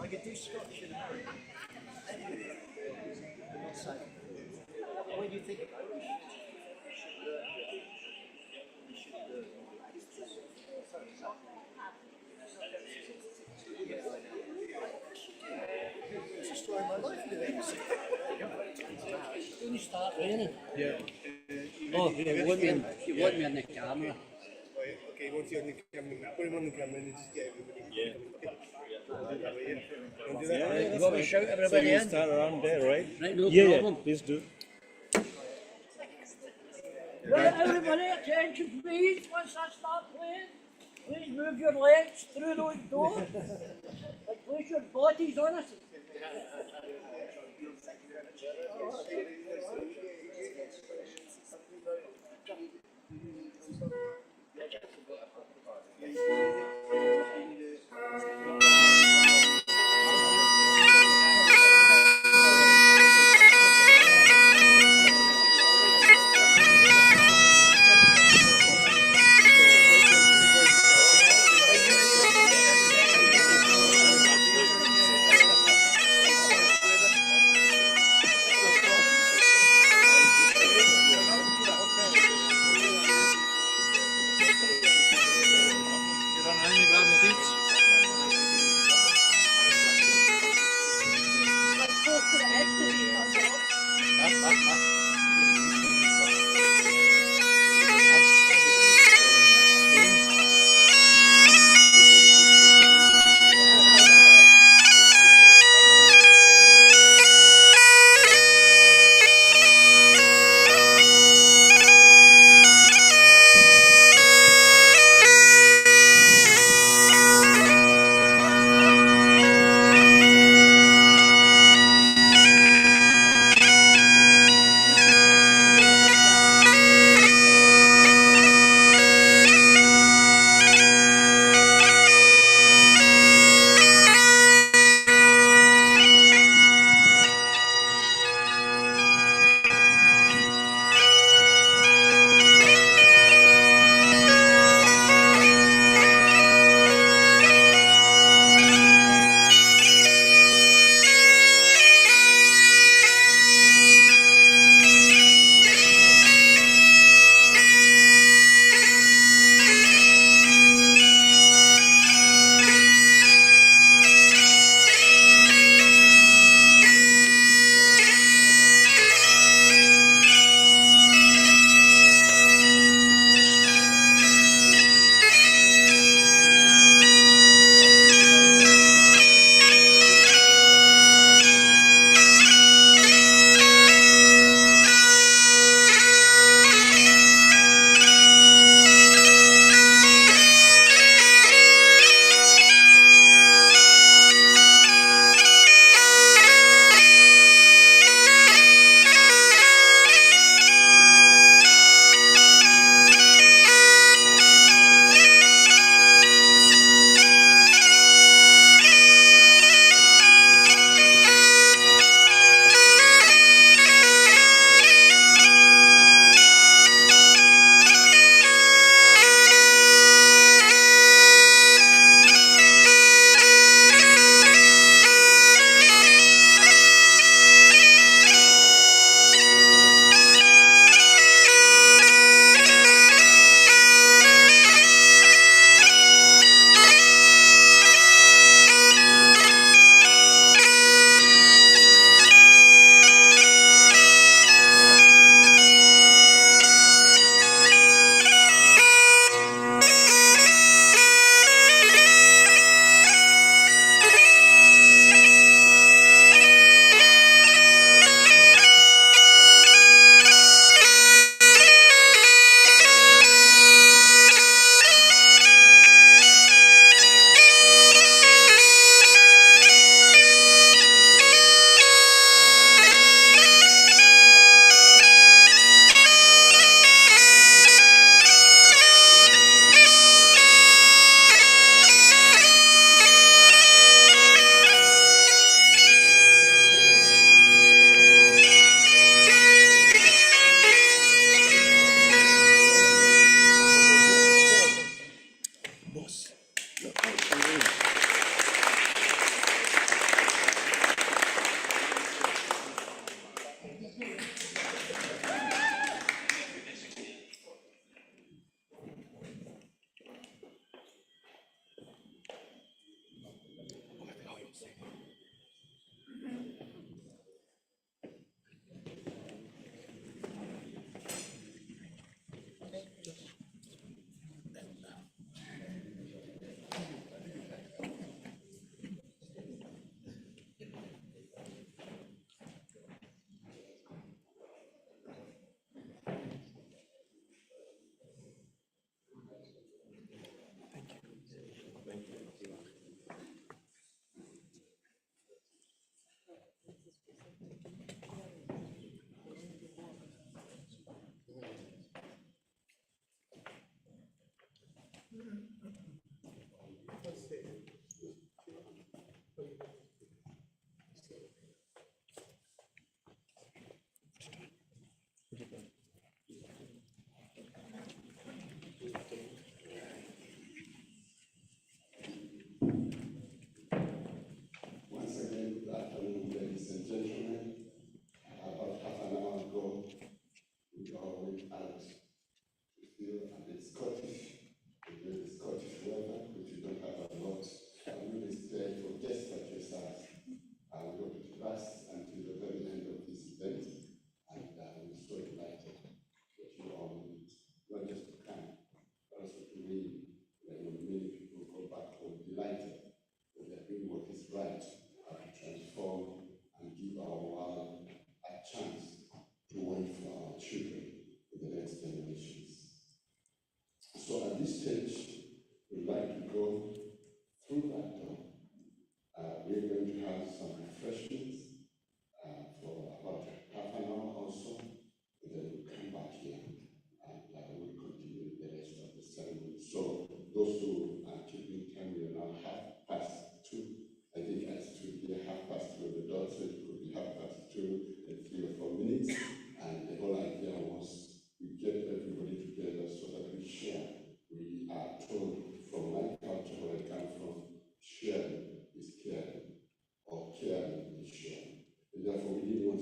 I could do Scottish and American. When you think about it, you should it's the story of my life, isn't it? It's going to start raining. Yeah. Oh, you want me in the camera? Okay, once you're on the camera, put him on the camera and just get everybody. Yeah. You want me to shout everybody in? Stand around there, right? Right, no Yeah, problem. please do. Right, everybody, attention please, once I start playing, please move your legs through those doors and place your bodies on it.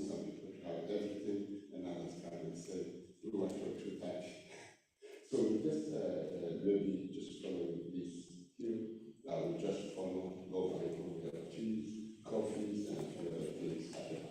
some people tried everything, and others come and say, we want your true touch. So just maybe just following this here, we just follow, go by we have cheese, coffees, and a few other things like that.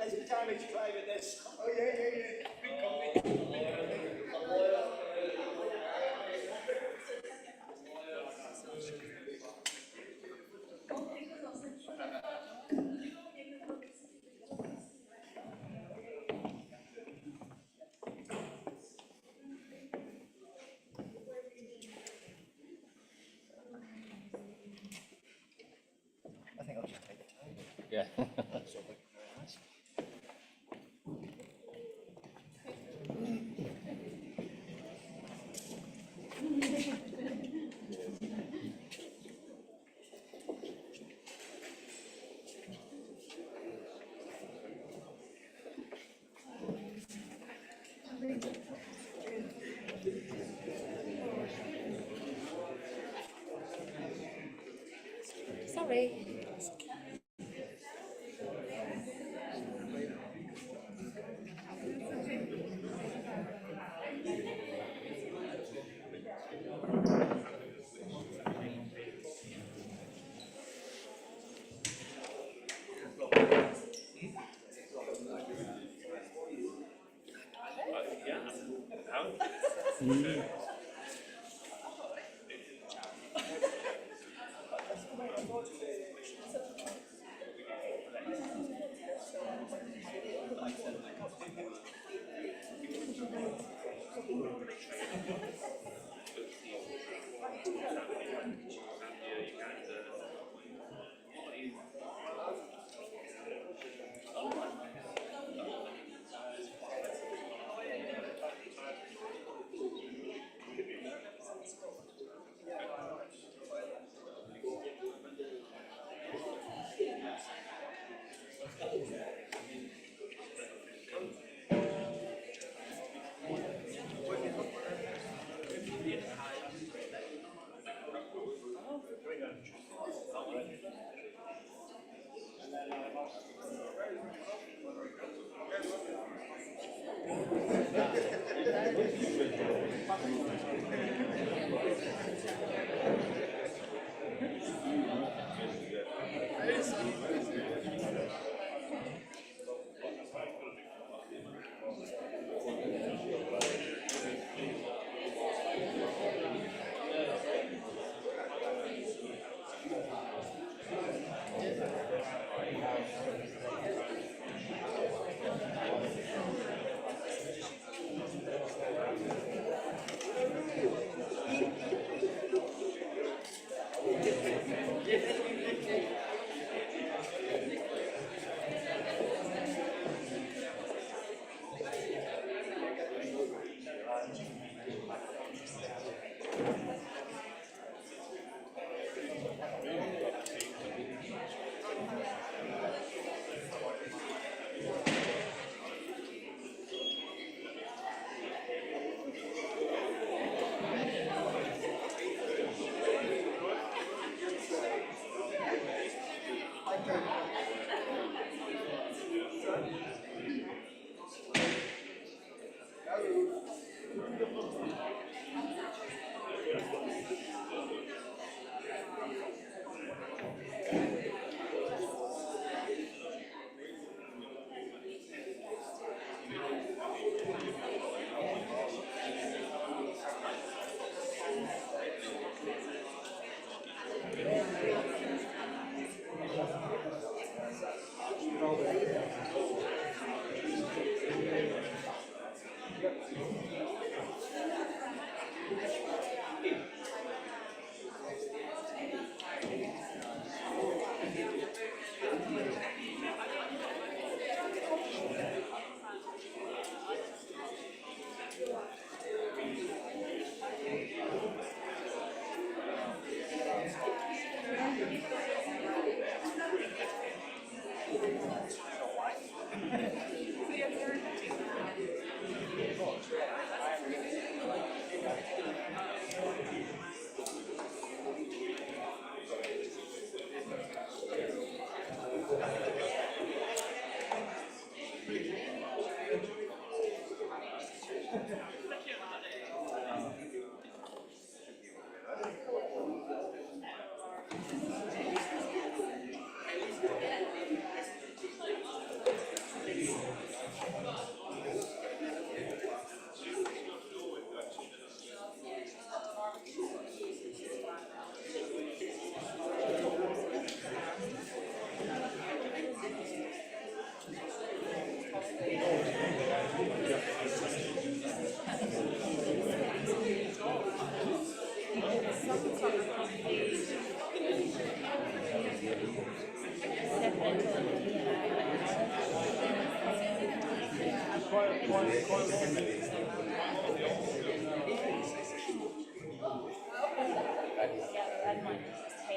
There's a damage claim in this. Oh, yeah. Big coffee. I think I'll just take the table. Yeah. That's all looking very nice. Sorry.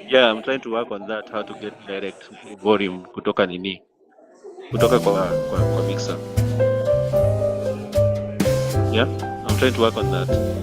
Yeah, I'm trying to work on that, how to get direct volume kutoka kwa mixer. Yeah, I'm trying to work on that.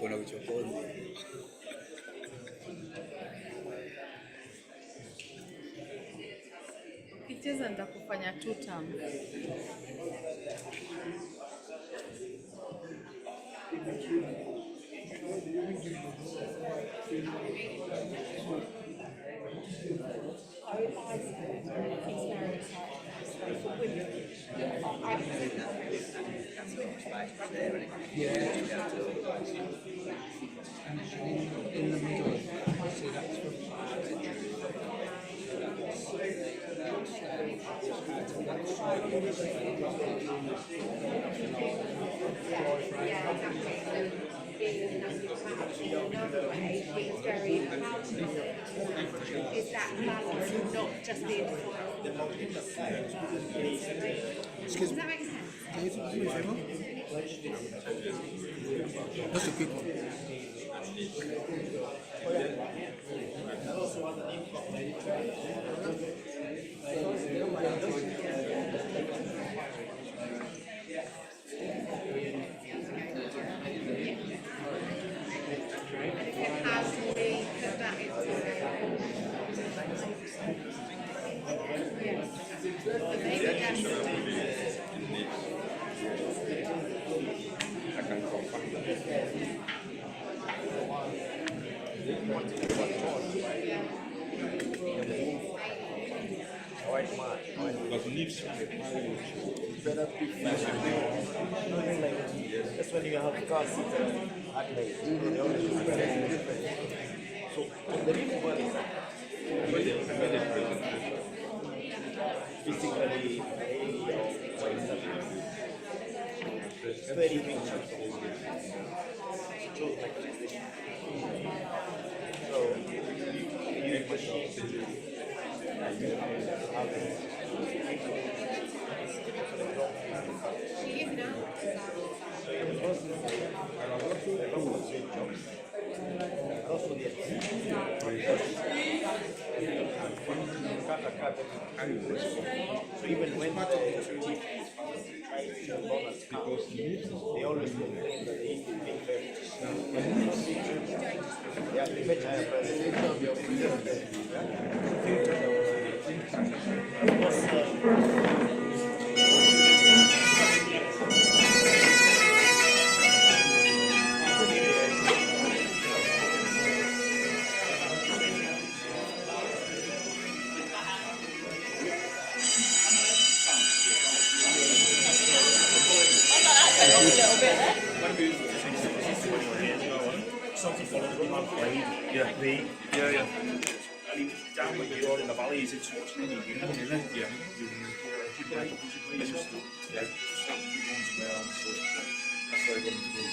Kuna uchokozi. Ukicheza nitakufanya two term. In the middle. So that's Is that balance of not just being defined? Does that make sense? Can you do me a favour? Just a quick one. How do we put that into That's when you have car seat at night. They always do different. So the reason why is physically very big chance of so you machine so even when they always complain that they eat big beverages. Yeah, they bet higher prices. Yeah. And he was down where you're in the valleys, it's what's in you, isn't it? Yeah. Yeah. That's very good to do.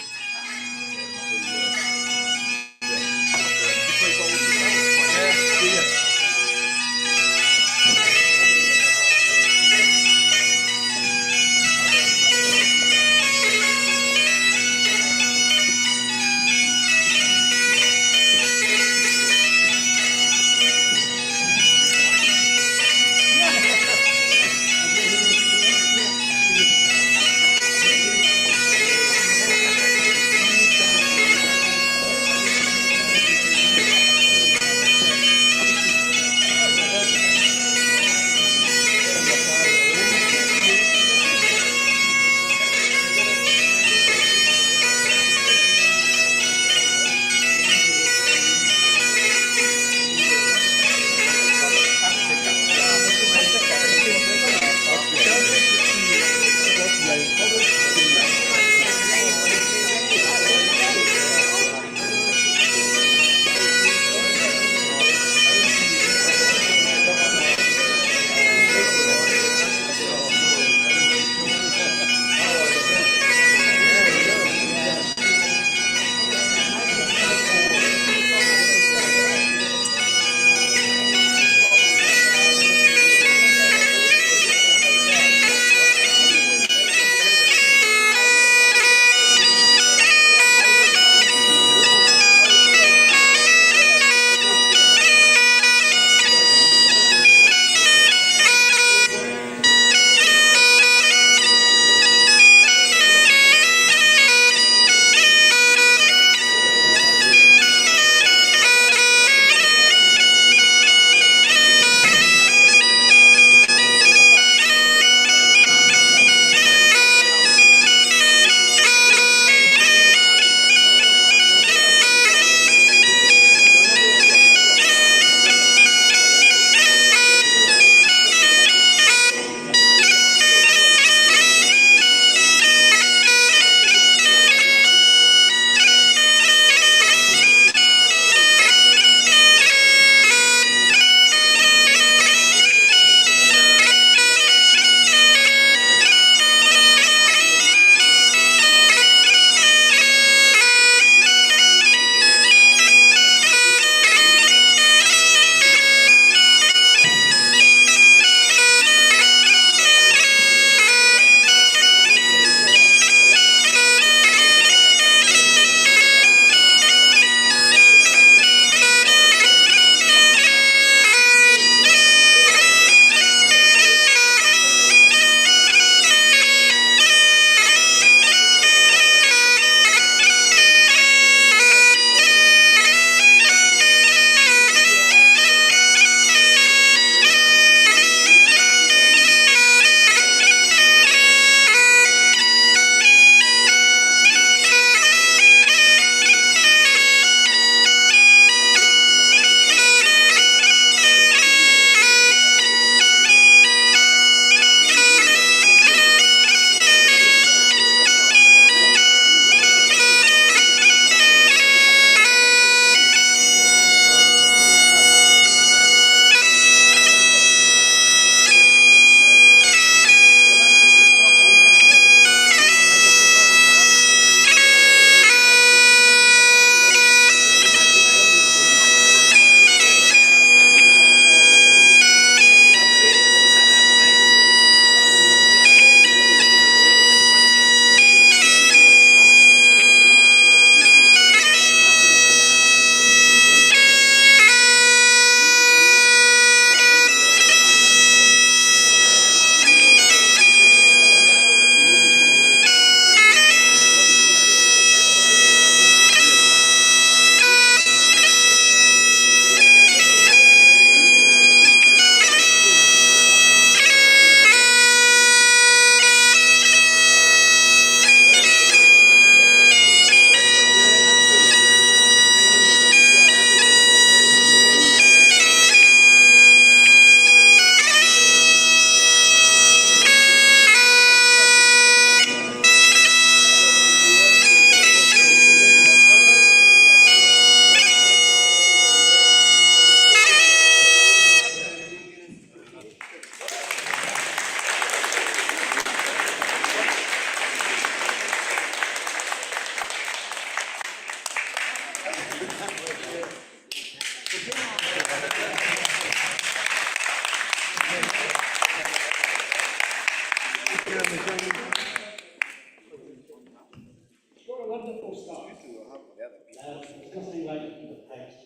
like the pipes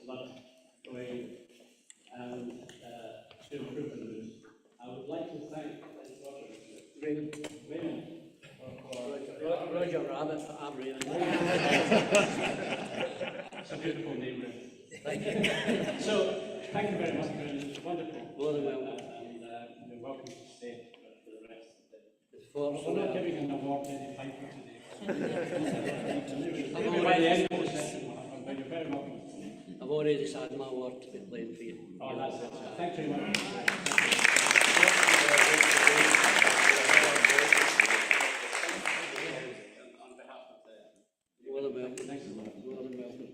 blood going and to improve the news. I would like to thank Raymond for Roger Rabbit, I'm Raymond. it's a beautiful name, Raymond. So, thank you very much, Raymond. It's wonderful. More than welcome. And you're welcome to stay for the rest of the day. It's for We're not giving an award to Eddie Piper today. I've Maybe by the end of the session, we'll have one, but you're very welcome. I've already signed my award to be playing for you. Oh, that's it. Thank you very much. On behalf of the More than welcome. More than welcome.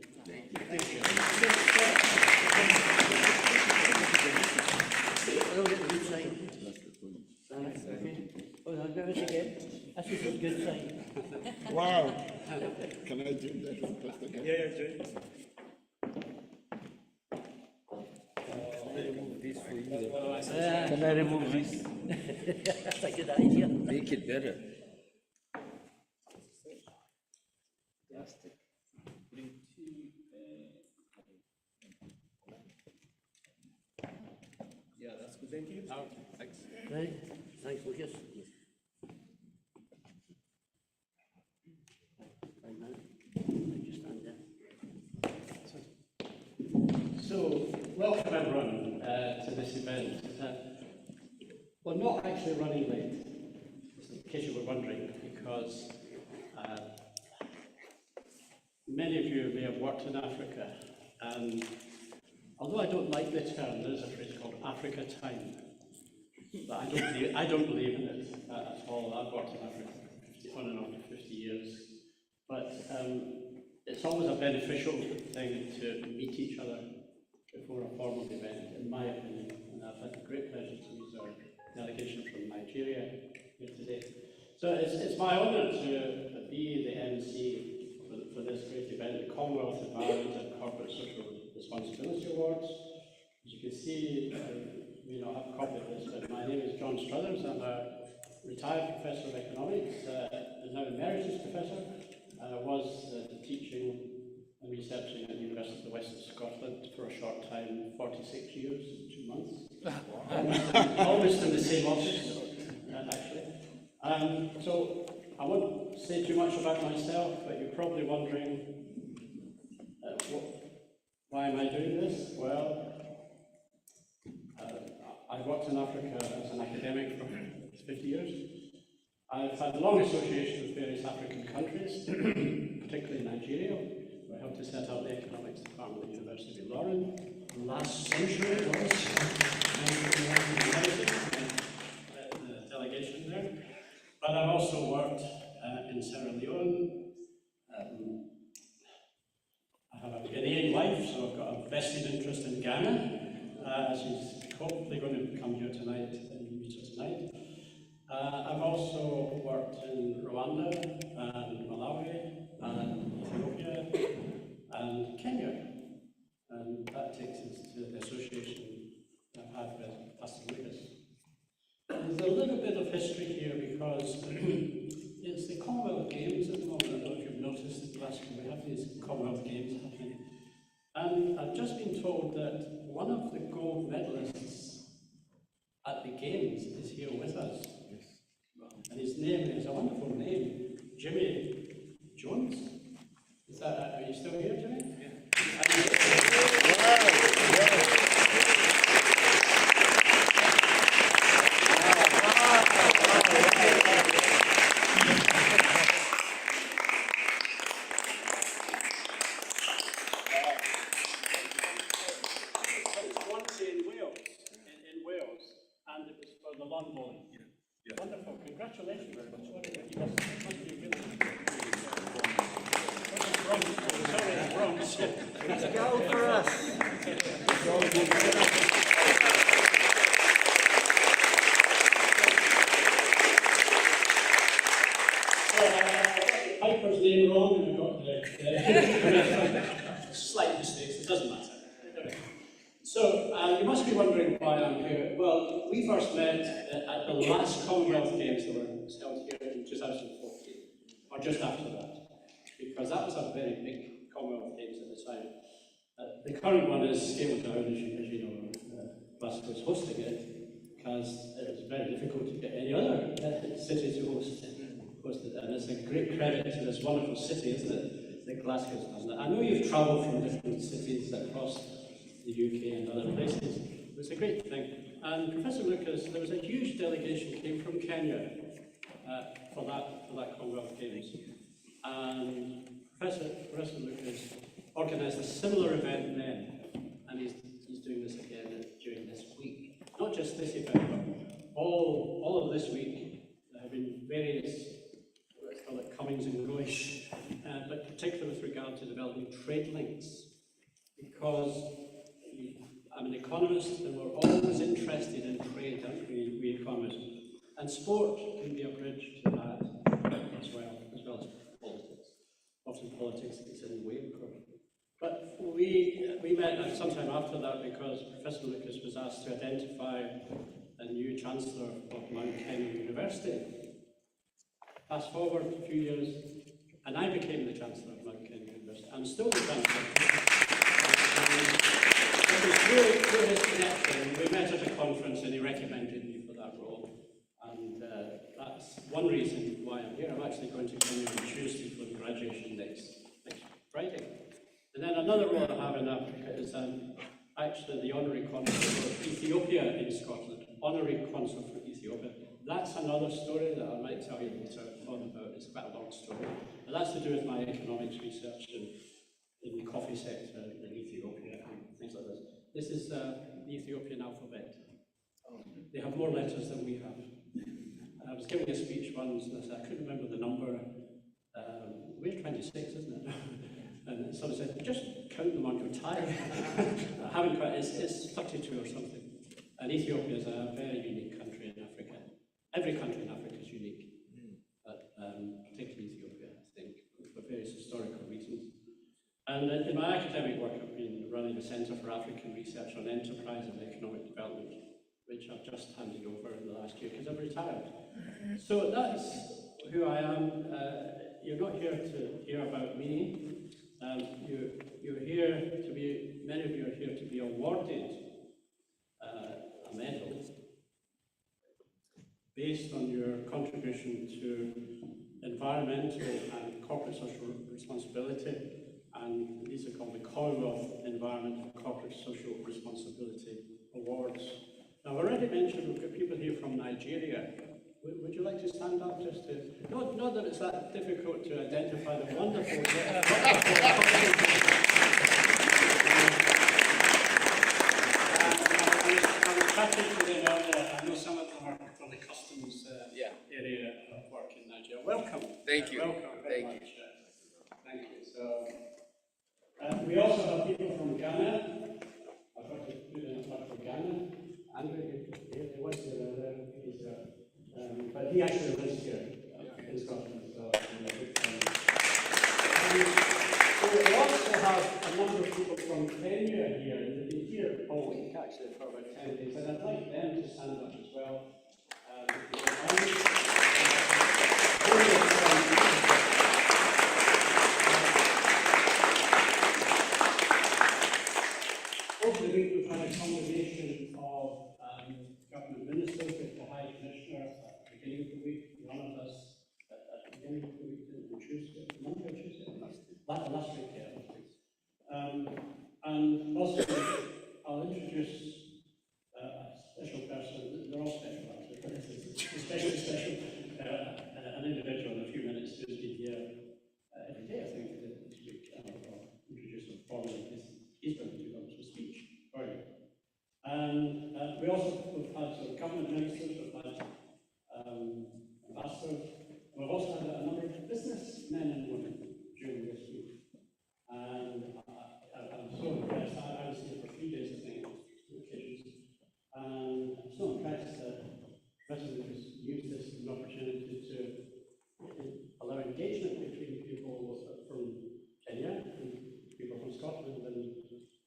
I don't get the good sign. Okay. Oh, I'll give it again. This is a good sign. Wow. Can I do that request again? Yeah, yeah, Jay. Can I remove this? That's a good idea. Make it better. Yeah, that's good. Thank you. Thanks. Right, thanks, Lucas. Right now, just stand there. So, welcome everyone to this event. We're not actually running late, in case you were wondering, because many of you may have worked in Africa, and although I don't like the term, there is a phrase called Africa time, but I don't believe in it at all. I've worked in Africa on and off for 50 years, but it's always a beneficial thing to meet each other before a formal event, in my opinion, and I've had a great pleasure to meet our delegation from Nigeria here today. So it's my honour to be the MC for this great event, the Commonwealth Environment and Corporate Social Responsibility Awards. As you can see, we don't have a copy of this, but my name is John Struthers. I'm a retired professor of economics, and now emeritus professor. I was teaching and researching at the University of the West of Scotland for a short time, 46 years and 2 months. Almost in the same office, actually. So I won't say too much about myself, but you're probably wondering, why am I doing this? Well, I worked in Africa as an academic for 50 years. I've had a long association with various African countries, particularly Nigeria, where I helped to set up the economics department at the University of Ilorin last century. It was the delegation there. But I've also worked in Sierra Leone. I have a Ghanaian wife, so I've got a vested interest in Ghana. She's hopefully going to come here tonight and meet us tonight. I've also worked in Rwanda and Malawi and Ethiopia and Kenya, and that takes us to the association I've had with Pastor Lucas. There's a little bit of history here because it's the Commonwealth Games at the moment. I don't know if you've noticed last year we have these Commonwealth Games happening. And I've just been told that one of the gold medalists at the Games is here with us. And his name is a wonderful name, Jimmy Jones. Is that, are you still here, Jimmy? Yeah. It's once in Wales, and it was for the lawn bowling. Yeah. Wonderful, congratulations. You must be really sorry, I'm wrong. It's a goal for us. Piper's name wrong, and I got the slight mistakes, it doesn't matter. So, you must be wondering why I'm here. Well, we first met at the last Commonwealth Games that were held here in 2014, or just after that. because that was a very big Commonwealth Games at the time. The current one is scaled down, as you know. Glasgow is hosting it because it was very difficult to get any other city to host it. And it's a great credit to this wonderful city, isn't it, that Glasgow's done that. I know you've travelled from different cities across the UK and other places. It's a great thing. And Professor Lucas, there was a huge delegation came from Kenya for that Commonwealth Games. And Professor Lucas organised a similar event then, and he's doing this again during this week. Not just this event, but all of this week. There have been various, let's call it comings and goings, but particularly with regard to developing trade links, because I'm an economist, and we're always interested in trade, aren't we economists? And sport can be a bridge to that as well as politics. Often politics is in the way, of course. But we met sometime after that because Professor Lucas was asked to identify a new Chancellor of Mount Kenya University. Fast forward a few years, and I became the Chancellor of Mount Kenya University. I'm still the Chancellor. Through his connection, we met at a conference and he recommended me for that role. And that's one reason why I'm here. I'm actually going to come here on Tuesday for the graduation next Friday. And then another role I have in Africa is actually the Honorary Consul for Ethiopia in Scotland. Honorary Consul for Ethiopia. That's another story that I might tell you later on about. It's quite a long story. But that's to do with my economics research in the coffee sector in Ethiopia and things like this. This is the Ethiopian alphabet. They have more letters than we have. I was giving a speech once, and I couldn't remember the number. We're 26, isn't it? And someone said, just count them on your tie. I haven't quite, it's 32 or something. And Ethiopia is a very unique country in Africa. Every country in Africa is unique, but particularly Ethiopia, I think, for various historical reasons. And in my academic work, I've been running the Centre for African Research on Enterprise and Economic Development, which I've just handed over in the last year because I've retired. So that's who I am. You're not here to hear about me. You're here to be, many of you are here to be awarded a medal based on your contribution to environmental and corporate social responsibility. And these are called the Commonwealth Environment and Corporate Social Responsibility Awards. Now, I've already mentioned we've got people here from Nigeria. Would you like to stand up just to, not that it's that difficult to identify the wonderful I was chatting to them earlier. I know some of them are from the customs area of work in Nigeria. Welcome. Thank you. Welcome very Thank much. Thank you. So, we also have people from Ghana. I've got to put in a part for Ghana. Andrew, he was here earlier. But he actually lives here in Scotland. So, we also have a number of people from Kenya here, and they've been here all week actually for about 10 days, and I'd like them to stand up as well. Over the week, we've had a combination of government ministers with the High Commissioner at the beginning of the week. One of us at the beginning of the week, on Tuesday, Monday or Tuesday? Last week, yeah. And also, I'll introduce a special person. They're all special, actually, but this is especially special. An individual in a few minutes who's been here every day, I think, this week. I'll introduce him formally. He's going to do a speech for you. And we've had some government ministers, we've had ambassadors, and we've also had a number of businessmen and women during this week. And I'm so impressed. I was here for 3 days, I think, on 2 occasions. And I'm so impressed that President has used this as an opportunity to allow engagement between people from Kenya and people from Scotland. And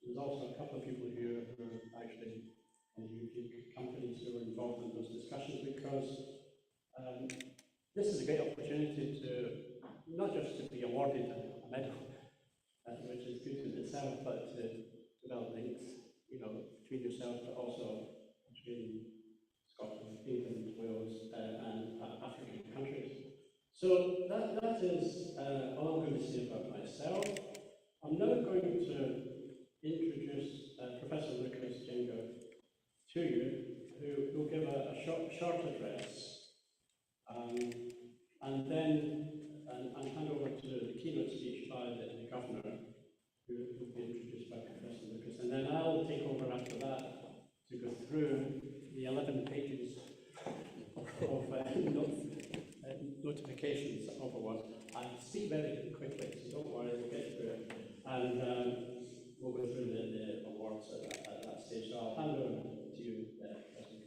there's also a couple of people here who are actually UK companies who are involved in those discussions, because this is a great opportunity to not just to be awarded a medal, which is good in itself, but to develop links, between yourselves, but also between Scotland, England, Wales, and African countries. So that is all I'm going to say about myself. I'm now going to introduce Professor Lucas Jengo to you, who will give a short address, and then hand over to the keynote speech by the Governor, who will be introduced by Professor Lucas, and then I'll take over after that to go through the 11 pages of notifications of awards. I speak very quickly, so don't worry, we'll get through it. And we'll go through the awards at that stage. So I'll hand over to you, President.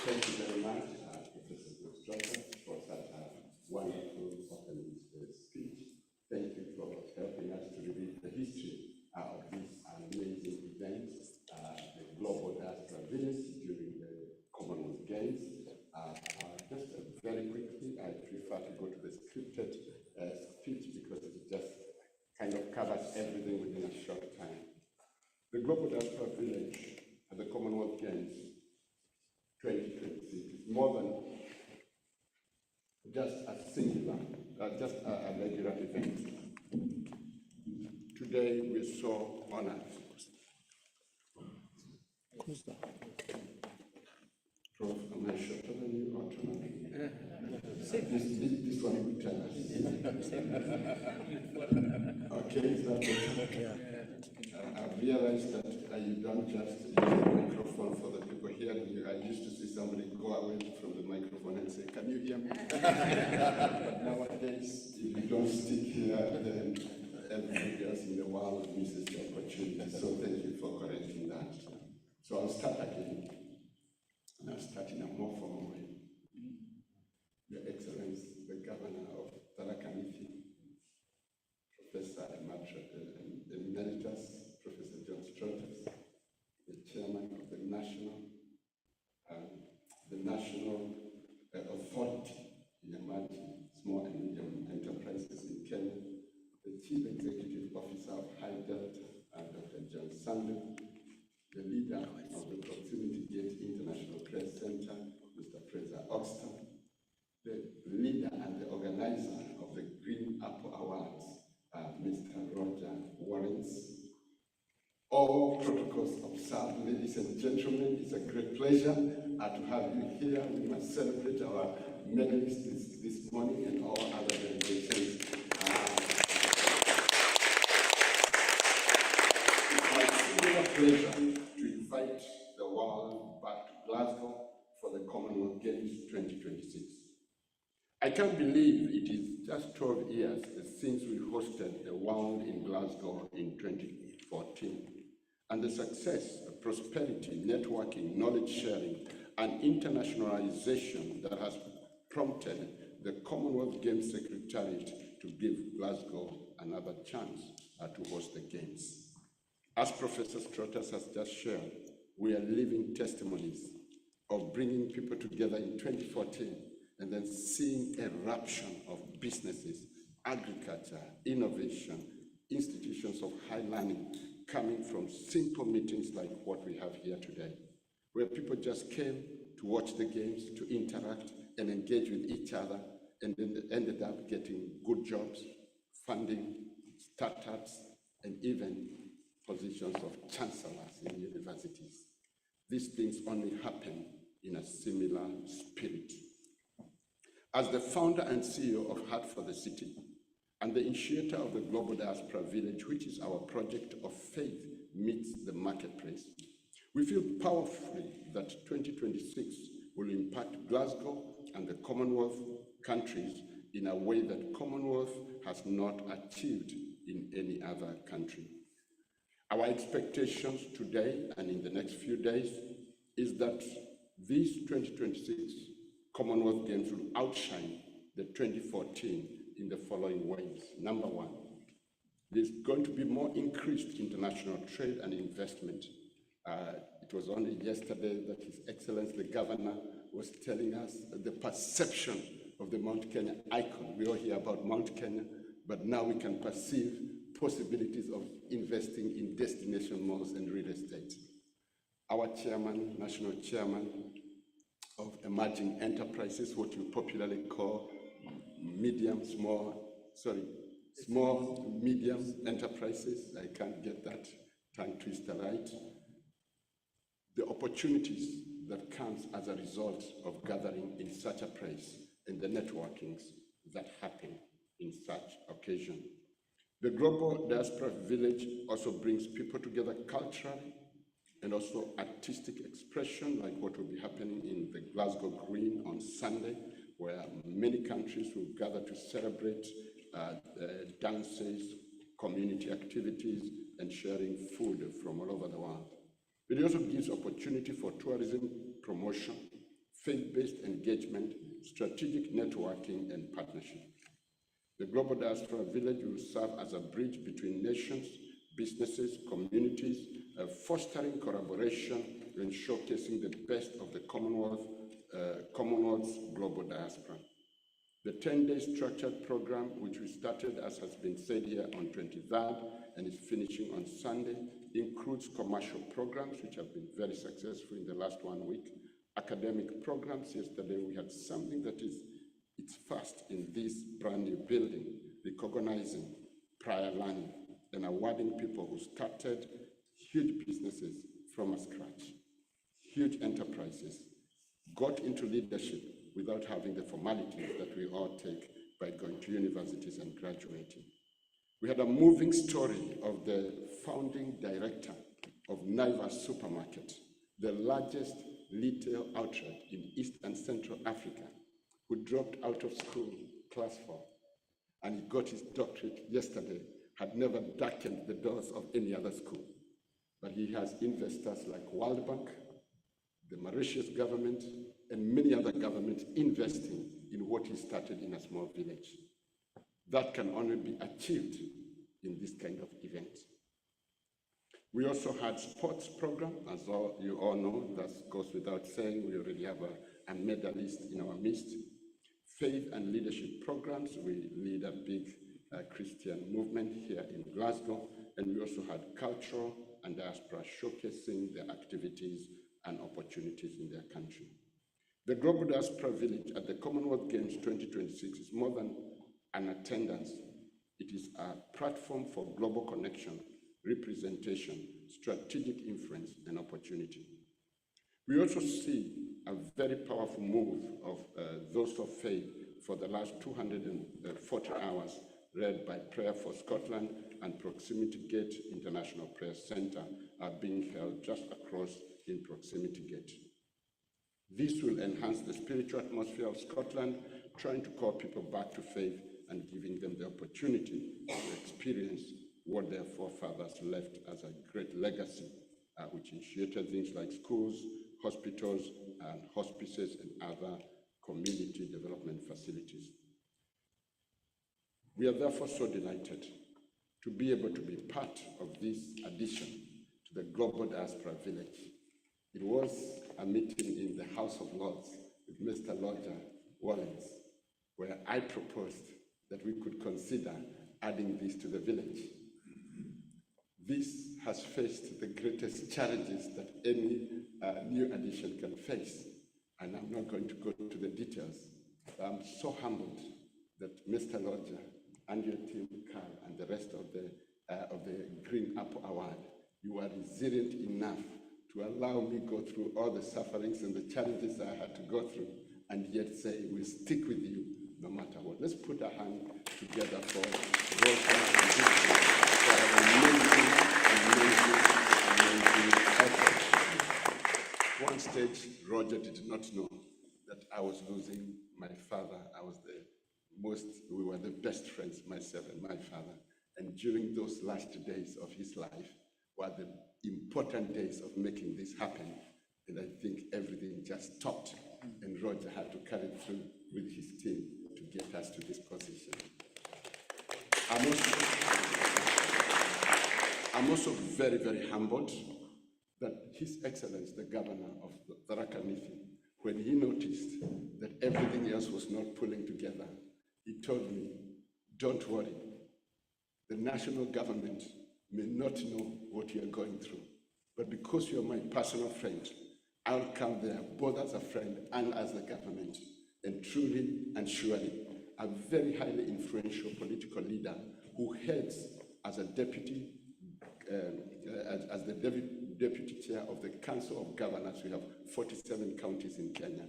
Thank you very much, Professor Brooks-Johnson, for such a wonderful opening speech. Thank you for helping us to reveal the history of this amazing event, the Global Diaspora Village during the Commonwealth Games. Just very quickly, I prefer to go to the scripted speech because it just kind of covers everything within a short time. The Global Diaspora Village at the Commonwealth Games 2026 is more than just a singular, just a regular event. Today we're so honored. Who's that? Prof, am I shorter than you or taller? This one will tell us. Okay, is that better? I've realized that you don't just use the microphone for the people hearing you. I used to see somebody go away from the microphone and say, "Can you hear me?" But nowadays, if you don't stick here, then everybody else in the world misses the opportunity. So thank you for correcting that. So I'll start again. And I'll start in a more formal way. Your Excellency, the Governor of Tharaka Nithi, Professor Emeritus, Professor John Strotters, the Chairman of the National Authority in Emerging Small and Medium Enterprises in Kenya, the Chief Executive Officer of High Delta, Dr. John Sandu, the leader of the Proximity Gate International Press Center, Mr. Fraser Oxton, the leader and the organizer of the Green Apple Awards, Mr. Roger Warrens. All protocols observed, ladies and gentlemen, it's a great pleasure to have you here. We must celebrate our medalists this morning and all other delegations. It's my singular pleasure to invite the world back to Glasgow for the Commonwealth Games 2026. I can't believe it is just 12 years since we hosted the world in Glasgow in 2014. And the success, prosperity, networking, knowledge sharing, and internationalization that has prompted the Commonwealth Games Secretariat to give Glasgow another chance to host the Games. As Professor Strotters has just shared, we are living testimonies of bringing people together in 2014 and then seeing a eruption of businesses, agriculture, innovation, institutions of high learning coming from simple meetings like what we have here today, where people just came to watch the games, to interact and engage with each other, and then they ended up getting good jobs, funding, startups, and even positions of chancellors in universities. These things only happen in a similar spirit. As the founder and CEO of Heart for the City, and the initiator of the Global Diaspora Village, which is our project of faith meets the marketplace, we feel powerfully that 2026 will impact Glasgow and the Commonwealth countries in a way that Commonwealth has not achieved in any other country. Our expectations today and in the next few days is that these 2026 Commonwealth Games will outshine the 2014 in the following ways. Number one, there's going to be more increased international trade and investment. It was only yesterday that His Excellency the Governor was telling us the perception of the Mount Kenya icon. We all hear about Mount Kenya, but now we can perceive possibilities of investing in destination malls and real estate. Our chairman, national chairman of emerging enterprises, what you popularly call small, medium enterprises, I can't get that tongue twister right. The opportunities that comes as a result of gathering in such a place and the networkings that happen in such occasion. The Global Diaspora Village also brings people together culturally and also artistic expression, like what will be happening in the Glasgow Green on Sunday, where many countries will gather to celebrate dances, community activities, and sharing food from all over the world. It also gives opportunity for tourism promotion, faith-based engagement, strategic networking, and partnership. The Global Diaspora Village will serve as a bridge between nations, businesses, communities, fostering collaboration and showcasing the best of the Commonwealth's global diaspora. The 10-day structured program, which we started, as has been said here, on 23rd and is finishing on Sunday, includes commercial programs, which have been very successful in the last 1 week, academic programs. Yesterday we had something that it's first in this brand new building, recognizing prior learning and awarding people who started huge businesses from scratch, huge enterprises, got into leadership without having the formalities that we all take by going to universities and graduating. We had a moving story of the founding director of Naivas Supermarket, the largest retail outlet in East and Central Africa, who dropped out of school, class 4, and he got his doctorate yesterday, had never darkened the doors of any other school. But he has investors like World Bank, the Mauritius government, and many other governments investing in what he started in a small village. That can only be achieved in this kind of event. We also had sports program, as you all know, that goes without saying. We already have a medalist in our midst. Faith and leadership programs. We lead a big Christian movement here in Glasgow, and we also had cultural and diaspora showcasing their activities and opportunities in their country. The Global Diaspora Village at the Commonwealth Games 2026 is more than an attendance. It is a platform for global connection, representation, strategic influence, and opportunity. We also see a very powerful move of those of faith for the last 240 hours, led by Prayer for Scotland and Proximity Gate International Prayer Center are being held just across in Proximity Gate. This will enhance the spiritual atmosphere of Scotland, trying to call people back to faith and giving them the opportunity to experience what their forefathers left as a great legacy, which initiated things like schools, hospitals, and hospices, and other community development facilities. We are therefore so delighted to be able to be part of this addition to the Global Diaspora Village. It was a meeting in the House of Lords with Mr. Roger Wallens, where I proposed that we could consider adding this to the village. This has faced the greatest challenges that any new addition can face, and I'm not going to go into the details. I'm so humbled that Mr. Roger and your team, Carl, and the rest of the Green Apple Award, you are resilient enough to allow me go through all the sufferings and the challenges I had to go through, and yet say we'll stick with you no matter what. Let's put a hand together for Roger and amazing effort. One stage, Roger did not know that I was losing my father. We were the best friends, myself and my father. And during those last days of his life were the important days of making this happen. And I think everything just stopped. And Roger had to carry through with his team to get us to this position. I'm also very, very humbled that His Excellency, the Governor of Tharaka Nithi, when he noticed that everything else was not pulling together, he told me, don't worry, the national government may not know what you are going through, but because you are my personal friend, I'll come there both as a friend and as the government. And truly and surely, a very highly influential political leader who heads as a deputy, as the deputy chair of the Council of Governors. We have 47 counties in Kenya.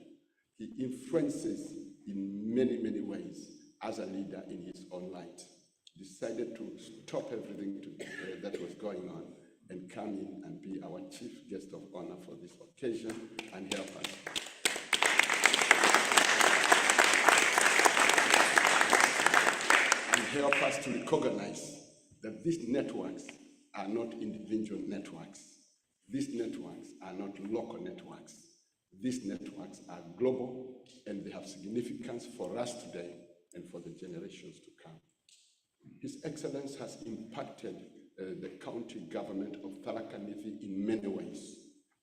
He influences in many, many ways as a leader in his own light. Decided to stop everything that was going on and come in and be our chief guest of honor for this occasion and help us. And help us to recognize that these networks are not individual networks. These networks are not local networks. These networks are global, and they have significance for us today and for the generations to come. His Excellency has impacted the county government of Tharaka Nithi in many ways.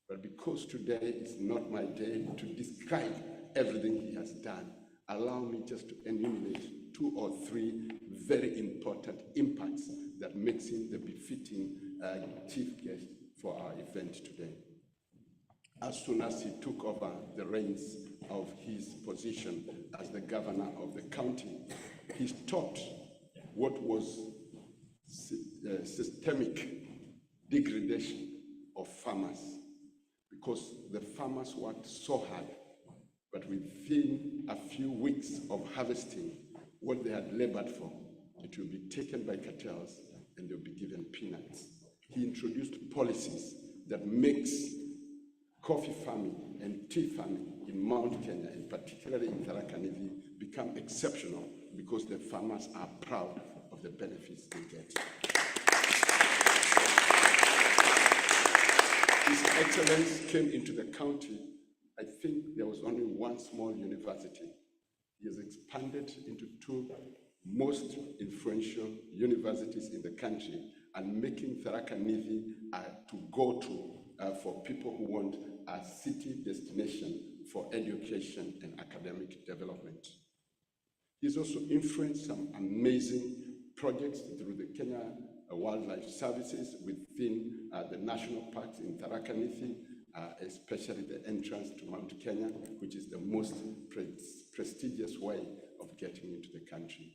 But because today is not my day to describe everything he has done, allow me just to enumerate 2 or 3 very important impacts that makes him the befitting chief guest for our event today. As soon as he took over the reins of his position as the governor of the county, he stopped what was systemic degradation of farmers, because the farmers worked so hard, but within a few weeks of harvesting what they had labored for, it will be taken by cartels and they'll be given peanuts. He introduced policies that makes coffee farming and tea farming in Mount Kenya, and particularly in Tharaka Nithi, become exceptional because the farmers are proud of the benefits they get. His Excellency came into the county. I think there was only one small university. He has expanded into 2 most influential universities in the country and making Tharaka Nithi to go to for people who want a city destination for education and academic development. He's also influenced some amazing projects through the Kenya Wildlife Services within the national parks in Tharaka Nithi, especially the entrance to Mount Kenya, which is the most prestigious way of getting into the country.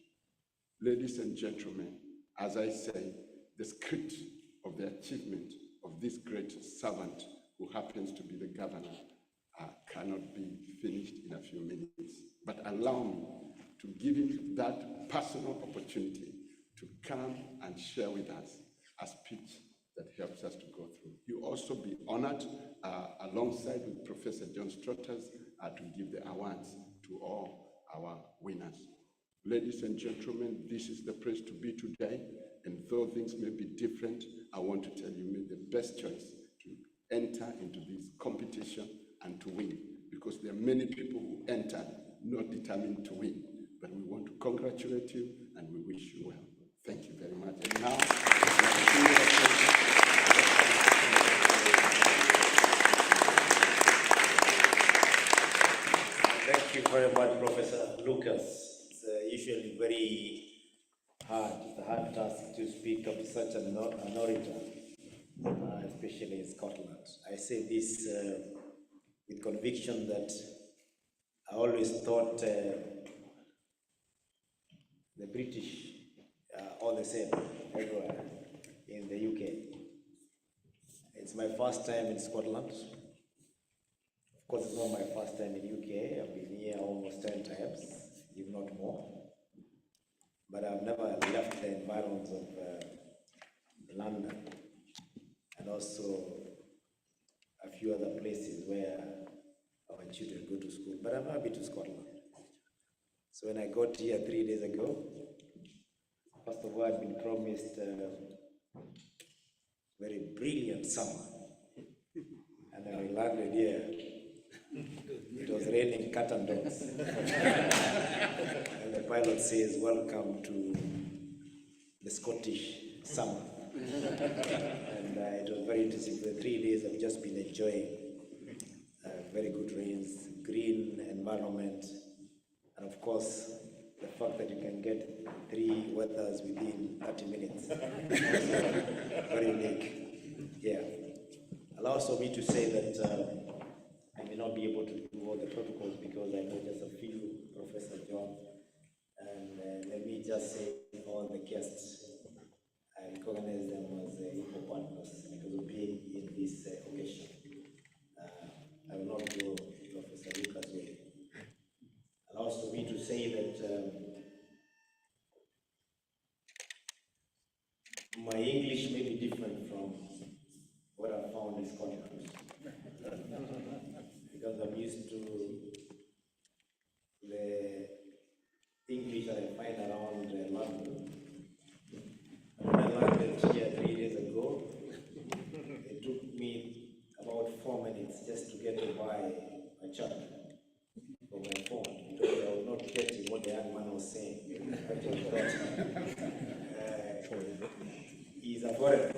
Ladies and gentlemen, as I say, the script of the achievement of this great servant who happens to be the governor cannot be finished in a few minutes. But allow me to give him that personal opportunity to come and share with us a speech that helps us to go through. He'll also be honored alongside with Professor John Strutters to give the awards to all our winners. Ladies and gentlemen, this is the place to be today, and though things may be different, I want to tell you, you made the best choice to enter into this competition and to win, because there are many people who entered not determined to win, but we want to congratulate you and we wish you well. Thank you very much. And now, thank you very much, Professor Lucas. It's usually very hard, it's a hard task to speak of such an orator, especially in Scotland. I say this with conviction that I always thought the British are all the same everywhere in the UK. It's my first time in Scotland. Of course, it's not my first time in UK. I've been here almost 10 times, if not more. But I've never left the environs of London, and also a few other places where our children go to school. But I've never been to Scotland. So when I got here 3 days ago, first of all, I'd been promised a very brilliant summer. And when we landed here, it was raining cat and dogs. And the pilot says, welcome to the Scottish summer. And it was very interesting. For the 3 days, I've just been enjoying very good rains, green environment, and of course, the fact that you can get 3 weathers within 30 minutes. Very unique. Yeah. Allows for me to say that I may not be able to do all the protocols because I know just a few, Professor John. And let me just say all the guests, I recognize them as equal partners because of being in this occasion. I will not go Professor Lucas' way. Allows for me to say that my English may be different from what I found in Scotland. Because I'm used to the English that I find around London. When I landed here 3 days ago, it took me about 4 minutes just to get to buy a chat for my phone because I was not getting what the young man was saying. He's a foreigner.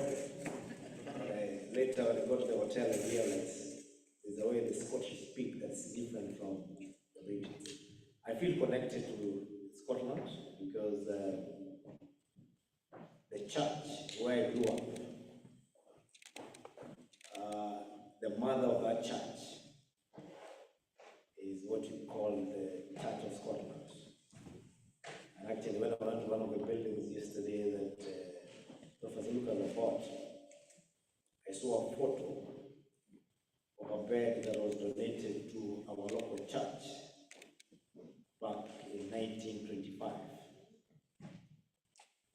Later, when I got to the hotel, I realized there's a way the Scottish speak that's different from the British. I feel connected to Scotland because the church where I grew up, the mother of that church is what you call the Church of Scotland. And actually, when I went to one of the buildings yesterday that Professor Lucas bought, I saw a photo of a bed that was donated to our local church back in 1925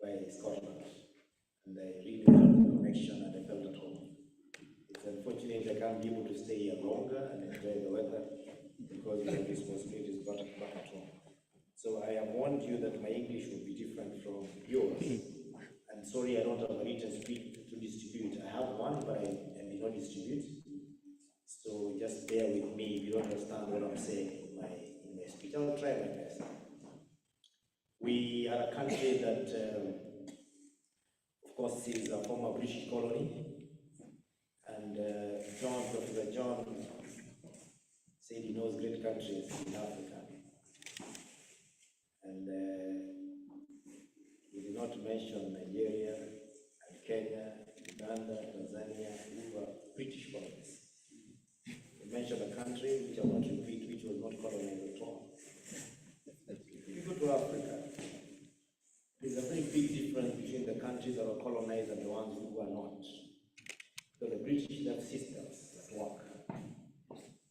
by Scotland. And I really felt the connection and I felt at home. It's unfortunate I can't be able to stay here longer and enjoy the weather because of the responsibilities back at home. So I have warned you that my English will be different from yours. And sorry, I don't have a written speech to distribute. I have one, but I may not distribute. So just bear with me if you don't understand what I'm saying in my speech. I'll try my best. We are a country that, of course, is a former British colony. And Professor John said he knows great countries in Africa. And he did not mention Nigeria and Kenya, Uganda, Tanzania, who were British colonies. He mentioned a country which I will not repeat, which was not colonized at all. If you go to Africa, there's a very big difference between the countries that were colonized and the ones who were not. So the British left systems that work.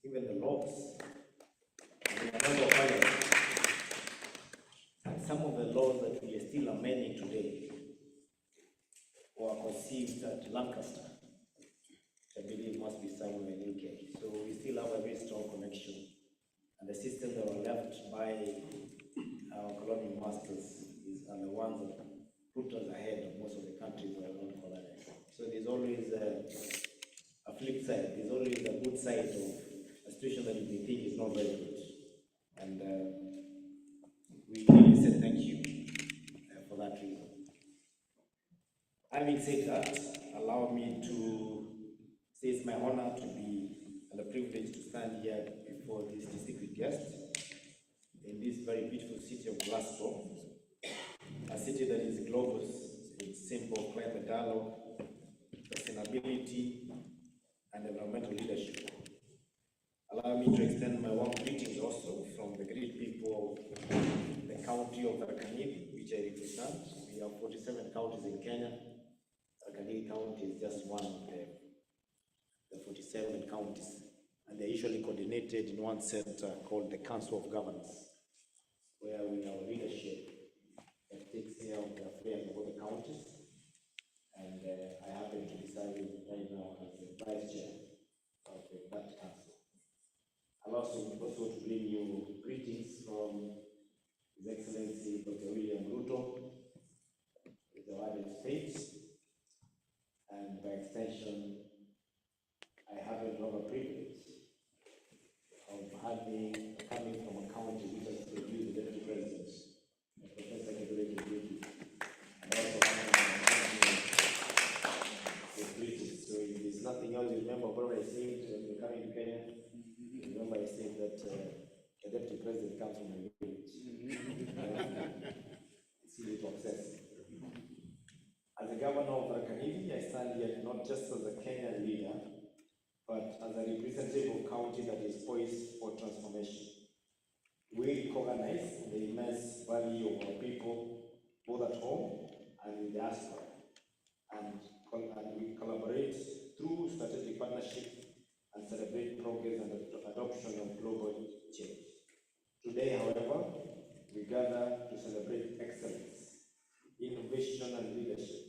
Even the laws. And some of the laws that we are still amending today were conceived at Lancaster, which I believe must be somewhere in the UK. So we still have a very strong connection. And the systems that were left by our colonial masters are the ones that put us ahead of most of the countries that are not colonized. So there's always a flip side. There's always a good side of a situation that you may think is not very good. And we really say thank you for that reason. Having said that, allow me to say it's my honor to be and a privilege to stand here before this distinguished guest in this very beautiful city of Glasgow, a city that is global in simple climate dialogue, sustainability, and environmental leadership. Allow me to extend my warm greetings also from the great people of the county of Tharaka-Nithi, which I represent. We have 47 counties in Kenya. Tharaka-Nithi County is just one of the 47 counties. And they're usually coordinated in one center called the Council of Governors, where we have leadership that takes care of the affairs of all the counties. And I happen to be serving right now as the vice chair of that council. I'd also to bring you greetings from His Excellency Dr. William Ruto, the United States, and by extension, I happen to have a privilege of coming from a county which has produced the Deputy President, Professor Gabriel Kibaki, and also having comes from my village. It's easy to access. As the governor of Rakanivi, I stand here not just as a Kenyan leader, but as a representative of a county that is poised for transformation. We recognize the immense value of our people, both at home and in the diaspora, and we collaborate through strategic partnership and celebrate progress and adoption of global change. Today, however, we gather to celebrate excellence, innovation, and leadership.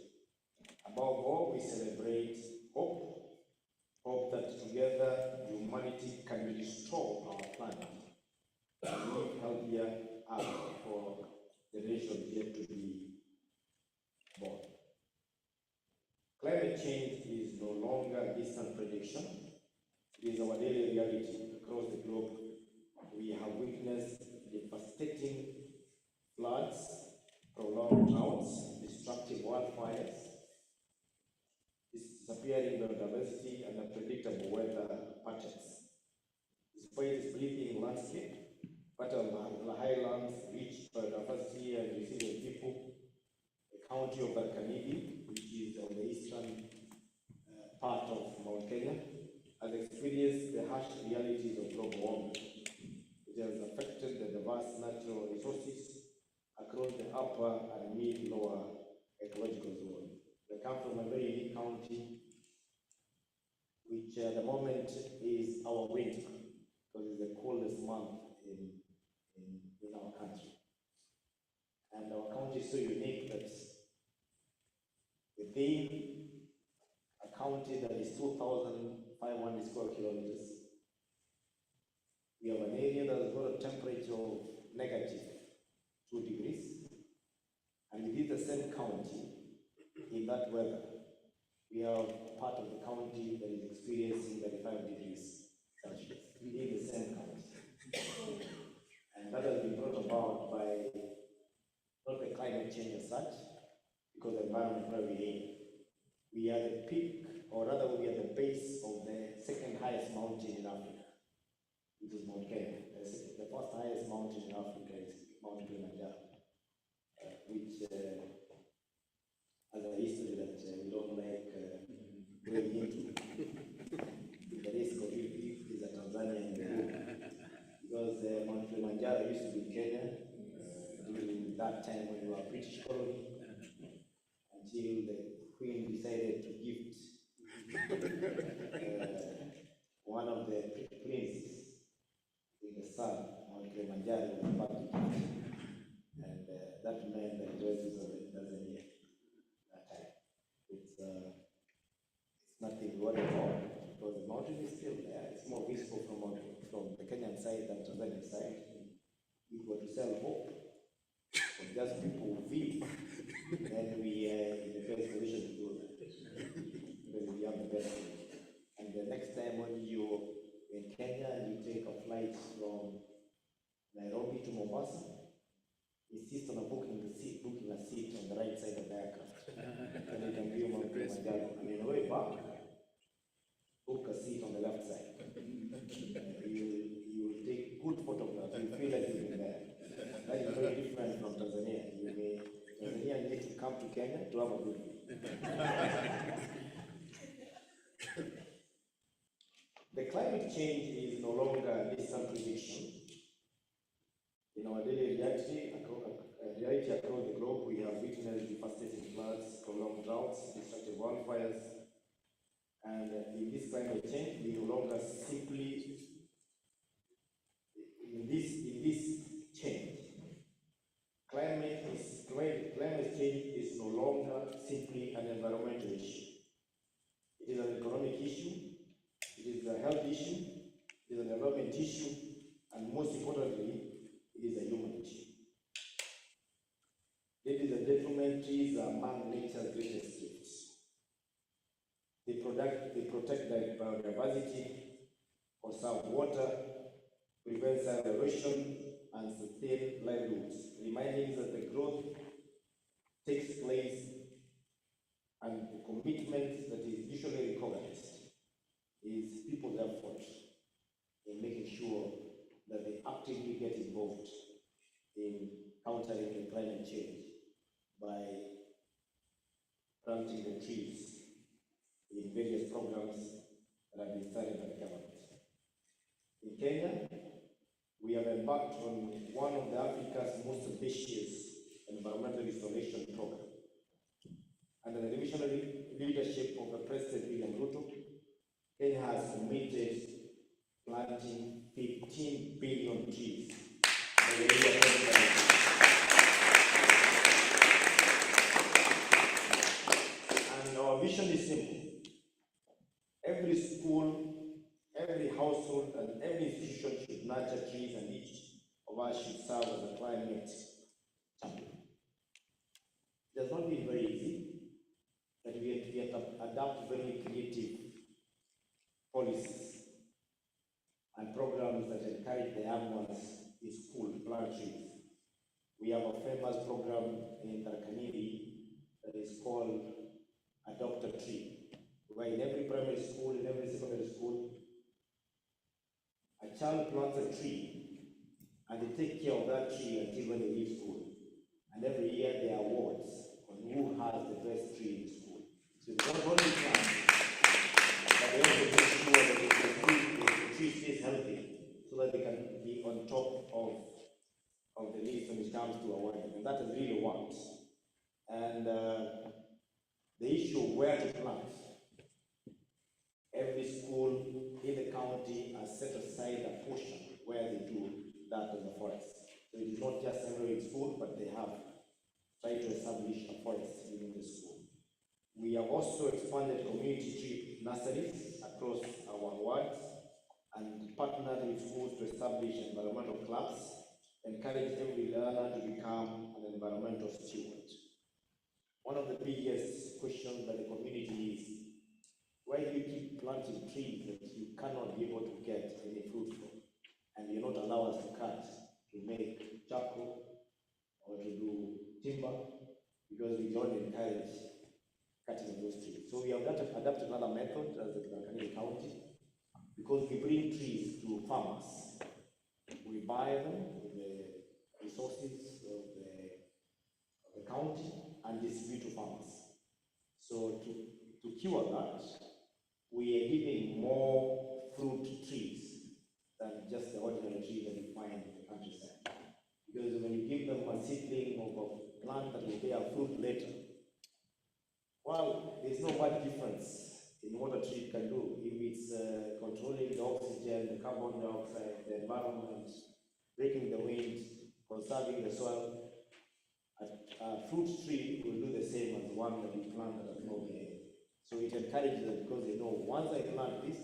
Above all, we celebrate hope, hope that together humanity can restore our planet and live healthier Earth for generations yet to be born. Climate change is no longer a distant prediction. It is our daily reality across the globe. We have witnessed devastating floods, prolonged droughts, destructive wildfires, disappearing biodiversity, and unpredictable weather patterns. Despite this breathing landscape, fertile highlands, rich biodiversity, and resilient people, the county of Barkanidi, which is on the eastern part of Mount Kenya, has experienced the harsh realities of global warming. It has affected the diverse natural resources across the upper and mid-lower ecological zone. I come from a very unique county, which at the moment is our winter, because it's the coldest month in our country. And our county is so unique that within a county that is 2,500 square kilometers, we have an area that has got a temperature of -2 degrees, and within the same county, in that weather, we have part of the county that is experiencing 35 degrees Celsius in the same county. And that has been brought about by not the climate change as such, because the environment where we're in. We are the peak, or rather we are the base of the second highest mountain in Africa, which is Mount Kenya. The first highest mountain in Africa is Mount Kilimanjaro, which has a history that we don't like going into. The risk of it is a Tanzanian group, because Mount Kilimanjaro used to be Kenya during that time when we were a British colony, until the Queen decided to gift one of the princes with the son, Mount Kilimanjaro, was back to gift. And that meant that it was Tanzania that time. It's nothing to worry about, because the mountain is still there. It's more visible from the Kenyan side than Tanzanian side. If we were to sell hope, or just people who view, then we are in the best position to do that, because we have the best. And the next time when you're in Kenya and you take a flight from Nairobi to Mombasa, insist on booking a seat on the right side of the aircraft, and you can view Mount Kilimanjaro. And on the way back, book a seat on the left side. You will take good photographs. You feel like you've been there. That is very different from Tanzania. Tanzania needs to come to Kenya to have a good view. The climate change is no longer a distant prediction. In our daily reality across the globe, we have witnessed devastating floods, prolonged droughts, destructive wildfires, and in this climate change, we no longer simply in this change. Climate change is no longer simply an environmental issue. It is an economic issue, it is a health issue, it is an development issue, and most importantly, it is a human issue. Ladies and gentlemen, trees are among nature's greatest gifts. They protect biodiversity, conserve water, prevent soil erosion, and sustain livelihoods, reminding us that the growth takes place and the commitment that is usually recognized is people's effort in making sure that they actively get involved in countering the climate change by planting the trees in various programs that have been started by the government. In Kenya, we have embarked on one of Africa's most ambitious environmental restoration programs. Under the visionary leadership of the President William Ruto, Kenya has committed planting 15 billion trees by the year 2030. And our vision is simple. Every school, every household, and every institution should nurture trees, and each of us should serve as a climate champion. It has not been very easy, but we have to adapt very creative policies and programs that encourage the young ones in school to plant trees. We have a famous program in Tarakaniri that is called Adopt a Tree, where in every primary school, in every secondary school, a child plants a tree and they take care of that tree until when they leave school. And every year there are awards on who has the best tree in school. So it's not only plant, but they also make sure that the tree stays healthy so that they can be on top of the list when it comes to awarding. And that is really what. And the issue of where to plant. Every school in the county has set aside a portion where they do that in the forest. So it is not just every school, but they have tried to establish a forest within the school. We have also expanded community tree nurseries across our wards and partnered with schools to establish environmental clubs, encourage every learner to become an environmental steward. One of the biggest questions that the community is, why do you keep planting trees that you cannot be able to get any fruit from, and you not allow us to cut to make charcoal or to do timber, because we don't encourage cutting of those trees. So we have adapted another method as the Tharaka County, because we bring trees to farmers. We buy them with the resources of the county and distribute to farmers. So to cure that, we are giving more fruit trees than just the ordinary trees that you find in the countryside. Because when you give them a seedling of a plant that will bear fruit later, well, there's no much difference in what a tree can do. If it's controlling the oxygen, the carbon dioxide, the environment, breaking the wind, conserving the soil, a fruit tree will do the same as one that you plant that has no air. So it encourages them because they know once I plant this,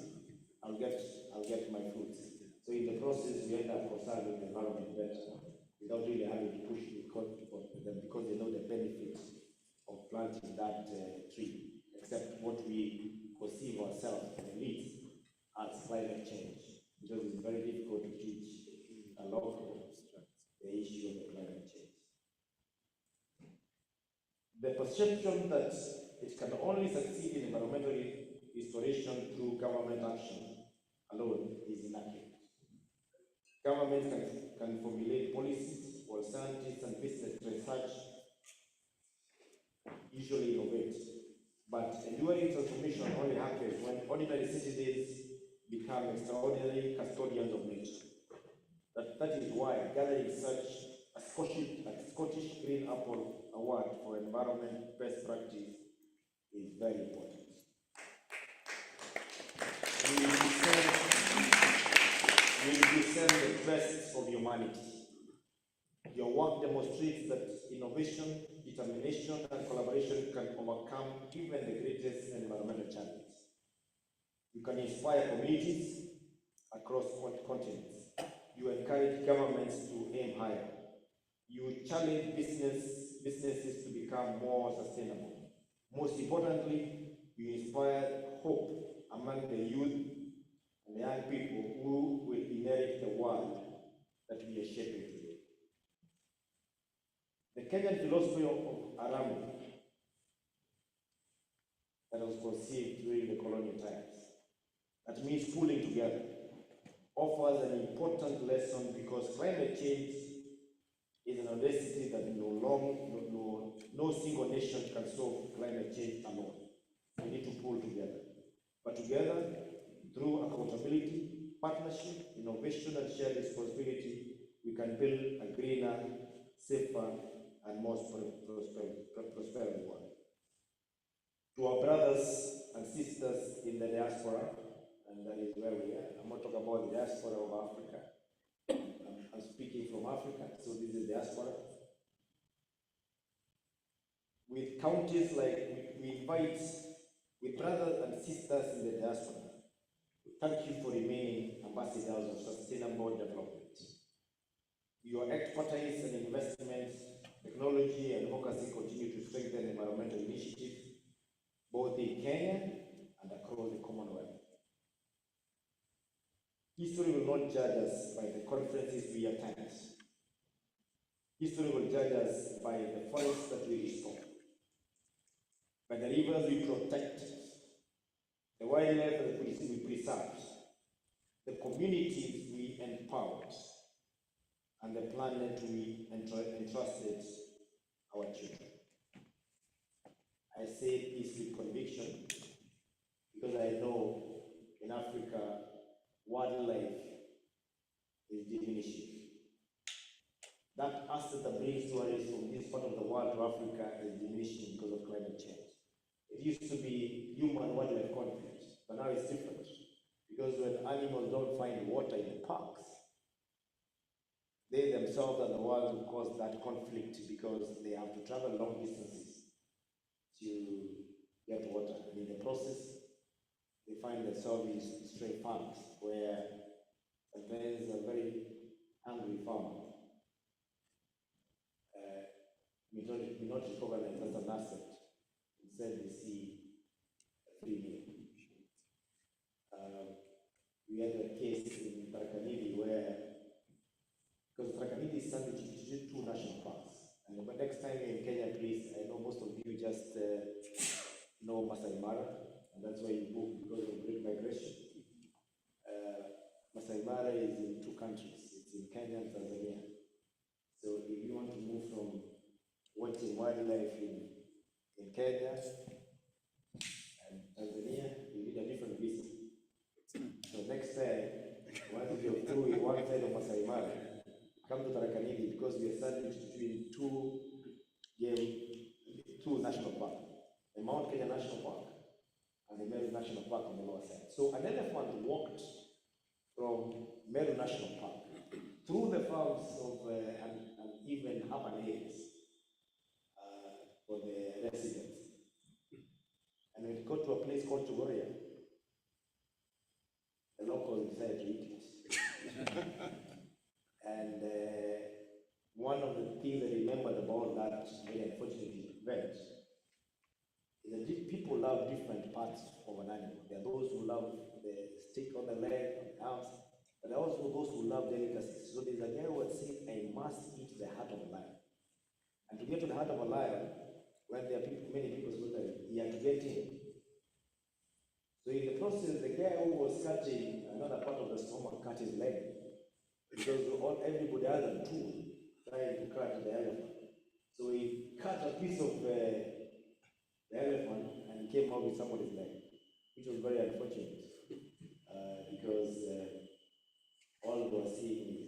I'll get my fruits. So in the process, we end up conserving the environment better without really having to push them because they know the benefit of planting that tree, except what we perceive ourselves as elites as climate change, because it's very difficult to teach a local the issue of the climate change. The perception that it can only succeed in environmental restoration through government action alone is inaccurate. Government can formulate policies, while scientists and business research usually innovate. But enduring transformation only happens when ordinary citizens become extraordinary custodians of nature. That is why gathering such a Scottish Green Apple Award for environment best practice is very important. We represent the best of humanity. Your work demonstrates that innovation, determination, and collaboration can overcome even the greatest environmental challenges. You can inspire communities across continents. You encourage governments to aim higher. You challenge businesses to become more sustainable. Most importantly, you inspire hope among the youth and the young people who will inherit the world that we are shaping today. The Kenyan philosophy of Aramu that was conceived during the colonial times, that means pulling together. offers an important lesson because climate change is an audacity that no single nation can solve climate change alone. We need to pull together. But together, through accountability, partnership, innovation, and shared responsibility, we can build a greener, safer, and more prosperous world. To our brothers and sisters in the diaspora, and that is where we are. I'm not talking about the diaspora of Africa. I'm speaking from Africa, so this is diaspora. With counties like, we invite, with brothers and sisters in the diaspora, thank you for remaining ambassadors of sustainable development. Your expertise and investments, technology, and advocacy continue to strengthen environmental initiatives both in Kenya and across the Commonwealth. History will not judge us by the conferences we attend. History will judge us by the forests that we restore, by the rivers we protect, the wildlife that we preserve, the communities we empowered, and the planet we entrusted our children. I say this with conviction because I know in Africa, wildlife is diminishing. That asset that brings tourists from this part of the world to Africa is diminishing because of climate change. It used to be human-wildlife conflict, but now it's different. Because when animals don't find water in the parks, they themselves are the ones who cause that conflict because they have to travel long distances to get water. And in the process, they find themselves in stray farms where sometimes a very hungry farmer may not recognize as an asset. Instead, they see a free meal. We had a case in Tarakanidi where, because Tarakanidi is sandwiched between two national parks. And the next time you're in Kenya, please, I know most of you just know Masai Mara, and that's why you book because of great migration. Masai Mara is in two countries, it's in Kenya and Tanzania. So if you want to move from watching wildlife in Kenya and Tanzania, you need a different visa. So next time, once you're through in one side of Masai Mara, come to Tarakanidi because we are sandwiched between two national parks, the Mount Kenya National Park and the Meru National Park on the lower side. So an elephant walked from Meru National Park through the farms of and even urban areas for the residents. And when it got to a place called Chogoria, the locals decided to eat it. And one of the things I remembered about that very unfortunate event is that people love different parts of an animal. There are those who love the stick on the leg, on the arms, but there are also those who love delicacies. So there's a guy who was saying, I must eat the heart of a lion. And to get to the heart of a lion, when there are many people slaughtering, he had to get in. So in the process, the guy who was cutting another part of the stomach cut his leg. Because everybody has a tool trying to cut the elephant. So he cut a piece of the elephant and came out with somebody's leg, which was very unfortunate because all we were seeing is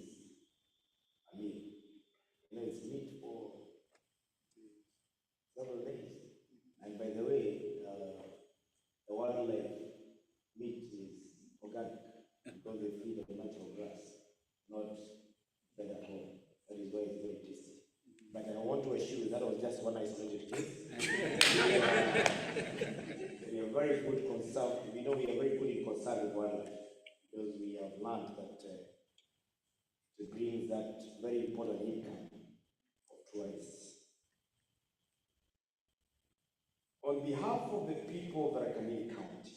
a meat. It's meat for several days. And by the way, the wildlife meat is organic because they feed on natural grass, not fed at home. That is why it's very tasty. But I want to assure you that was just one isolated case. We are very good conserve. We know we are very good in conserving wildlife because we have learned that it brings that very important income of tourists. On behalf of the people of Tharaka County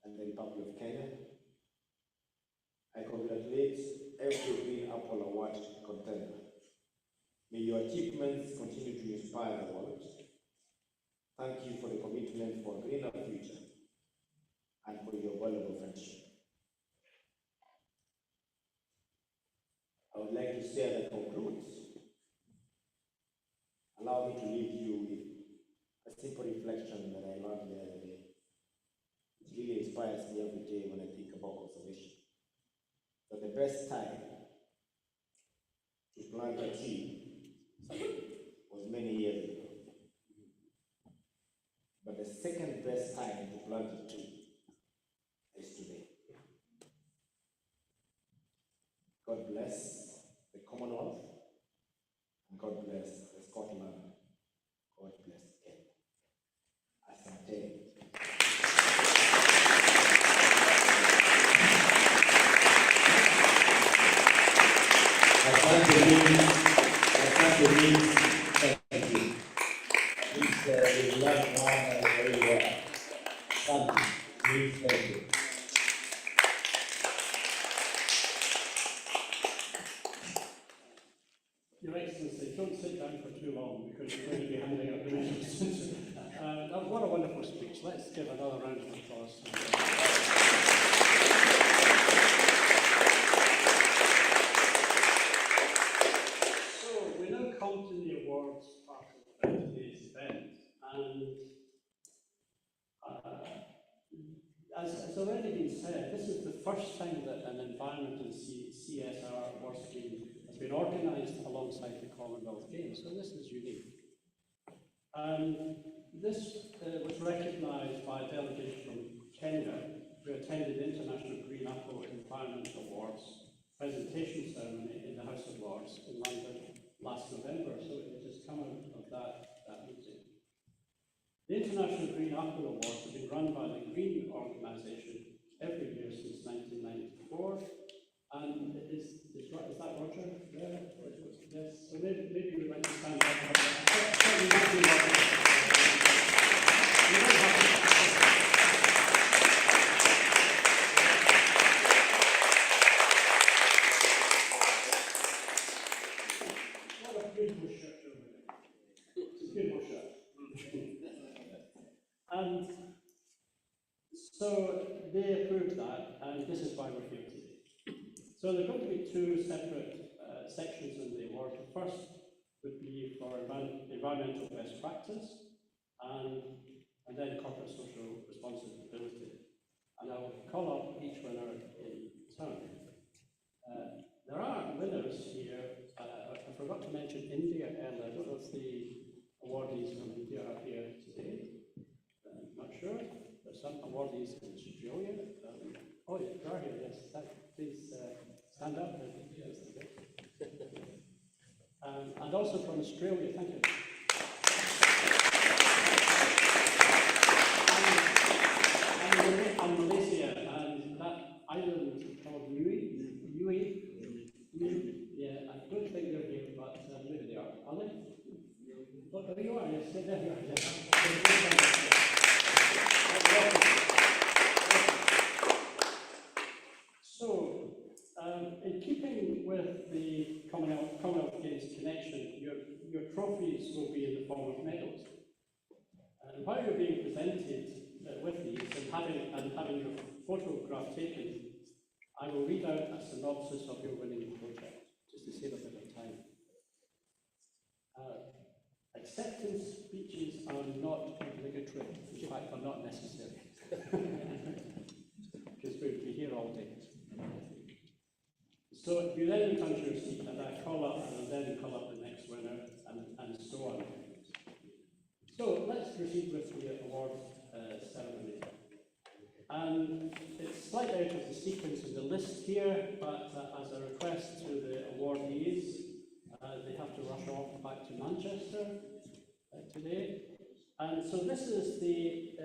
and the Republic of Kenya, I congratulate every Green Apple Award contender. May your achievements continue to inspire the world. Thank you for the commitment for a greener future and for your valuable friendship. share that concludes, allow me to leave you with a simple reflection that I learned the other day. It really inspires me every day when I think about conservation. That the best time to plant a tree was many years ago. But the second best time to plant a tree is today. God bless the Commonwealth, and God bless the Scotland. God bless Kenya. Asante. Asante means thank you. Please, we love one very well. Asante means thank you. Your Excellency, don't sit down for too long because you're going to be handing out the medals. What a wonderful speech. Let's give another round of applause. So we now come to the awards part of today's event, and as already been said, this is the first time that an environment and CSR awards scheme has been organised alongside the Commonwealth Games, so this is unique. This was recognised by a delegation from Kenya who attended the International Green Apple Environment Awards presentation ceremony in the House of Lords in London last November, so it has come out of that meeting. The International Green Apple Awards have been run by the Green Organisation every year since 1994, and is that Roger there? Yes, so maybe you'd like to stand up. What a beautiful shirt over there. It's a beautiful shirt. And so they approved that, and this is why we're here today. So there are going to be two separate sections in the award. The first would be for environmental best practice, and then corporate social responsibility. And I'll call up each winner in turn. There are winners here. I forgot to mention India earlier. I don't know if the awardees from India are here today. Not sure. There's some awardees in Australia. Oh, yeah, you are here, yes. Please stand up. And also from Australia, thank you. And Malaysia, and that island called Niue. Yeah, I don't think they're here, but maybe they are. Are they? Oh, there you are, yes, there you are. Yes. So, in keeping with the Commonwealth Games connection, your trophies will be in the form of medals. And while you're being presented with these and having your photograph taken, I will read out a synopsis of your winning project, just to save a bit of time. Acceptance speeches are not obligatory. In fact, they're not necessary. Because we'll be here all day. So you then return to your seat, and I call up, and then call up the next winner, and so on. So let's proceed with the award ceremony. And it's slightly out of the sequence in the list here, but as a request to the awardees, they have to rush off back to Manchester today. And so this is the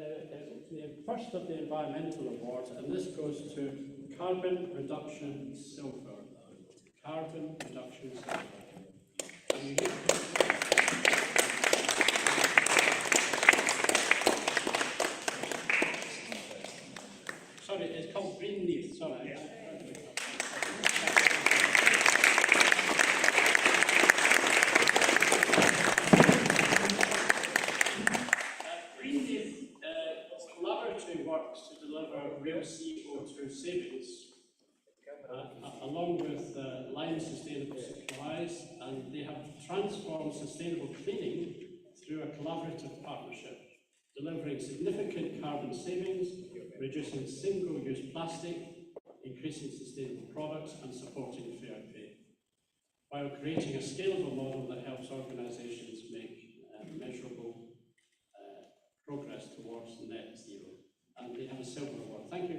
first of the environmental awards, and this goes to carbon reduction silver. Carbon reduction silver. Sorry, it's called green leaf. Sorry. Green leaf collaboratively works to deliver real CO2 savings, along with Lime Sustainable Supply transformed sustainable cleaning through a collaborative partnership, delivering significant carbon savings, reducing single-use plastic, increasing sustainable products, and supporting fair pay, while creating a scalable model that helps organisations make measurable progress towards net zero. And they have a silver award. Thank you.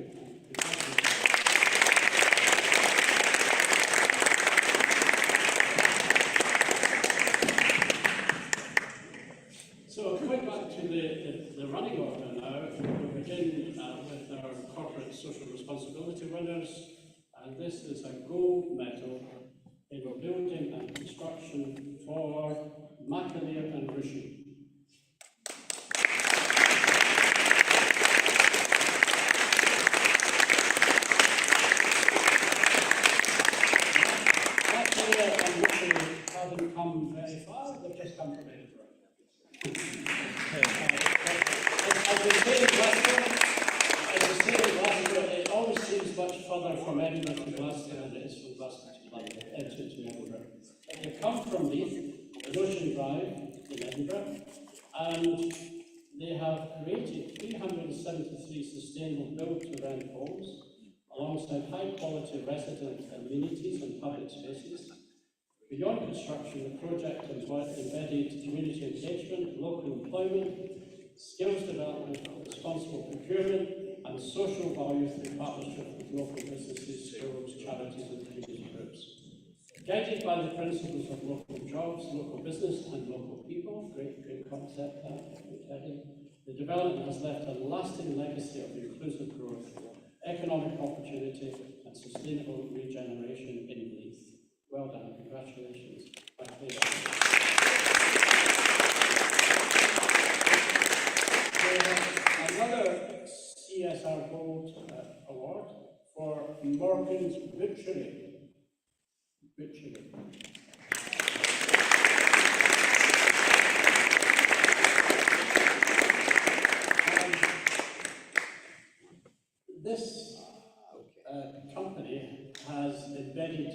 So going back to the running order now, we'll begin with our corporate social responsibility winners. And this is a gold medal in building and construction for McAleer and Rishi. McAleer and Rishi haven't come very far, they've just come from Edinburgh. As we say in Glasgow, it always seems much further from Edinburgh to Glasgow than it is from Glasgow to London, to Edinburgh. They come from Leith, the Ocean Drive in Edinburgh, and they have created 373 sustainable build-to-rent homes alongside high-quality resident amenities and public spaces. Beyond construction, the project embedded community engagement, local employment, skills development, responsible procurement, and social value through partnership with local businesses, schools, charities, and community groups. Guided by the principles of local jobs, local business, and local people, great concept, the development has left a lasting legacy of inclusive growth, economic opportunity, and sustainable regeneration in Leith. Well done, congratulations. Another CSR Gold Award for Morgan's Butchery. This company has embedded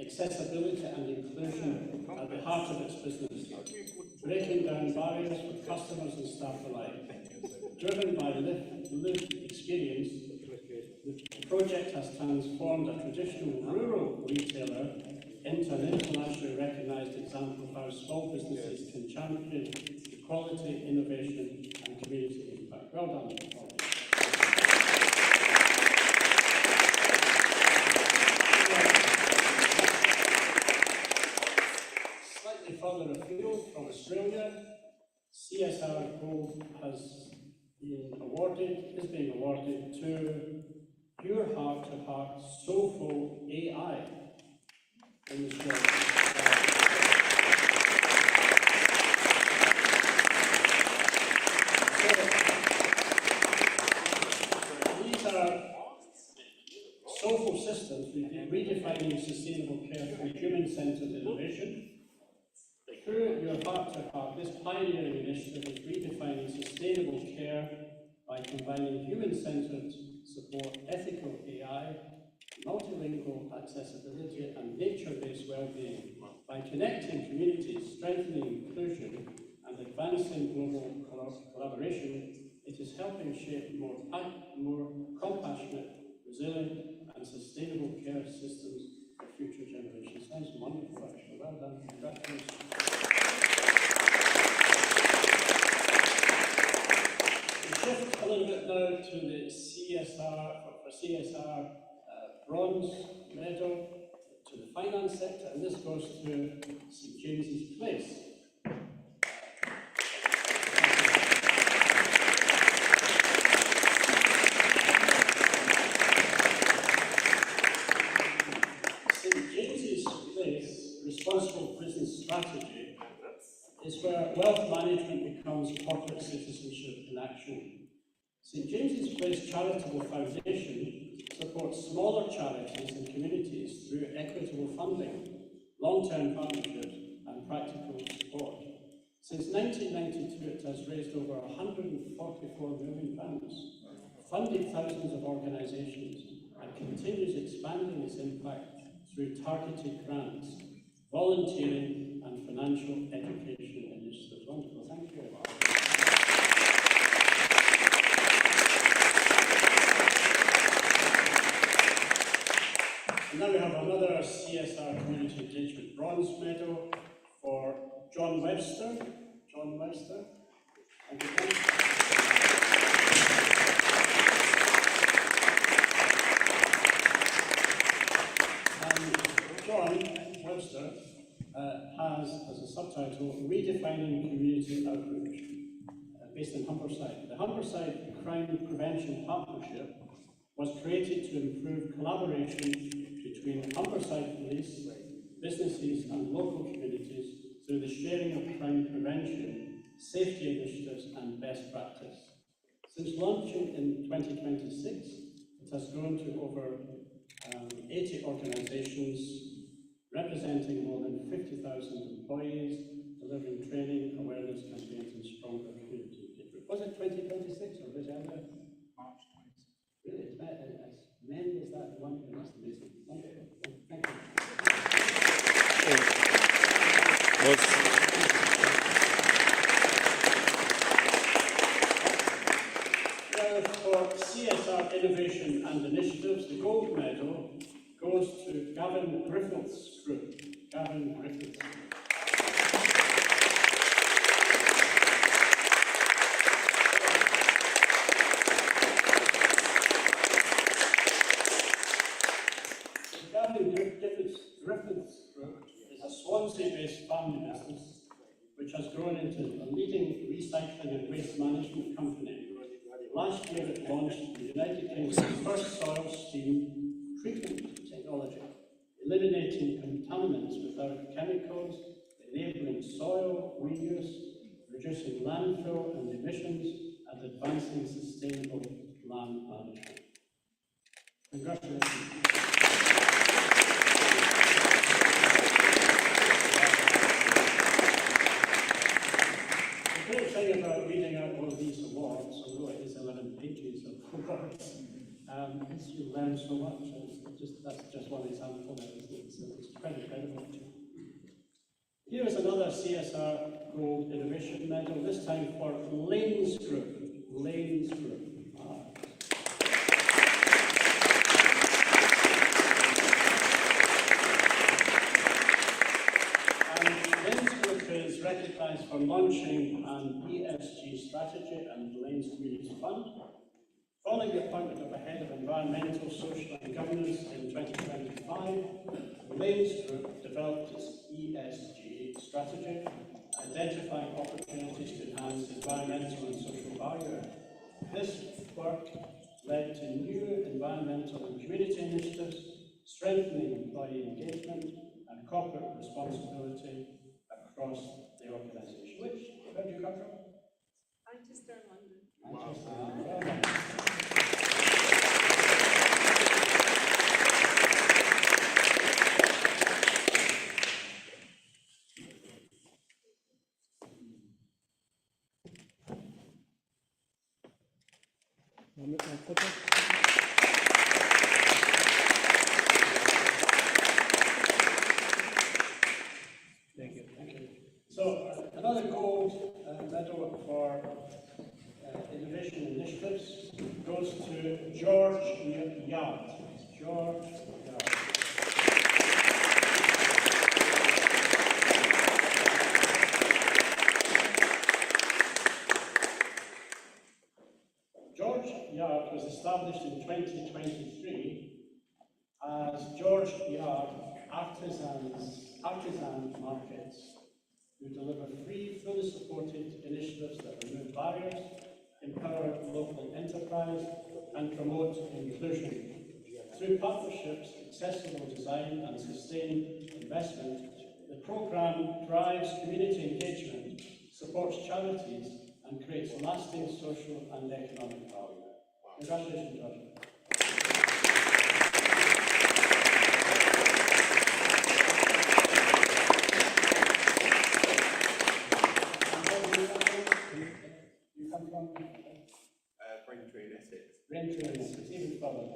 accessibility and inclusion at the heart of its business, breaking down barriers for customers and staff alike. Driven by lived experience, the project has transformed a traditional rural retailer into an internationally recognised example of how small businesses can champion equality, innovation, and community impact. Well done. Slightly further afield from Australia, CSR Gold is being awarded to Pure Heart to Heart Soulful AI in Australia. These are soulful systems redefining sustainable care through human-centered innovation. Through Your Heart to Heart, this pioneering initiative is redefining sustainable care by combining human-centered support, ethical AI, multilingual accessibility, and nature-based well-being. By connecting communities, strengthening inclusion, and advancing global collaboration, it is helping shape more compassionate, resilient, and sustainable care systems for future generations. Sounds wonderful, actually. Well done. Congratulations. Shift a little bit now to the CSR bronze medal to the finance sector, and this goes to St James's Place. St James's Place responsible business strategy is where wealth management becomes corporate citizenship in action. St James's Place Charitable Foundation supports smaller charities and communities through equitable funding, long-term partnerships, and practical support. Since 1992, it has raised over £144 million, funded thousands of organisations, and continues expanding its impact through targeted grants, volunteering, and financial financial education initiatives. Wonderful, thank you. And now we have another CSR Community Engagement Bronze Medal for John Webster. John Webster. Thank you, John. John Webster has as a subtitle Redefining Community Outreach, based in Humberside. The Humberside Crime Prevention Partnership was created to improve collaboration between Humberside Police, businesses and local communities through the sharing of crime prevention, safety initiatives and best practice. Since launching in 2026, it has grown to over 80 organisations representing more than 50,000 employees, delivering training, awareness campaigns and stronger community engagement. Was it 2026 or was it ever? March 26. Really, it's as many as that one year. That's amazing. Wonderful. Thank you. For CSR Innovation and Initiatives, the gold medal goes to Gavin Griffiths Group. Gavin Griffiths. The Gavin Griffiths Group is a Swansea-based family business which has grown into a leading recycling and waste management company. Last year it launched the United Kingdom's first soil steam treatment technology, eliminating contaminants without chemicals, enabling soil reuse, reducing landfill and emissions, and advancing sustainable land management. Congratulations. The great thing about reading out all of these awards, although it is 11 pages of awards, is you learn so much. That's just one example there, isn't it? So it's quite incredible. Here is another CSR Gold Innovation Medal, this time for Lanes Group. Lanes Group. Recognised for launching an ESG strategy and Lanes Community Fund. Following the appointment of a head of environmental, social and governance in 2025, Lanes Group developed its ESG strategy, identifying opportunities to enhance environmental and social value. This work led to new environmental and community initiatives, strengthening employee engagement and corporate responsibility across the organisation. Where do you come from? Manchester, London. Manchester. Thank you. So another gold medal for innovation initiatives goes to George Yard. George Yard. George Yard was established in 2023 as George Yard Artisan Markets, who deliver free, fully supported initiatives that remove barriers, empower local enterprise, and promote inclusion. Through partnerships, accessible design, and sustained investment, the programme drives community engagement, supports charities, and creates lasting social and economic value. Congratulations, George. Braintree in Essex, even further.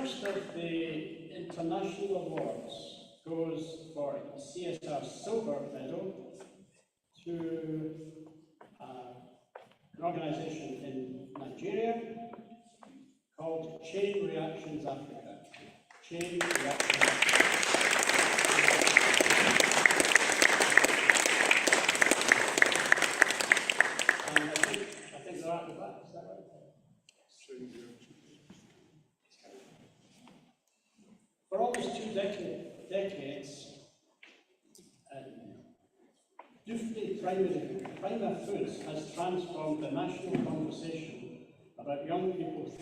first of the international awards goes for CSR Silver Medal to an organisation in Nigeria called Chain Reactions Africa. Chain Reactions Africa. And I think they're at the back, is that right? For almost 2 decades, Dufty Prima Foods has transformed the national conversation about young people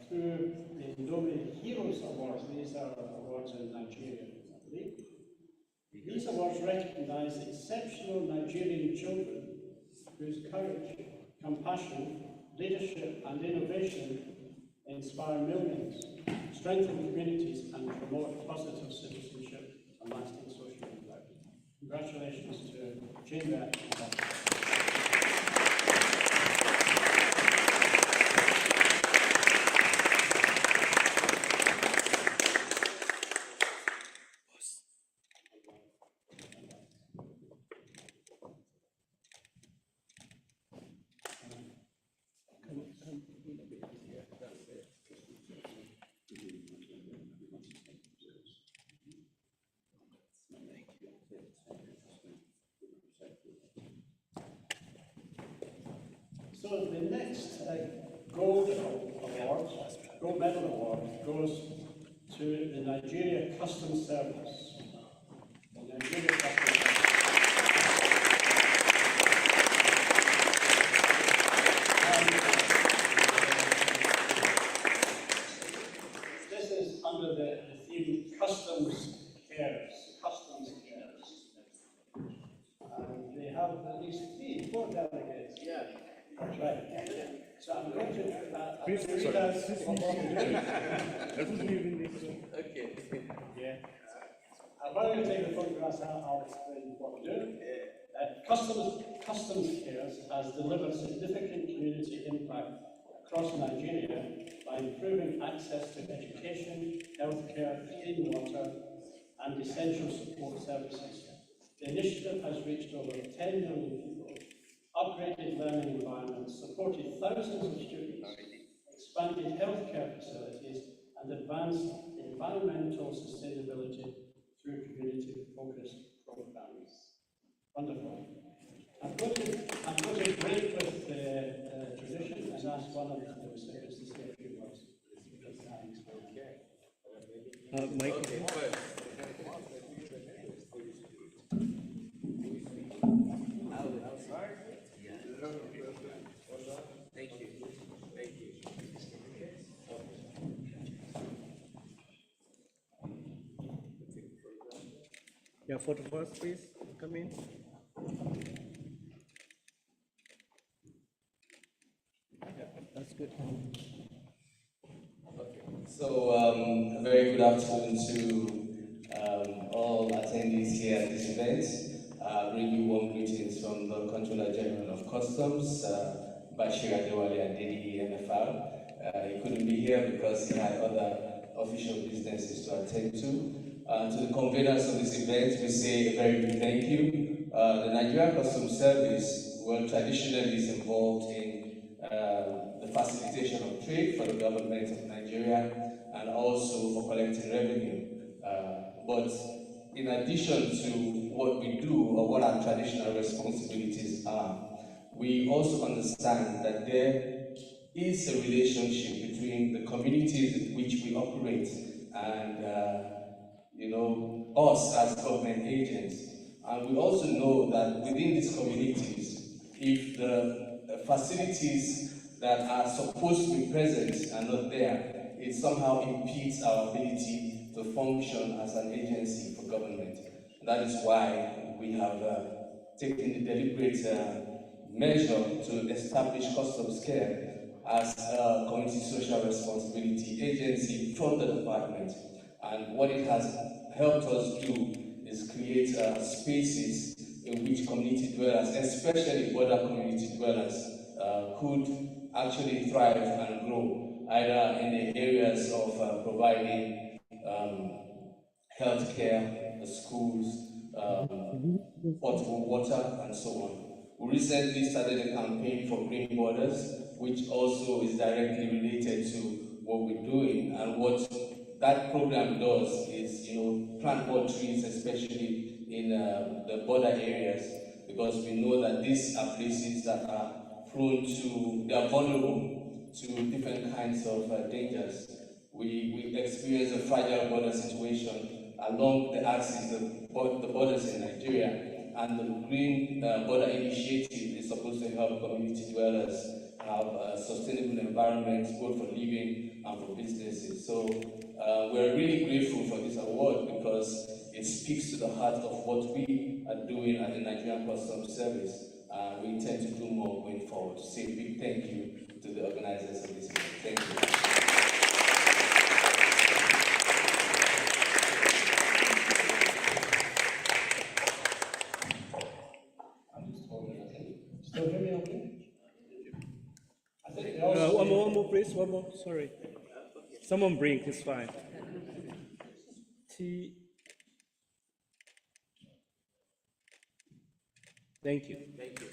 through the Indomie Heroes Awards. These are awards in Nigeria, I believe. These awards recognise exceptional Nigerian children whose courage, compassion, leadership and innovation inspire millions, strengthen communities and promote positive citizenship and lasting social impact. Congratulations to Chain Reactions Africa. So the next gold medal award goes to the Nigeria Customs Service. The Nigeria Customs Service. This is under the theme Customs Cares. Customs Cares. And they have at least 4 delegates. Yeah. That's right. So I'm going to read out Okay. Yeah. I'm going to take the photographs out, I'll explain what we do. Customs Cares has delivered significant community impact across Nigeria by improving access to education, healthcare, clean water, and essential support services. The initiative has reached over 10 million people, upgraded learning environments, supported thousands of students, expanded healthcare facilities, and advanced environmental sustainability through community-focused programs. Wonderful. I'm going to break with the tradition and ask one of the recipients to say a few words. Thank you. Yeah, photographs, please come in. Yeah, that's good. Okay. So, a very good afternoon to all attendees here at this event. Bring you warm greetings from the Controller General of Customs, Bashir Adewale Adedi, MFR. He couldn't be here because he had other official businesses to attend to. To the conveners of this event, we say a very big thank you. The Nigerian Customs Service, well, traditionally is involved in the facilitation of trade for the government of Nigeria and also for collecting revenue. But in addition to what we do or what our traditional responsibilities are, we also understand that there is a relationship between the communities in which we operate and us as government agents. And we also know that within these communities, if the facilities that are supposed to be present are not there, it somehow impedes our ability to function as an agency for government. That is why we have taken the deliberate measure to establish Customs Care as a community social responsibility agency from the department. And what it has helped us do is create spaces in which community dwellers, especially border community dwellers, could actually thrive and grow, either in the areas areas of providing healthcare, schools, potable water, and so on. We recently started a campaign for green borders, which also is directly related to what we're doing. And what that program does is, plant more trees, especially in the border areas, because we know that these are places that are they are vulnerable to different kinds of dangers. We experience a fragile border situation along the axis, the borders in Nigeria, and the Green Border Initiative is supposed to help community dwellers have sustainable environments, both for living and for businesses. So we're really grateful for this award because it speaks to the heart of what we are doing at the Nigerian Customs Service. We intend to do more going forward. To say a big thank you to the organizers of this event. Thank you. Still hear me okay? I think they One more, please. One more. Sorry. Someone bring. It's fine. Tea. Thank you. Thank you.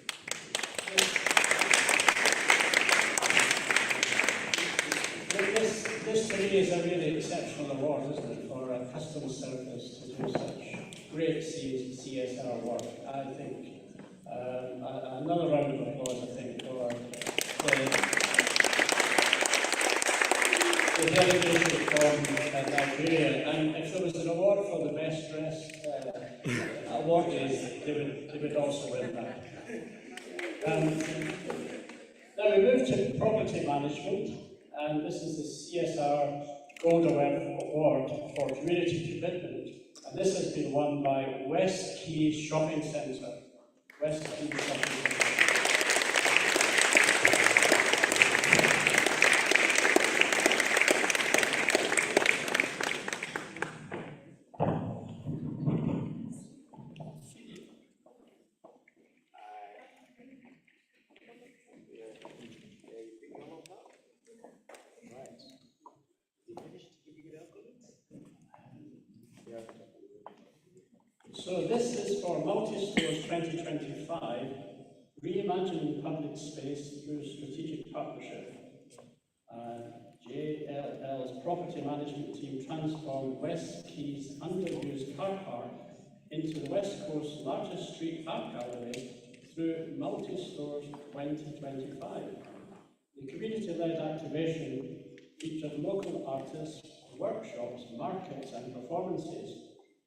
This to me is a really exceptional award, isn't it, for a customs service to do such great CSR work. I think another round of applause, I think, for the delegation from Nigeria. And if there was an award for the best dressed awardees, they would also win that. Now we move to property management, and this is the CSR Gold Award for Community Commitment, and this has been won by West Quay Shopping Centre. West Quay Shopping Centre. So this is for Multi-Stores 2025, reimagining public space through strategic partnership. JLL's property management team transformed West Quay's underused car park into the West Coast's largest street art gallery through Multi-Stores 2025. The community-led activation featured local artists, workshops, markets and performances,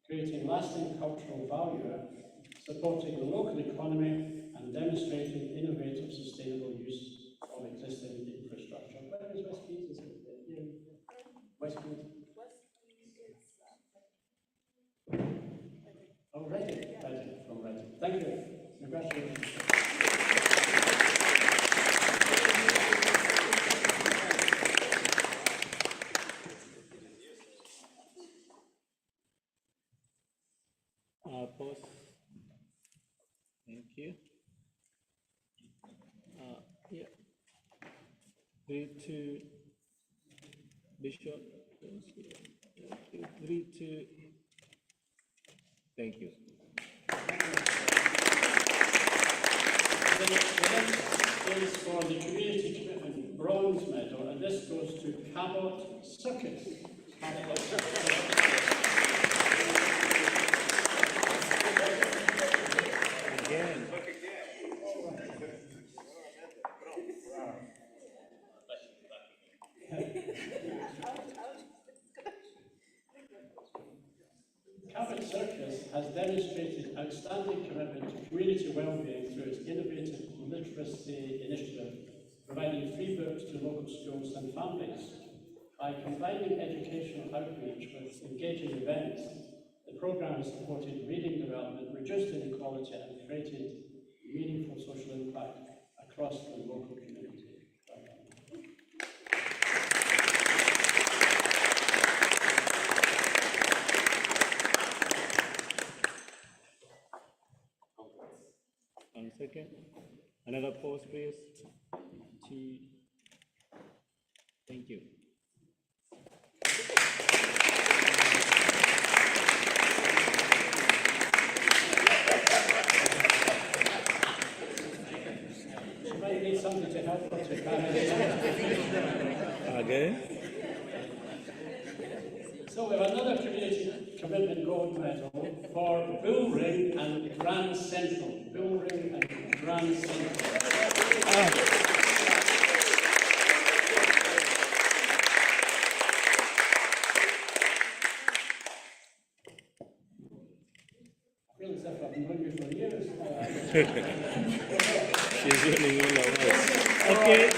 creating lasting cultural value, supporting the local economy and demonstrating innovative, sustainable use of existing infrastructure. Where is West Quay? Is it here? West Quay? Oh, Reading. Reading, from Reading. Thank you. Congratulations. Pause. Thank you. Yeah. 3, 2. Bishop. 3, 2. Thank you. The next is for the Community Commitment Bronze Medal, and this goes to Cabot Circus. Again. Cabot Circus has demonstrated outstanding commitment to community well-being through its innovative literacy initiative, providing free books to local schools and families. By combining educational outreach with engaging events, the programme has supported reading development, reduced inequality and created meaningful social impact across the local community. One second. Another pause, please. Thank you. So we have another community commitment gold medal for Bull Ring and Grand Central. Bull Ring and Grand Central. I feel as if I've been with you for years. She's winning all of us. Okay,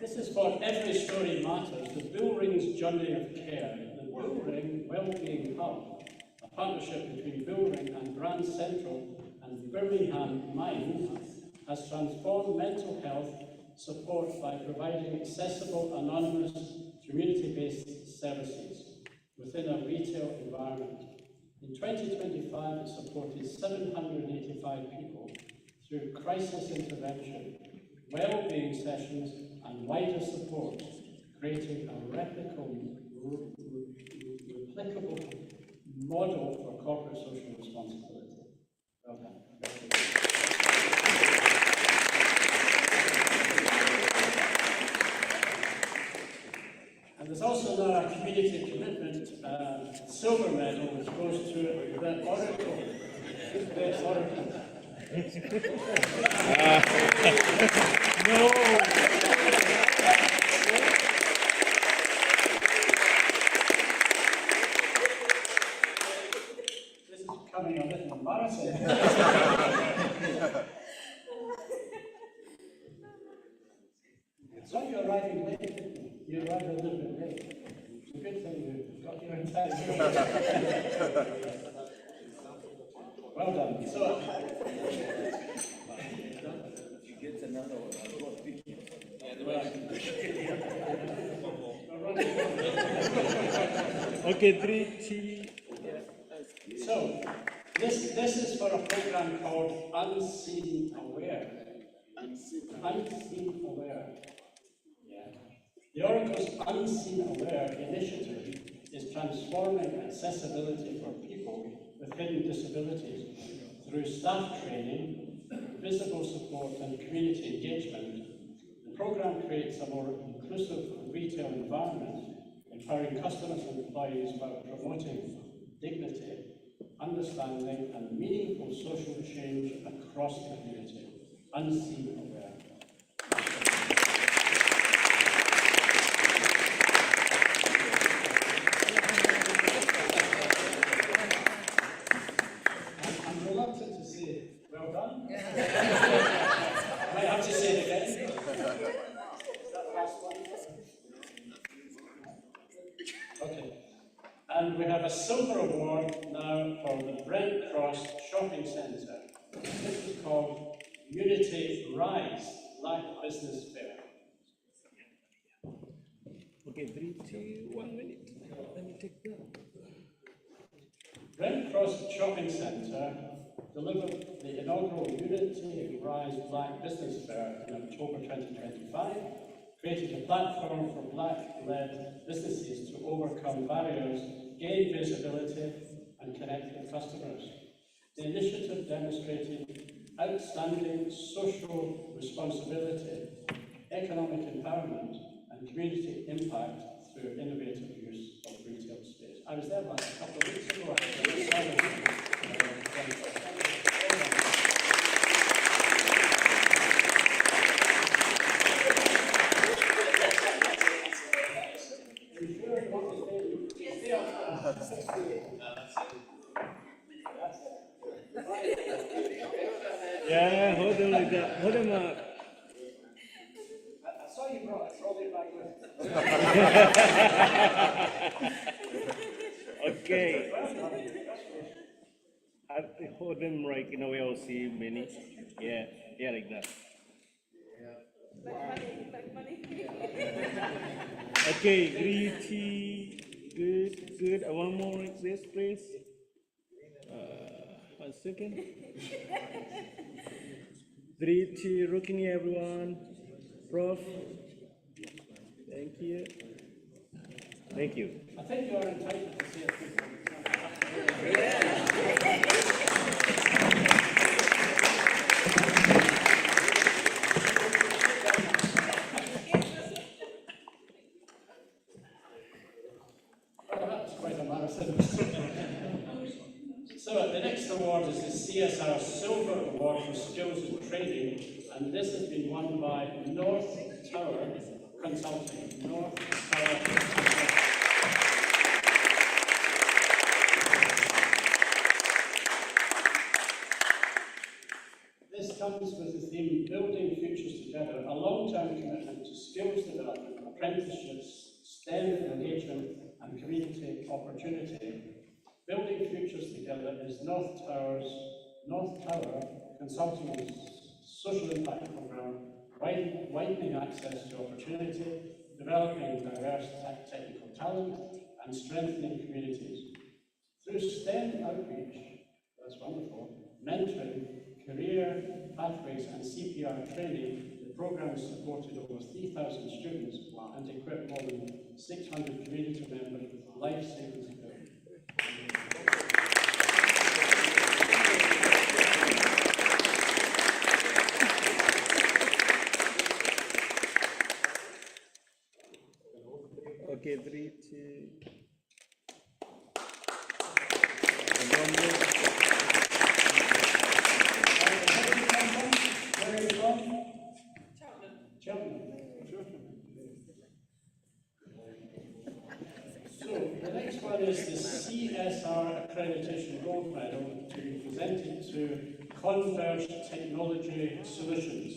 This is for Every Story Matters, the Bull Ring's Journey of Care. The Bull Ring Wellbeing Hub, a partnership between Bull Ring and Grand Central and Birmingham Mind, has transformed mental health support by providing accessible, anonymous, community-based services within a retail environment. In 2025, it supported 785 people through crisis intervention, well-being sessions, and wider support, creating a replicable model for corporate social responsibility. Well done. And there's also now a community commitment silver medal which goes to the Oracle. The Oracle. This is becoming a little embarrassing. So you're arriving late, didn't you? You arrived a little bit late. It's a good thing you got here in time. Well done. So, okay, 3, 2. So, this is for a program called Unseen Aware. Unseen Aware. Yeah. The Oracle's Unseen Aware initiative is transforming accessibility for people with hidden disabilities through staff training, visible support, and community engagement. The program creates a more inclusive retail environment, empowering customers and employees while promoting dignity, understanding, and meaningful social change across the community. Unseen Aware. I'm reluctant to say, well done. I might have to say it again. Is that the last one? Okay. And we have a silver award now for the Brent Cross Shopping Centre. This is called Unity Rise Black Business Fair. Okay, 3, 2, 1 minute. Let me take that. Brent Cross Shopping Centre delivered the inaugural Unity Rise Black Business Fair in October 2025, creating a platform for Black-led businesses to overcome barriers, gain visibility, and connect with customers. The initiative demonstrated outstanding social responsibility, economic empowerment, and community impact through innovative use of retail space. I was there about a couple of weeks ago. Yeah, hold them like that. Hold them up. I saw you brought a trolley back with. Okay. I hold them right in a way I'll see many. Yeah, yeah, like that. Like money. Okay, 3, 2, good. One more like this, please. 1 second. 3, 2, rocking everyone. Prof. Thank you. Thank you. I think you are entitled to say a few things. quite a marathon. So the next award is the CSR Silver Award for Skills and Training, and this has been won by North Tower Consulting. North Tower Consulting. This comes with the theme Building Futures Together, a long-term commitment to skills development, apprenticeships, STEM engagement, and community opportunity. Building Futures Together is North Tower Consulting's social impact program, widening access to opportunity, developing diverse technical talent, and strengthening communities. Through STEM outreach, that's wonderful, mentoring, career pathways, and CPR training, the program supported over 3,000 students and equipped more than 600 community members with life-saving skills. Okay, 3, 2. Where are you from? Cheltenham. So the next one is the CSR Accreditation Gold Medal to be presented to Converge Technology Solutions.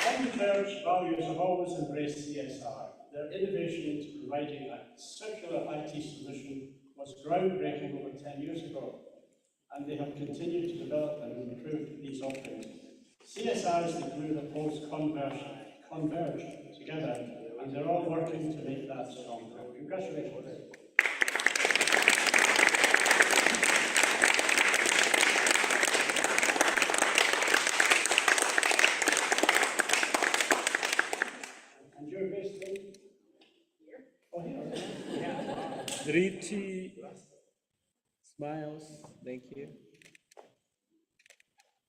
Converge values have always embraced CSR. Their innovation into providing a circular IT solution was groundbreaking over 10 years ago, and they have continued to develop and improve these offerings. CSR is the glue that holds Converge together, and they're all working to make that stronger. Congratulations. And you're based in? Here. Oh, here. Yeah. 3, 2. Smiles. Thank you.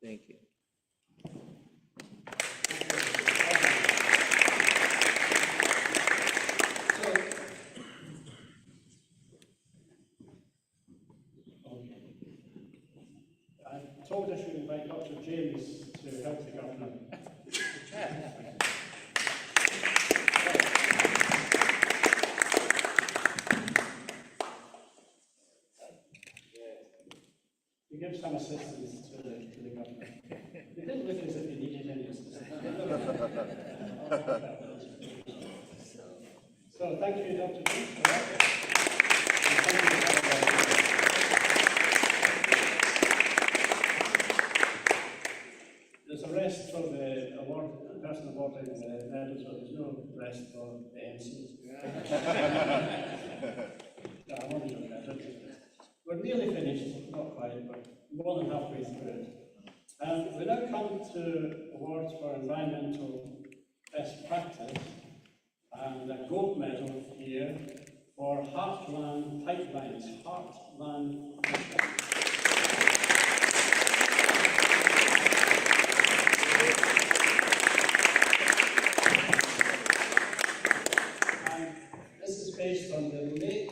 Thank you. I told I should invite Dr. James to help the governor. To give some assistance to the governor. It didn't look as if he needed any assistance. So thank you, Dr. James, for that. There's a rest for the award, person awarding the medal, so there's no rest for the MCs. No, I'm only joking, I don't think that. We're nearly finished, not quite, but more than halfway through it. We now come to awards for environmental best practice, and a gold medal here for Heartland Pipelines. Heartland Pipelines. Based on the Lake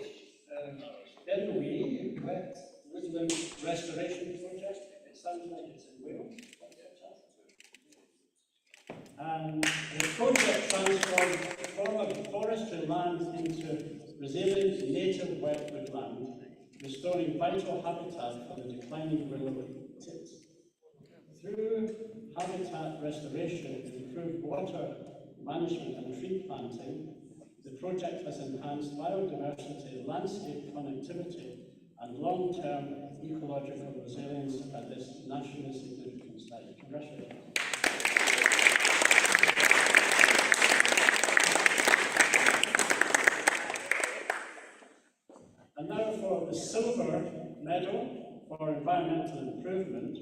Benway Wet Woodland Restoration Project. It sounds like it's in Wales. And the project transformed former forestry land into resilient native wet woodland, restoring vital habitat for the declining willow tit. Through habitat restoration, improved water management and tree planting, the project has enhanced biodiversity, landscape connectivity, and long-term ecological resilience at this nationally significant site. Congratulations. And now for the silver medal for environmental improvement,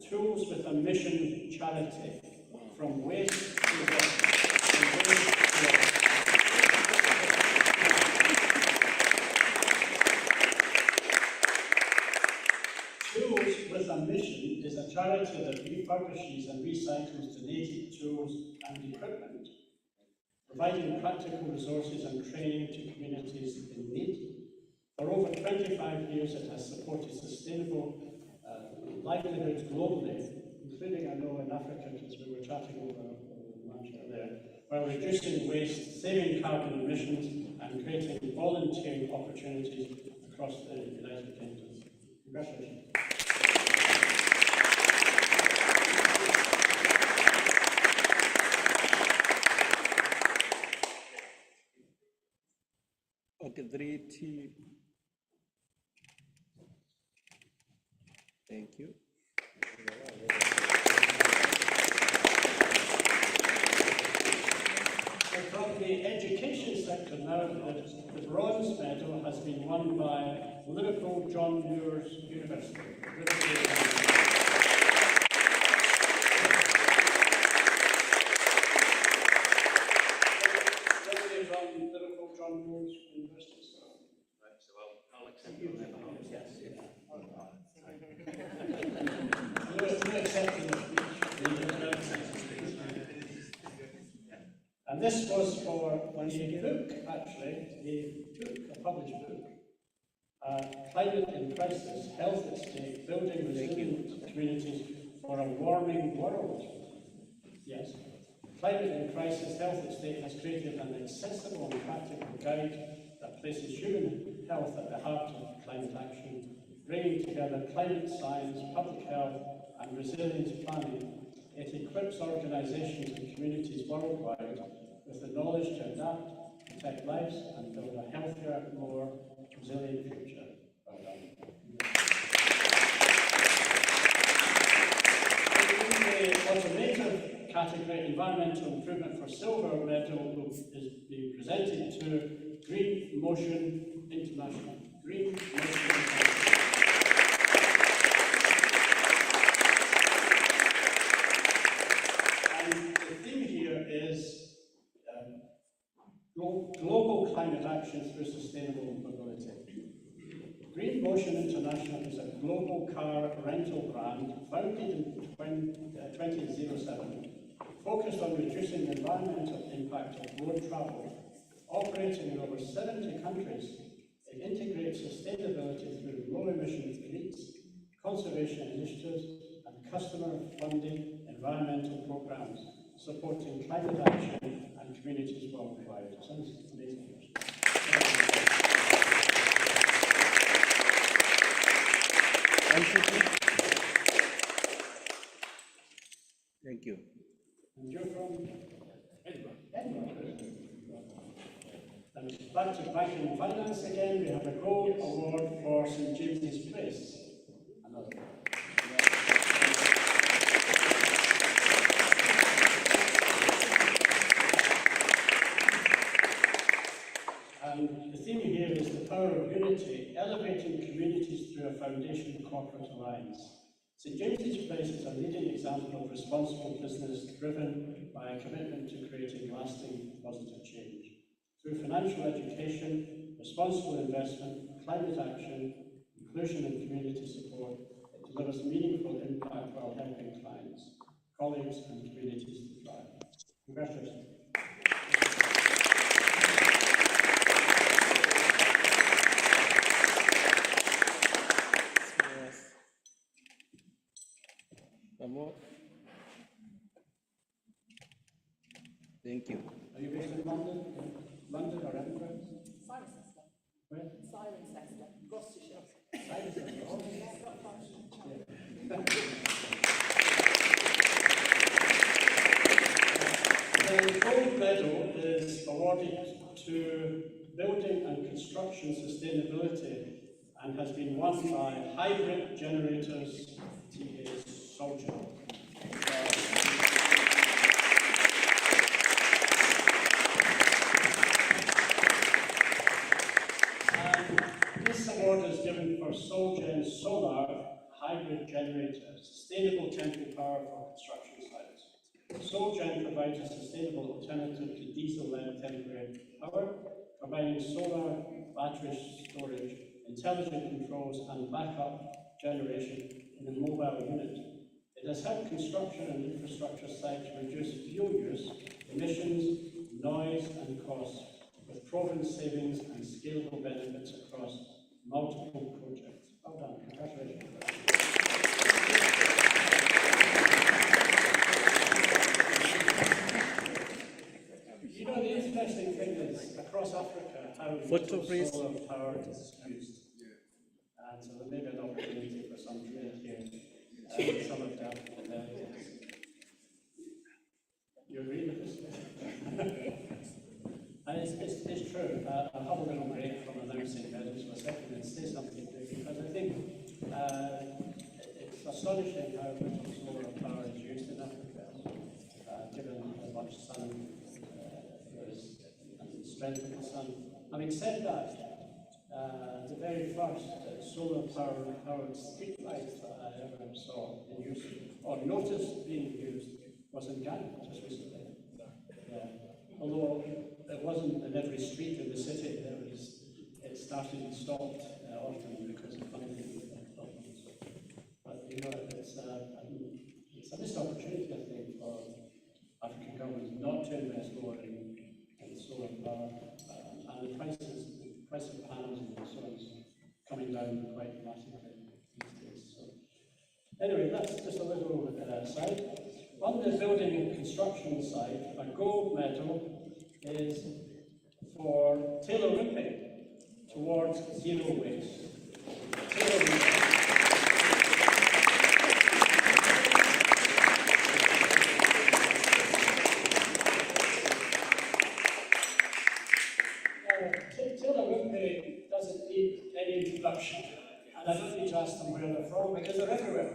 Tools with a Mission charity, from waste to wealth. Tools with a Mission is a charity that refurbishes and recycles donated tools and equipment, providing practical resources and training to communities in need. For over 25 years, it has supported sustainable livelihoods globally, including, I know, in Africa, because we were chatting over lunch earlier, while reducing waste, saving carbon emissions, and creating volunteering opportunities across the United Kingdom. Congratulations. Okay, 3, 2. Thank you. So from the education sector now, the bronze medal has been won by Liverpool John Muir's University. From Liverpool John Muir's University. Right, so I'll accept you. Yes. No accepting the speech. And this was for a book, actually, a published book. Climate in Crisis, Health at Stake, Building Resilient Communities for a Warming World. Yes. Climate in Crisis, Health at Stake has created an accessible and practical guide that places human health at the heart of climate action, bringing together climate science, public health, and resilience planning. It equips organisations and communities worldwide with the knowledge to adapt, protect lives, and build a healthier, more resilient future. Well done. In the automotive category, environmental improvement for silver medal is being presented to Green Motion International. Green Motion International. Global climate action through sustainable mobility. Green Motion International is a global car rental brand founded in 2007, focused on reducing the environmental impact of road travel. Operating in over 70 countries, it integrates sustainability through low-emission fleets, conservation initiatives, and customer-funded environmental programs, supporting climate action and communities worldwide. Sounds amazing. Thank you. And you're from Edinburgh. And back to banking and finance again, we have a gold award for St James's Place. Another. And the theme here is the power of unity, elevating communities through a foundation corporate alliance. St James's Place is a leading example of responsible business driven by a commitment to creating lasting positive change. Through financial education, responsible investment, climate action, inclusion and community support, it delivers meaningful impact while helping clients, colleagues and communities to thrive. Congratulations. One more. Thank you. Are you based in London? London or Edinburgh? Cirencester. Where? Cirencester, Gloucestershire. Cirencester. Oh, Yeah, not far from China. The gold medal is awarded to building and construction sustainability and has been won by Hybrid Generators TA Soldier. This award is given for Solgen Solar Hybrid Generator, sustainable temporary power for construction sites. Solgen provides a sustainable alternative to diesel-led temporary power, combining solar, battery storage, intelligent controls and backup generation in the mobile unit. It has helped construction and infrastructure sites reduce fuel use, emissions, noise and costs, with proven savings and scalable benefits across multiple projects. Well done, congratulations. You know, the interesting thing is, across Africa, how solar power is used. And so there may be an opportunity for some trade here. Some of the African areas. You agree with this? And it's true. I'll have a little break from announcing measures for a second and say something, because I think it's astonishing how much solar power is used in Africa, given how much sun there is and the strength of the sun. Having said that, the very first solar powered streetlights that I ever saw in use or noticed being used was in Ghana just recently. Although it wasn't in every street in the city, it started and stopped often because of funding problems. But you know, it's a missed opportunity, I think, for African governments not to invest more in solar power, and the price of panels and so on is coming down quite massively these days. So anyway, that's just a little aside. On the building and construction side, a gold medal is for Taylor Wimpey towards zero waste. Taylor Wimpey. Taylor Wimpey doesn't need any introduction, and I don't need to ask them where they're from because they're everywhere.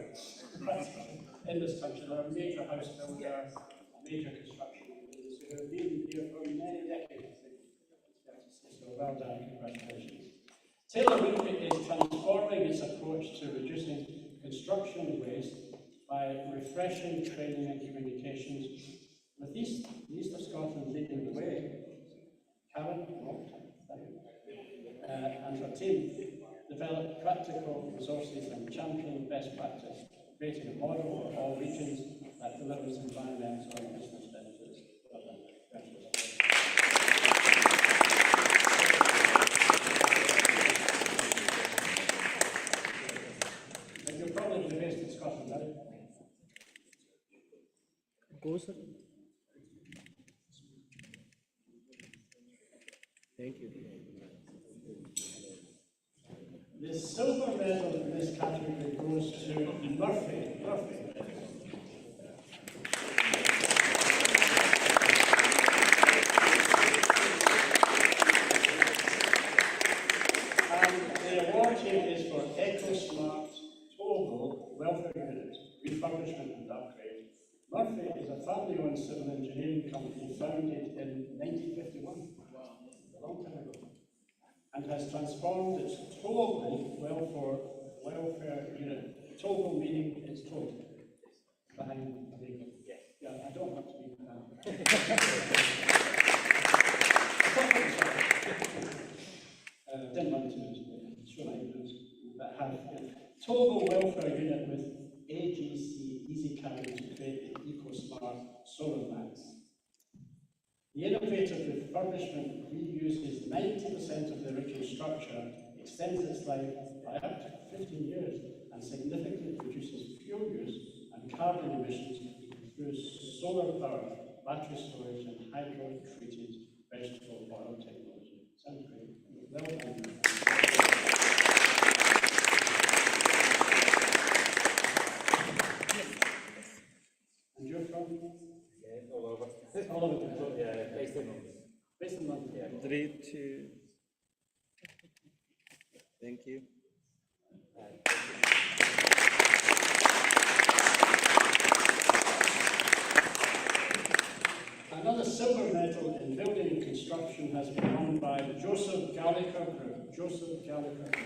In this country, there are major house builders, major construction companies who have been here for many decades. So well done, congratulations. Taylor Wimpey is transforming its approach to reducing construction waste by refreshing training and communications, with East of Scotland leading the way. Karen and her team develop practical resources and champion best practice, creating a model for all regions that delivers environmental and business benefits. And you're probably based in Scotland, right? Go, sir. Thank you. The silver medal in this category goes to Murphy. And the award here is for EcoSmart Togo Welfare Unit, refurbishment and upgrade. Murphy is a family-owned civil engineering company founded in 1951, a long time ago, and has transformed its Togo welfare unit. Togo meaning it's told behind the vehicle. Yeah, I don't have to be didn't want to show my ignorance, but have Togo welfare unit with AGC Easy Carry to create the EcoSmart Solar Max. The innovative refurbishment reuses 90% of the original structure, extends its life by up to 15 years, and significantly reduces fuel use and carbon emissions through solar power, battery storage, and hydro-treated vegetable oil technology. Sounds great. Well done. And you're from? All over. All over. Yeah, based in London. Based in London. Yeah. 3, 2. Thank you. Another silver medal in building and construction has been won by Joseph Gallagher Group. Joseph Gallagher Group.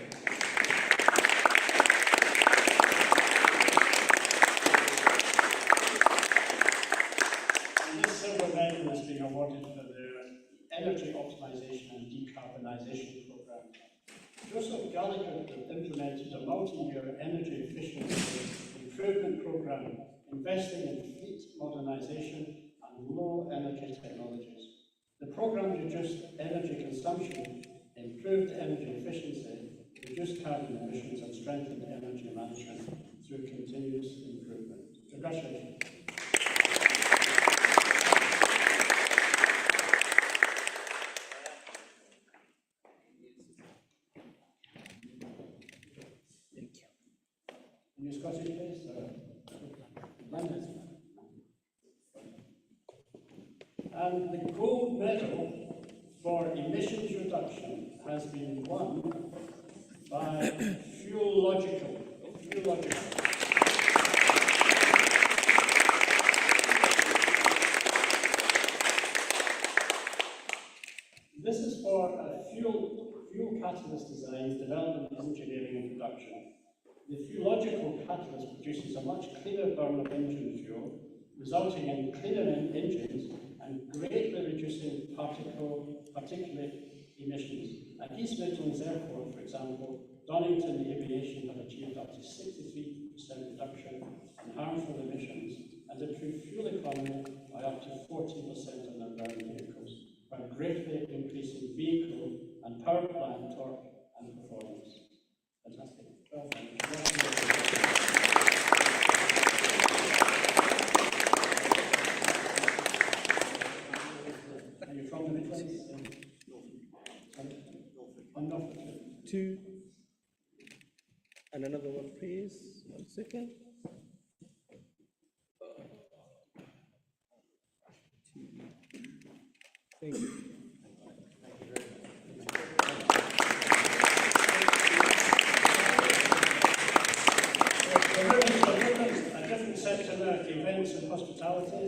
And this silver medal is being awarded for their energy optimization and decarbonisation program. Joseph Gallagher Group programme investing in fleet modernisation and low energy technologies. The programme reduced energy consumption, improved energy efficiency, reduced carbon emissions and strengthened energy management through continuous improvement. Congratulations. New Scottish place? London. And the gold medal for emissions reduction has been won by Fuelogical. This is for a fuel catalyst design, development, engineering and production. The Fuelogical catalyst produces a much cleaner burn of engine fuel, resulting in cleaner engines and greatly reducing particulate emissions. At East Midlands Airport, for example, Donington Aviation have achieved up to 63% reduction in harmful emissions and improved fuel economy by up to 40% on their ground vehicles, while greatly increasing vehicle and power plant torque and performance. Fantastic. Well done. Are you from the Midlands? Wonderful. 2. And another one, please. 1 second. Thank you. A different sector now, the events and hospitality.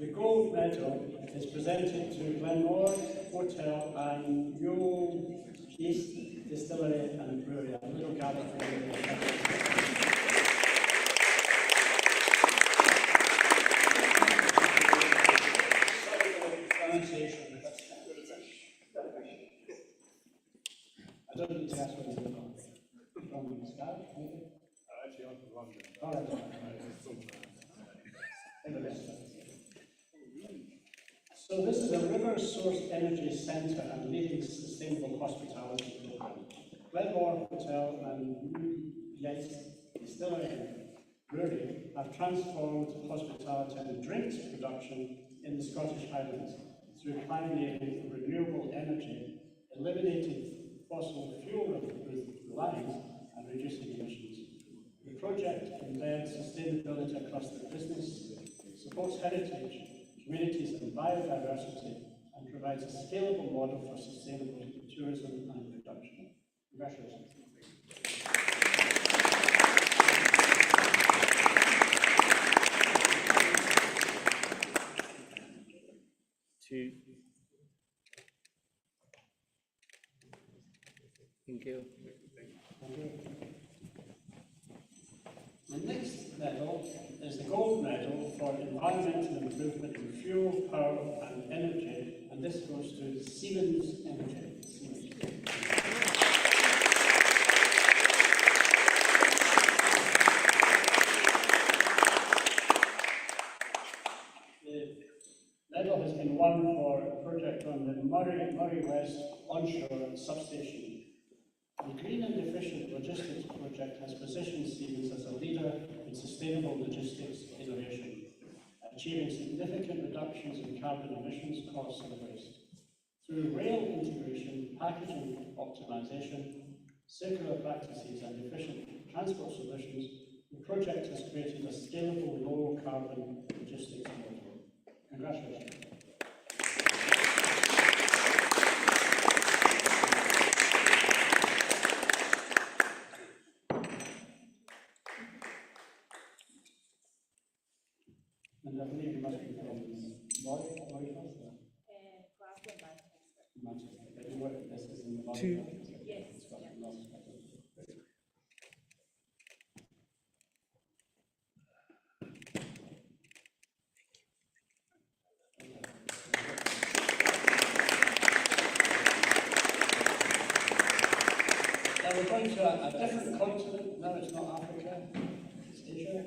The gold medal is presented to Glenmore Hotel and Yo East Distillery and Brewery. A little gather for pronunciation. I don't need to ask what you're from. From Scotland, maybe? Actually, I'm from London. All right. So this is a river source energy centre and leading sustainable hospitality programme. Glenmore Hotel and Yes Distillery and Brewery have transformed hospitality and drinks production in the Scottish Highlands through pioneering renewable energy, eliminating fossil fuel reliance and reducing emissions. The project embeds sustainability across the business, supports heritage, communities and biodiversity, and provides a scalable model for sustainable tourism and production. Congratulations. Thank you. The next medal is the gold medal for environmental improvement in fuel, power and energy, and this goes to Siemens Energy. The medal has been won for a project on the Murray West onshore substation. The Green and Efficient Logistics project has positioned Siemens as a leader in sustainable logistics innovation, achieving significant reductions in carbon emissions, costs and waste. Through rail integration, packaging optimization, circular practices and efficient transport solutions, the project has created a scalable low-carbon logistics model. Congratulations. And I believe you must be from Manchester. Manchester. But you work this is in the 2. Yes. Now we're going to a different continent. No, it's not Africa, it's Asia.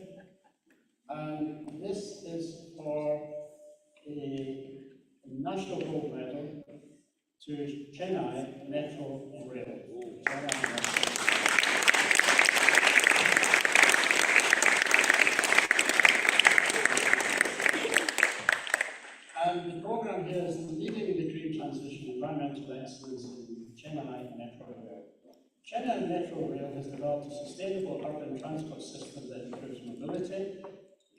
also gold medal to Chennai Metro Rail. And the program here is leading the green transition, environmental excellence in Chennai Metro Rail. Chennai Metro Rail has developed a sustainable urban transport system that improves mobility,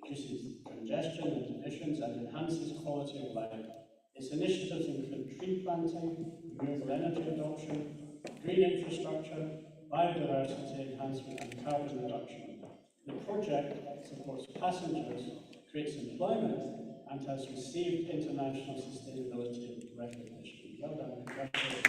reduces congestion and emissions, and enhances quality of life. Its initiatives include tree planting, renewable energy adoption, green infrastructure, biodiversity enhancement, and carbon reduction. The project supports passengers, creates employment, and has received international sustainability recognition. Well done, congratulations.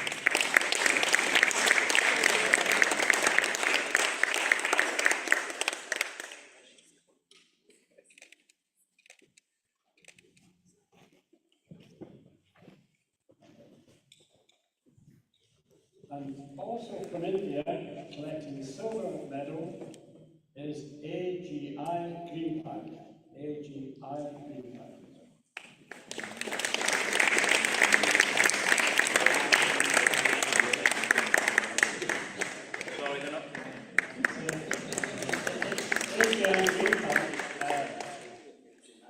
And also from India, collecting the silver medal is AGI Green Pack. AGI Green Pack. Sorry, they're not. AGI Green Pack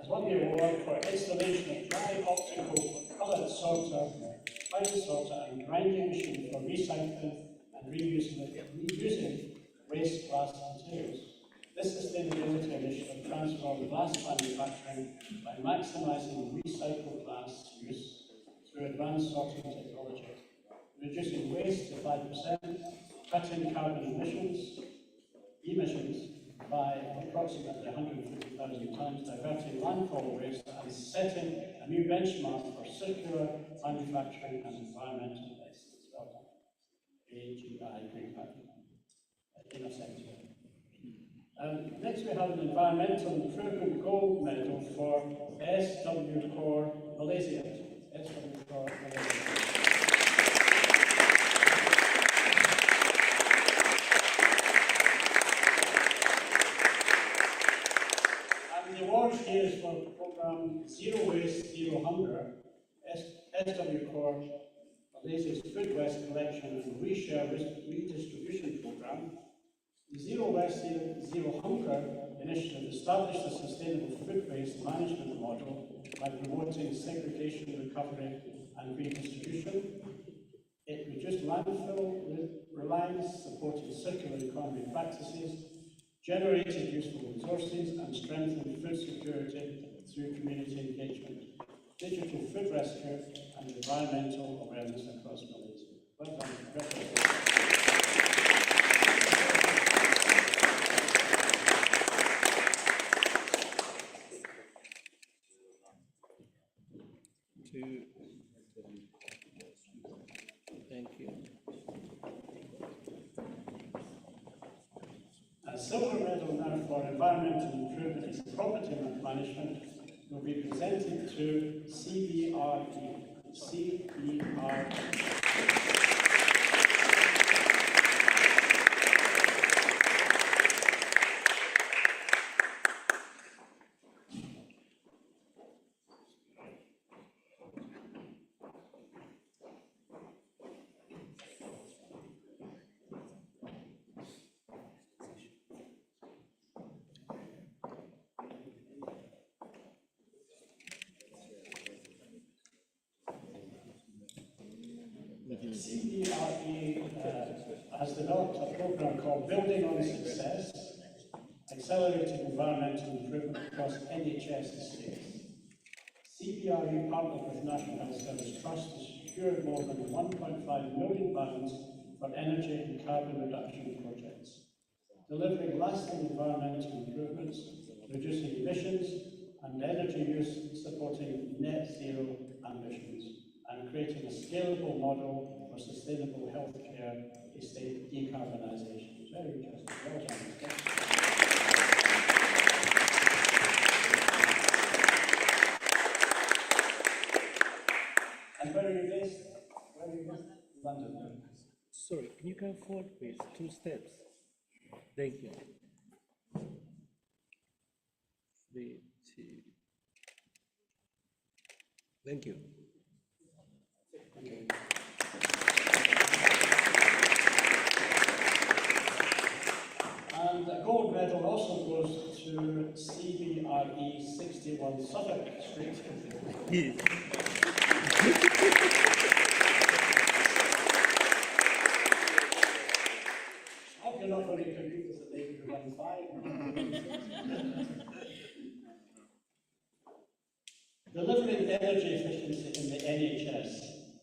has won the award for installation of dry optical coloured sorter, fibre sorter and grinding machine for recycling and reusing waste glass materials. This sustainability initiative transforms glass manufacturing by maximising recycled glass use through advanced sorting technology, reducing waste to 5%, cutting carbon emissions by approximately 150,000 tonnes, diverting landfall waste and setting a new benchmark for circular manufacturing and environmental excellence. Well done. AGI Green Packaging. In a sense. Next we have an environmental improvement gold medal for SW Core Malaysia. SW Core Malaysia. The award here is for the program Zero Waste, Zero Hunger, SW Core Malaysia's food waste collection and reshare redistribution program. The Zero Waste, Zero Hunger initiative established a sustainable food waste management model by promoting segregation, recovery, and redistribution. It reduced landfill reliance, supported circular economy practices, generated useful resources, and strengthened food security through community engagement, digital food rescue, and environmental awareness across Malaysia. Well done. Thank you. A silver medal now for environmental improvement in property management will be presented to CBRE. CBRE. CBRE has developed a program called Building on Success, Accelerating Environmental Improvement Across NHS Estates. CBRE partnered with National Health Service Trust to secure more than £1.5 million for energy and carbon reduction projects, delivering lasting environmental improvements, reducing emissions and energy use, supporting net zero ambitions, and creating a scalable model for sustainable healthcare estate decarbonisation. Very interesting. Well done. And where are you based? Where are you based? London. Sorry, can you come forward, please? 2 steps. Thank you. 3, 2. Thank you. gold medal also goes to CBRE 61 Suffolk Street. I hope you're not going to compete with the lady who won 5. Delivering energy efficiency in the NHS.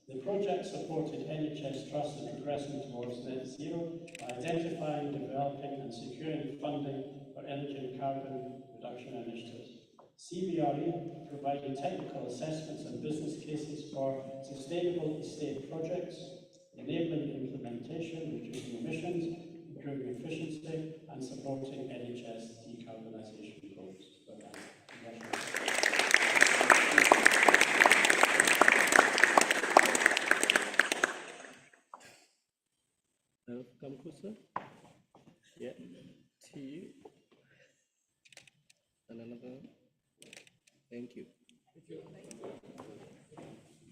The project supported NHS trusts in progressing towards net zero by identifying, developing and securing funding for energy and carbon reduction initiatives. CBRE provided technical assessments and business cases for sustainable estate projects, enabling implementation, reducing emissions, improving efficiency and supporting NHS decarbonisation goals. Come closer. Yeah. To you. And another. Thank you.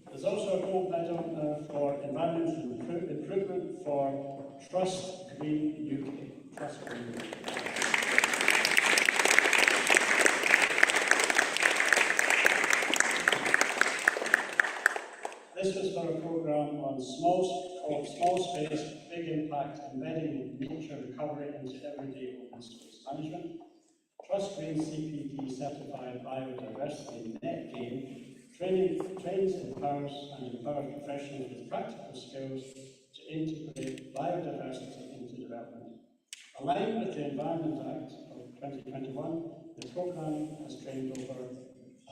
There's also a gold medal for environmental improvement for Trust Green UK. Trust Green UK. This was for a programme on called Small Space, Big Impact, embedding nature recovery into everyday open space management. Trust Green CPD certified biodiversity net gain trains, empowers professionals with practical skills to integrate biodiversity into development. Aligned with the Environment Act of 2021, the programme has trained over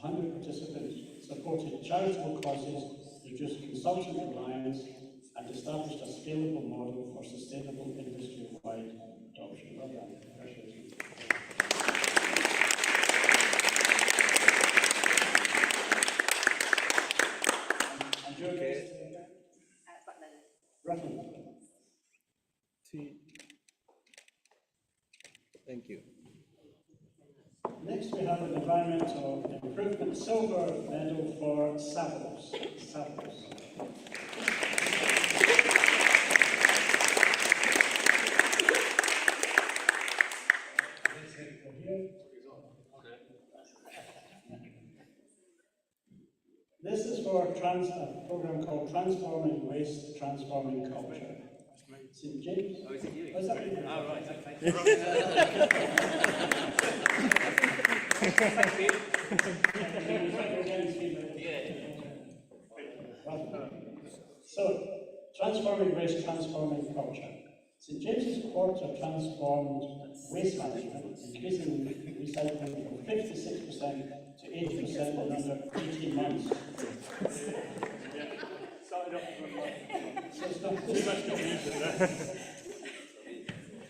100 participants, supported charitable causes, reduced consultant reliance, and established a scalable model for sustainable industry-wide adoption. Well done. Congratulations. And your guest? Rutland. Thank you. Next we have an environmental improvement silver medal for Savos. This is for a program called Transforming Waste, Transforming Culture. St. James? Oh, is it you? Oh, is that you? Oh, right, thank you. So, transforming waste, transforming culture. St. James's Quarter transformed waste management, increasing recycling from 56% to 80% in under 18 months. So it's not too much to use.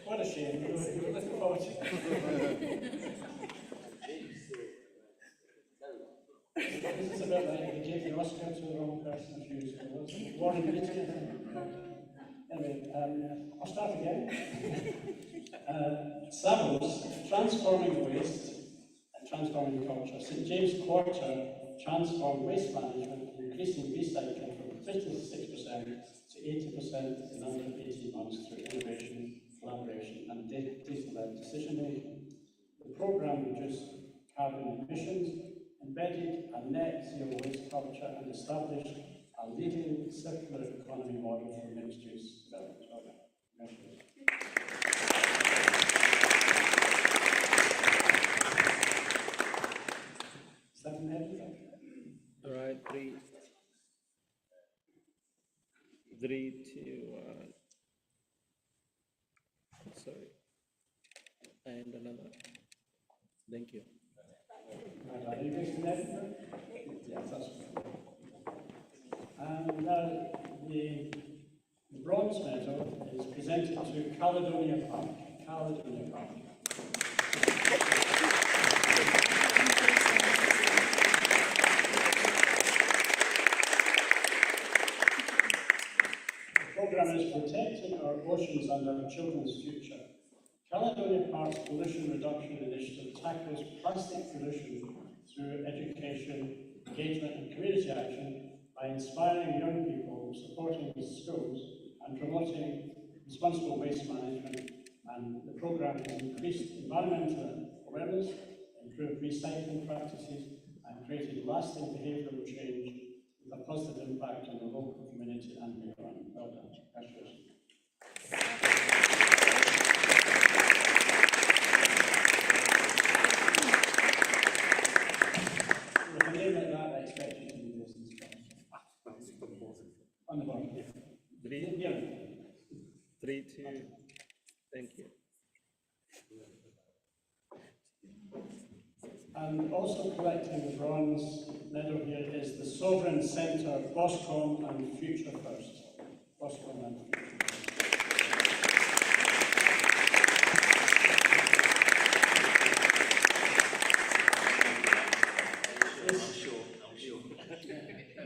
What a shame. We were looking forward to it. This is about like you gave the Oscar to the wrong person a few years ago, wasn't it? Warren Beatty. Anyway, I'll start again. Savos, transforming waste and transforming culture. St. James Quarter transformed waste management, increasing recycling from 56% to 80% in under 18 months through innovation, collaboration, and data-led decision-making. The programme reduced carbon emissions, embedded a net zero waste culture, and established a leading circular economy model for mixed-use development. All right, 3, 2, 1. Sorry. And another. Thank you. Are you based in Edinburgh? Yes, that's right. And now the bronze medal is presented to Caledonia Park. Caledonia Park. The programme is protecting our oceans and our children's future. Caledonia Park's pollution reduction initiative tackles plastic pollution through education, engagement and community action by inspiring young people, supporting schools and promoting responsible waste management, And the programme has increased environmental awareness, improved recycling practices, and created lasting behavioural change with a positive impact on the local community and beyond. Well done. Congratulations. With a name like that, I expect you to do this in Scotland. On the board. Yeah. 3, 2, thank you. And also collecting the bronze medal here is the Sovereign Centre, Boscombe and Future First. Boscombe and Future First.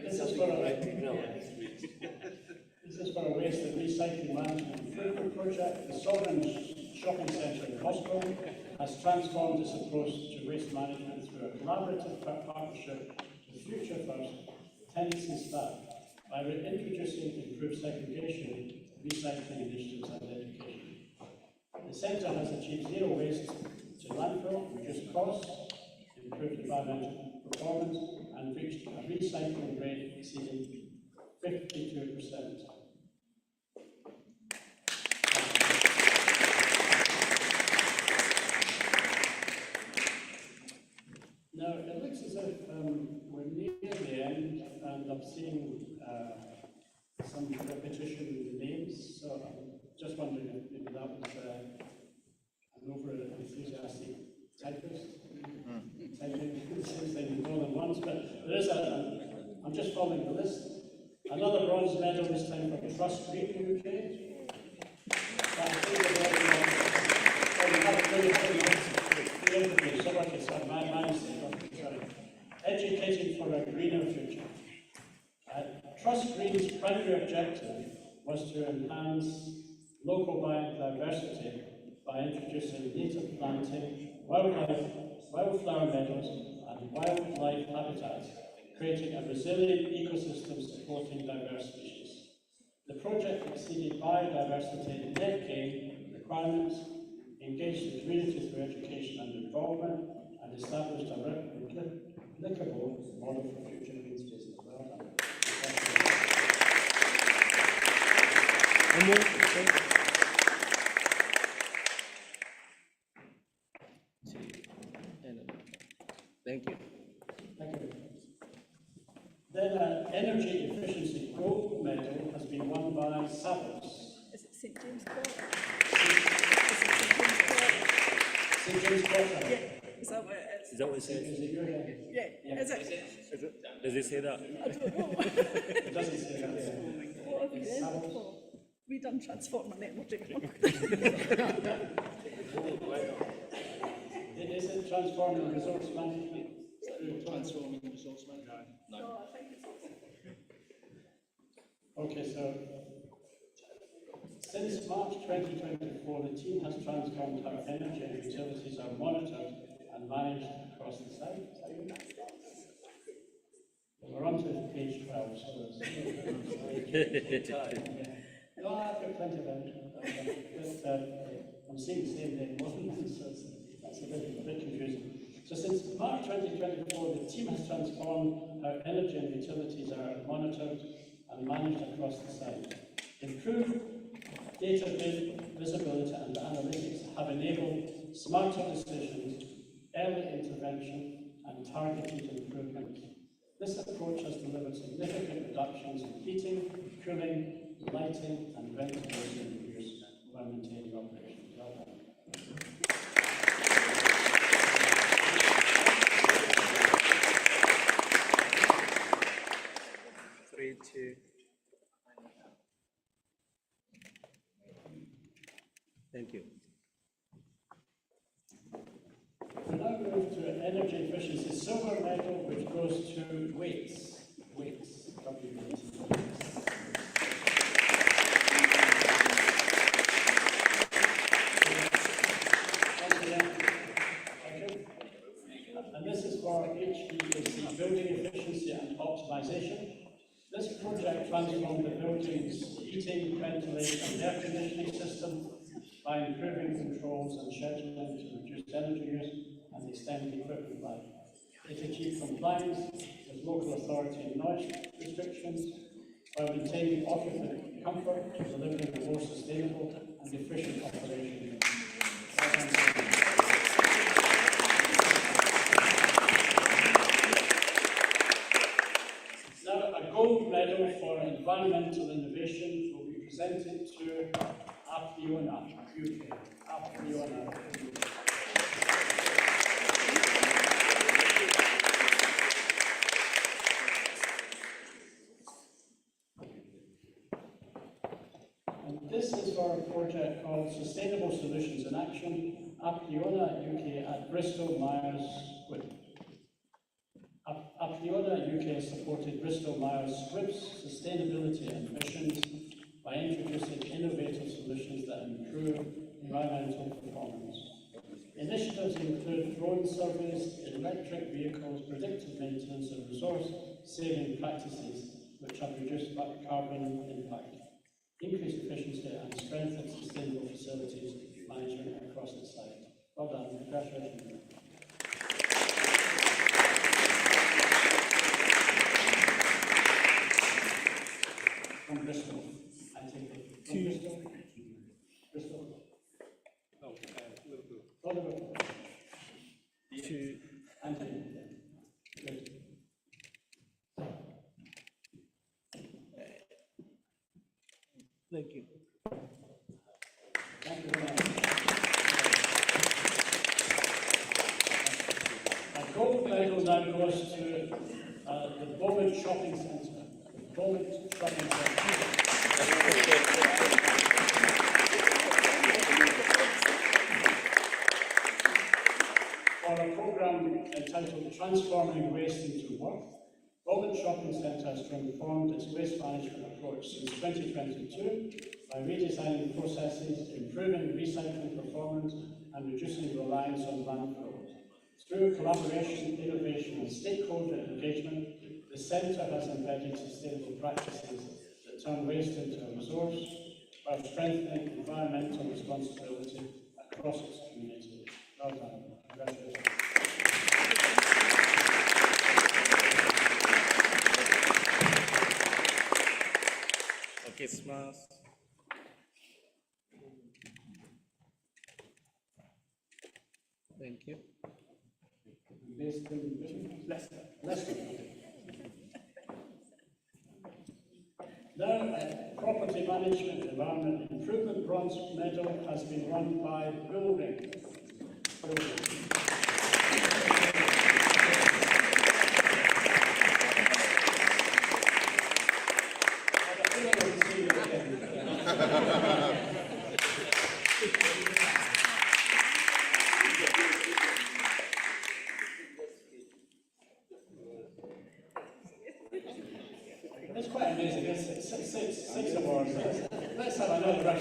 This is for a waste and recycling management improvement project. The Sovereign Shopping Centre in Boscombe has transformed its approach to waste management through a collaborative partnership with Future First, tenants and staff, by introducing improved segregation, recycling initiatives and education. The centre has achieved zero waste to landfill, reduced costs, improved environmental performance, and reached a recycling rate exceeding 52%. Now, it looks as if we're near the end, and I'm seeing some repetition in the names, so I'm just wondering if maybe that was an over-enthusiastic typist. Typing the same thing more than once, but there is I'm just following the list. Another bronze medal this time for Trust Green UK. Educating for a greener future. Trust Green's primary objective was to enhance local biodiversity by introducing native planting, wildflower meadows, and wildlife habitats, creating a resilient ecosystem supporting diverse species. The project exceeded biodiversity net gain requirements, engaged the community through education and involvement, and established a replicable model for future green spaces. Well done. Thank you. Thank you. Then an energy efficiency gold medal has been won by Savos. Is it St James Court? St James Court. Yeah. Is that what it is? Is that what it says? Is it your name? Yeah. Is it? Does it say that? I don't know. It doesn't say that. What have you done before? We done transformer energy. Is it transforming resource management? Transforming resource management? No, I think it's Okay, so since March 2024, the team has transformed how energy and utilities are monitored and managed across the site. We're on to page 12, so there's no, I've got plenty of energy. I'm seeing the same name more than once, so that's a bit confusing. So since March 2024, the team has transformed how energy and utilities are monitored and managed across the site. Improved data visibility and analytics have enabled smarter decisions, early intervention, and targeted improvement. This approach has delivered significant reductions in heating, cooling, lighting, and ventilation use while maintaining operations. Well done. 3, 2. Thank you. We now move to energy efficiency silver medal, which goes to weights. Weights. W-A-T. And this is for HVAC, building efficiency and optimization. This project transformed the building's heating, ventilation, and air conditioning system, by improving controls and scheduling to reduce energy use and extend equipment life. It achieved compliance with local authority noise restrictions while maintaining occupant comfort, delivering a more sustainable and efficient operation. Now, a gold medal for environmental innovation will be presented to Apriona, UK. Apriona, UK. And this is for a project called Sustainable Solutions in Action, Apriona, UK at Bristol Myers Squibb. Apriona, UK has supported Bristol Myers Squibb's sustainability ambitions by introducing innovative solutions that improve environmental performance. Initiatives include drone surveys, electric vehicles, predictive maintenance and resource-saving practices which have reduced carbon impact, increased efficiency and strengthened sustainable facilities management across its site. Well done, congratulations. From Bristol, I take it. From Bristol? Bristol? Liverpool. To Anthony. Good. Thank you. Thank you very much. A gold medal now goes to the Bowman Shopping Centre. The Bowman Shopping Centre. For a programme entitled Transforming Waste into Worth, Bowman Shopping Centre has transformed its waste management approach since 2022 by redesigning processes, improving recycling performance and reducing reliance on landfills. Through collaboration, innovation and stakeholder engagement, the Centre has embedded sustainable practices that turn waste into a resource while strengthening environmental responsibility across its community. Well done. Congratulations. Okay, smiles. Thank you. Based in Leicester. Now, Property Management Environment Improvement Bronze Medal has been won by Building. It's quite amazing. It's six awards. Let's have another round.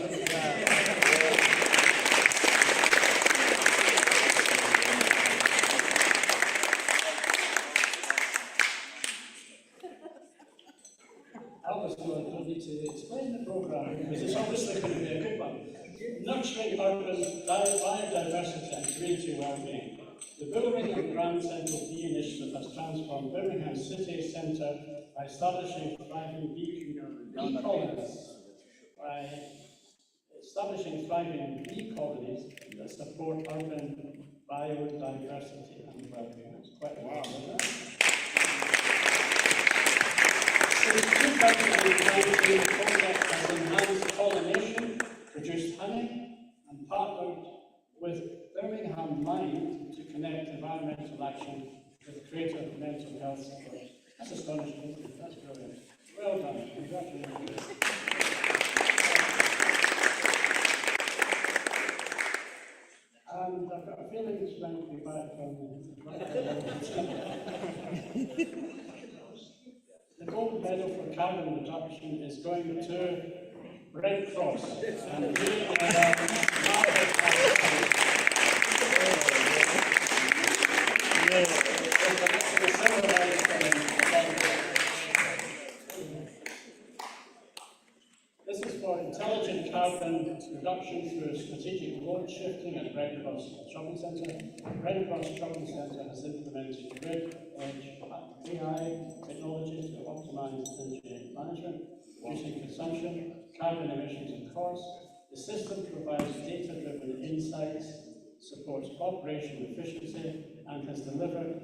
Obviously, I don't need to explain the programme because it's obviously going to be a good one. Nurturing urban biodiversity and community well-being. The Birmingham Grand Central Bee Initiative has transformed Birmingham City Centre by establishing thriving bee colonies that support urban biodiversity and well-being. It's quite a lot, isn't it? Since 2019, the project has enhanced pollination, produced honey, and partnered with Birmingham Mind to connect environmental action with greater mental health support. That's astonishing, isn't it? That's brilliant. Well done. Congratulations. And I've got a feeling it's going to be back The gold medal for carbon reduction is going to Red Cross. And we This is for intelligent carbon reduction through strategic shifting at Red Cross Shopping Centre. Red Cross Shopping Centre has implemented grid edge AI technology to optimise energy management, reducing consumption, carbon emissions and costs. The system provides data-driven insights, supports operational efficiency, and has delivered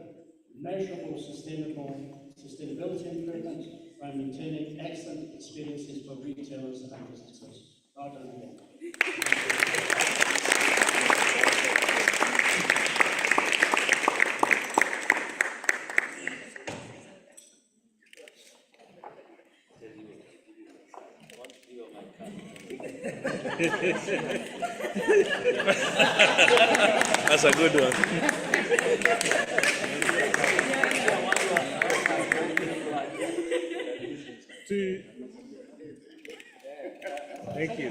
measurable sustainability improvements while maintaining excellent experiences for retailers and visitors. Well done again. That's a good one. Thank you.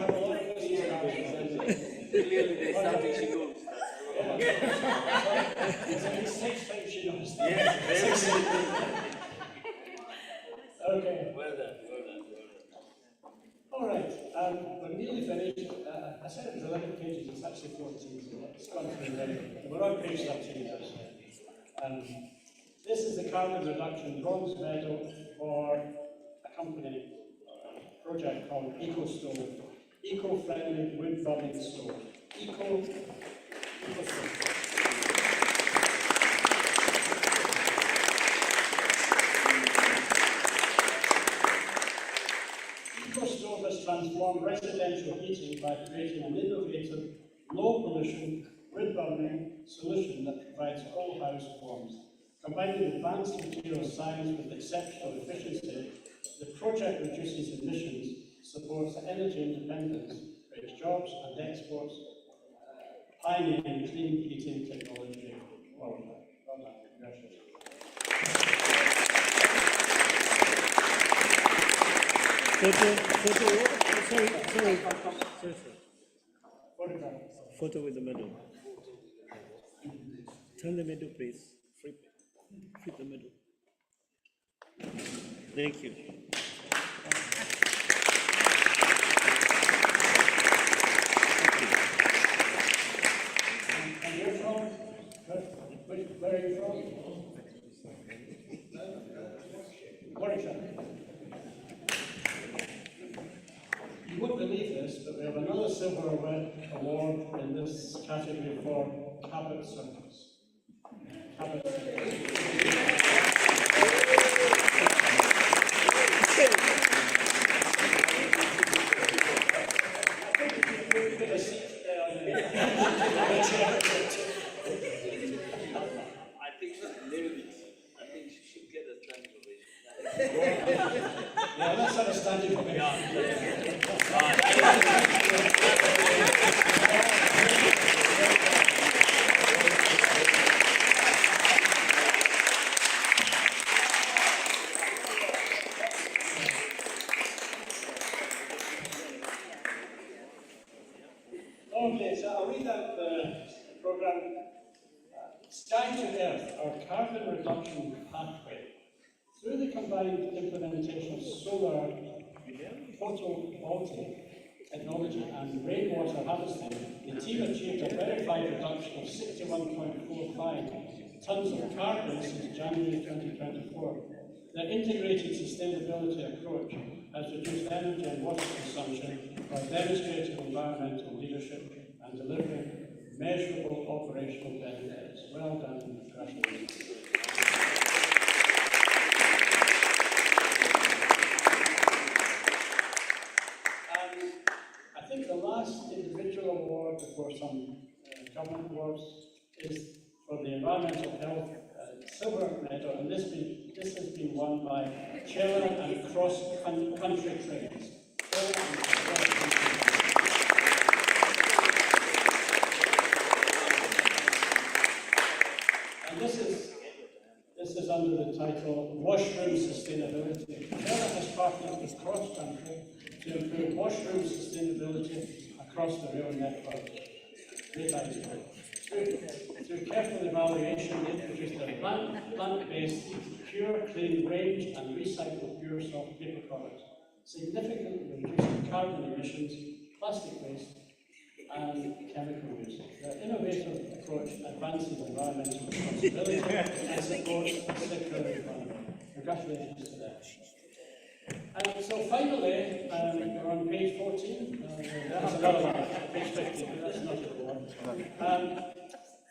Clearly, there's something she knows. There's at least 6 things she knows. Okay. Well done. All right. We're nearly finished. I said it was 11 pages. It's actually 14. So it's gone through very. We're on page 13. This is the carbon reduction bronze medal for a company project called EcoStove, eco-friendly wood burning stove. EcoStove. EcoStove has transformed residential heating by creating an innovative, low-pollution, wood-burning solution that provides whole house warmth. Combining advanced material science with exceptional efficiency, the project reduces emissions, supports energy independence, creates jobs and exports, pioneering clean heating technology worldwide. Well done. Congratulations. Photo with the medal. Turn the medal, please. Flip the medal. Thank you. And you're from? Where are you from? Warwickshire. You won't believe this, but we have another silver award in this category for Cabot Service. Cabot Service. Yeah, let's have a standing ovation. Okay, so I'll read out the program. Sky to Earth, our carbon reduction pathway. Through the combined implementation of solar photovoltaic technology and rainwater harvesting, the team achieved a verified reduction of 61.45 tons of carbon since January 2024. Their integrated sustainability approach has reduced energy and water consumption while demonstrating environmental leadership and delivering measurable operational benefits. Well done, congratulations. I think the last individual award before some government awards is for the environmental health silver medal, and this has been won by Chiller and Cross Country Trains. And this is under the title Washroom Sustainability. Chiller has partnered with Cross Country to improve washroom sustainability across the rail network. Great idea. Through careful evaluation, they produced a plant-based, pure, clean range and recycled pure soft paper products, significantly reducing carbon emissions, plastic waste, and chemical use. The innovative approach advances environmental responsibility and supports a circular economy. Congratulations to that. So finally, we're on page 14. That's another one, page 15, but that's not an award.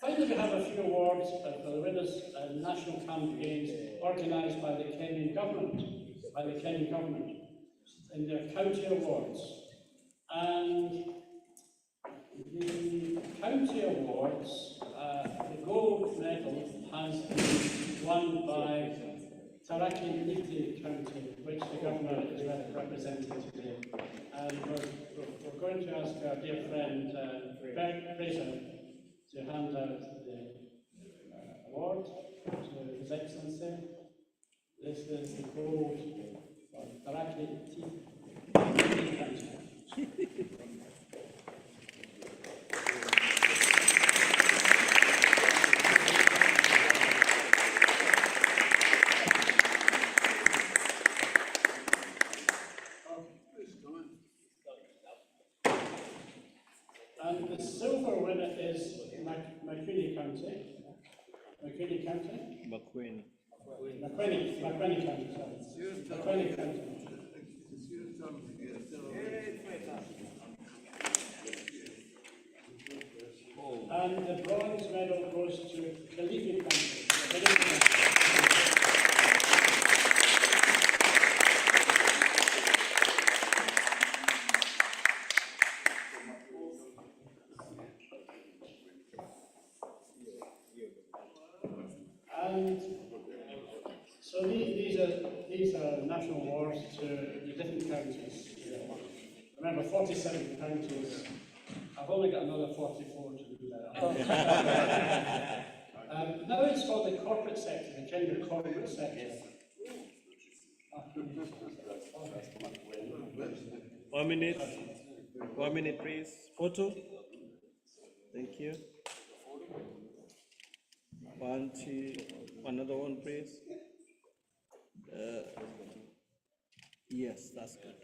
Finally, we have a few awards for the winners of national campaigns organised by the Kenyan government, in their county awards. And the county awards, the gold medal has been won by Taraki Niti County, which the governor is representing today. And we're going to ask our dear friend, Bert Fraser, to hand out the award to His Excellency. This is the gold for Taraki Niti County. And the silver winner is McQueen County. McQueen County? McQueen County, sorry. McQueen County. And the bronze medal goes to Kilifi County. And so these are national awards to the different counties. Remember, 47 counties. I've only got another 44 to do that. Now it's for the corporate sector, the Kenya corporate sector. 1 minute. 1 minute, please. Photo. Thank you. 1, 2. Another one, please. Yes, that's good.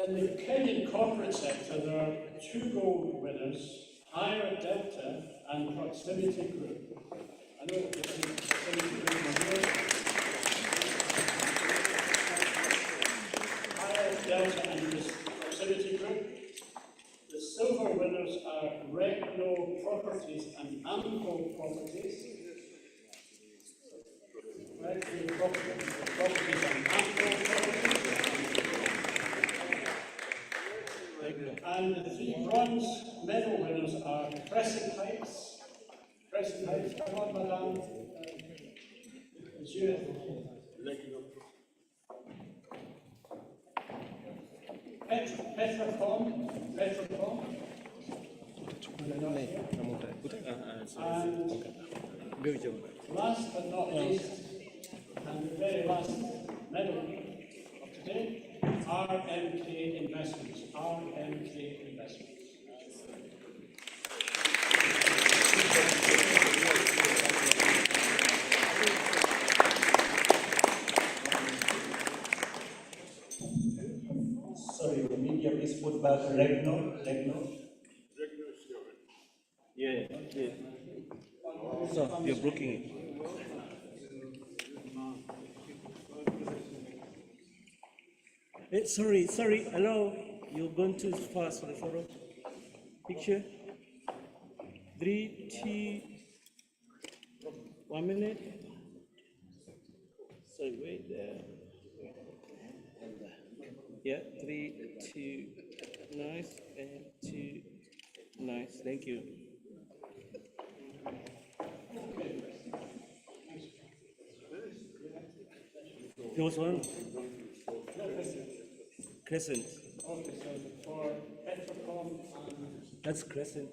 In the Kenyan corporate sector, there are 2 gold winners, Higher Delta and Proximity Group. I know that this is Proximity Group. Higher Delta and this Proximity Group. The silver winners are Regno Properties and Amco Properties. Regno Properties and Amco Properties. And the 3 bronze medal winners are Crescent Heights. Crescent Heights, come on, madame. Monsieur. Petrocom. And last but not least, and the very last medal of today, RMK Investments. RMK Investments. Sorry, the media, please put back Regno. Yeah. So, you're blocking it. Sorry, hello. You're going too fast for the photo. Picture. 3, 2, 1 minute. Sorry, wait there. Yeah, 3, 2, nice, and 2, nice. Thank you. There was one. Crescent. Okay, so for Petrocom and That's Crescent.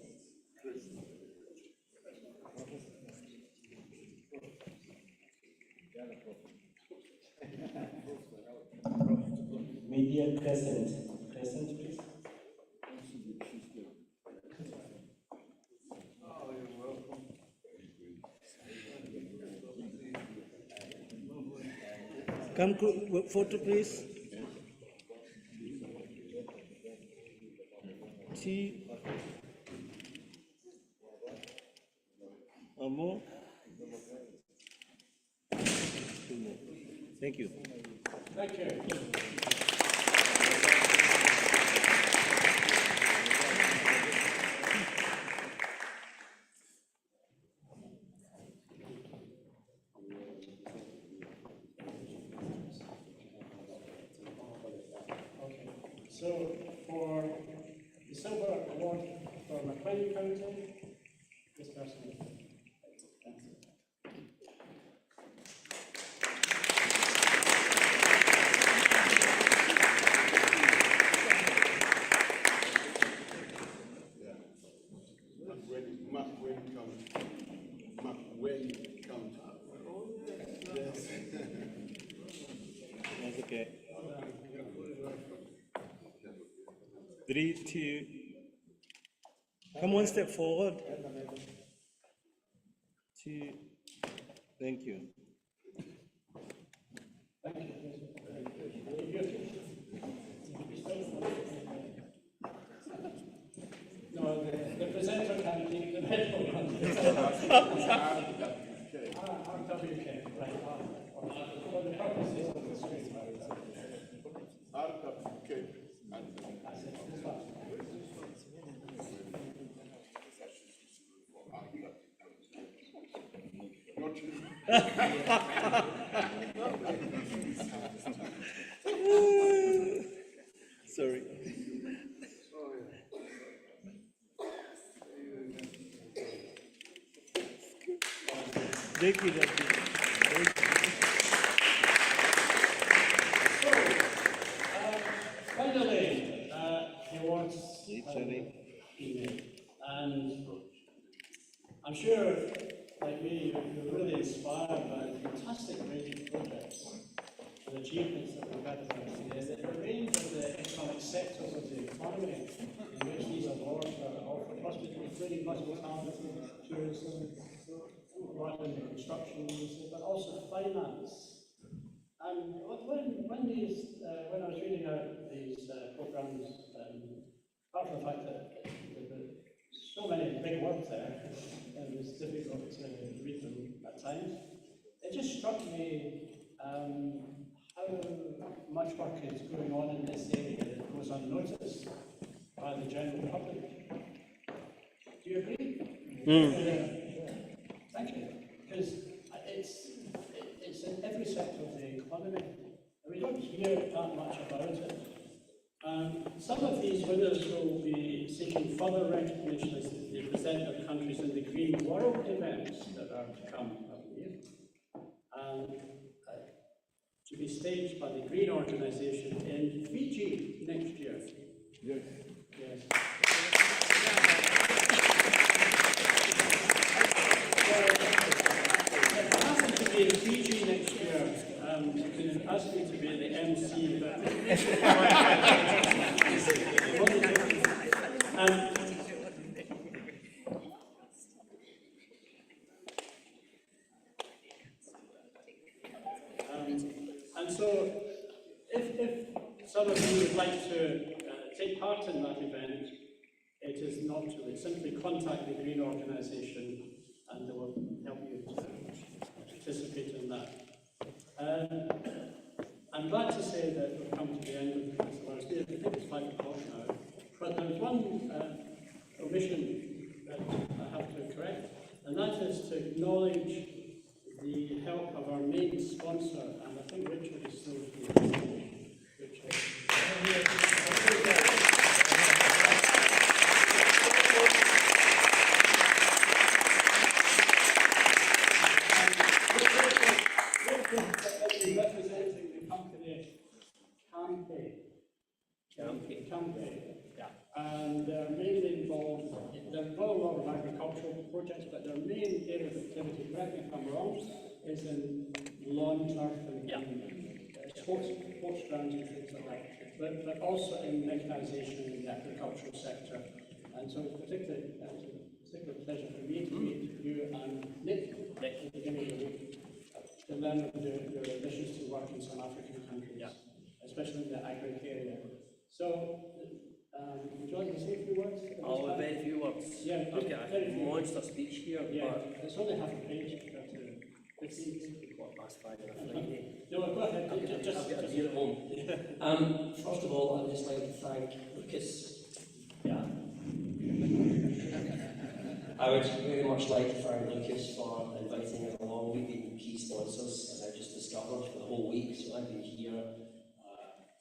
Media Crescent. Crescent, please. Come, photo, please. T. One more. Two more. Thank you. thank you. Okay, so for the silver award for McLean County, this person. That's okay. 3, 2. Come one step forward. 2. Thank you. No, the presenter can take the medal one. RWK, right. For the purposes of the screen. Sorry. Thank you, Dr. Finally, the awards evening. And I'm sure, like me, you're really inspired by the fantastic range of projects and achievements that we've had in the range of the economic sectors of the economy in which these awards are offered, including hospitality, tourism, in the construction industry, but also finance. And when I was reading out these programs, apart from the fact that there were so many big words there, and it was difficult to read them at times, it just struck me how much work is going on in this area that goes unnoticed by the general public. Do you agree? Thank you. Because it's in every sector of the economy, and we don't hear that much about it. Some of these winners will be seeking further recognition as they present their countries in the Green World events that are to come, I believe, and to be staged by the Green Organization in Fiji next year. Yes. Yes. In Fiji next year, you can ask me to be the MC, but and so if some of you would like to take part in that event, it is not to simply contact the Green Organization and they will help you to participate in that. I'm glad to say that we've come to the end of this last year. I think it's 5 o'clock now. But there's one omission that I have to correct, and that is to acknowledge the help of our main sponsor, and I think Richard is still here. Richard. Representing the company campaign. agricultural projects, but their main area of activity, correct me if I'm wrong, is in lawn turf and sports grounds and things like that, but also in mechanisation in the agricultural sector. And so it's particularly, it's a particular pleasure for me to meet you and Nick at the beginning of the week to learn of your ambitions to work in some African countries, especially in the agri area. So, would you like to say a few words? Oh, very few words. Yeah, I've got a monster speech here, but it's only half a page. past 5 on a Friday. No, go ahead. I've got a beer at home. First of all, I would just like to thank Lucas. Yeah. I would very much like to thank Lucas for inviting us along. We've been key sponsors, as I just discovered, for the whole week. So I've been here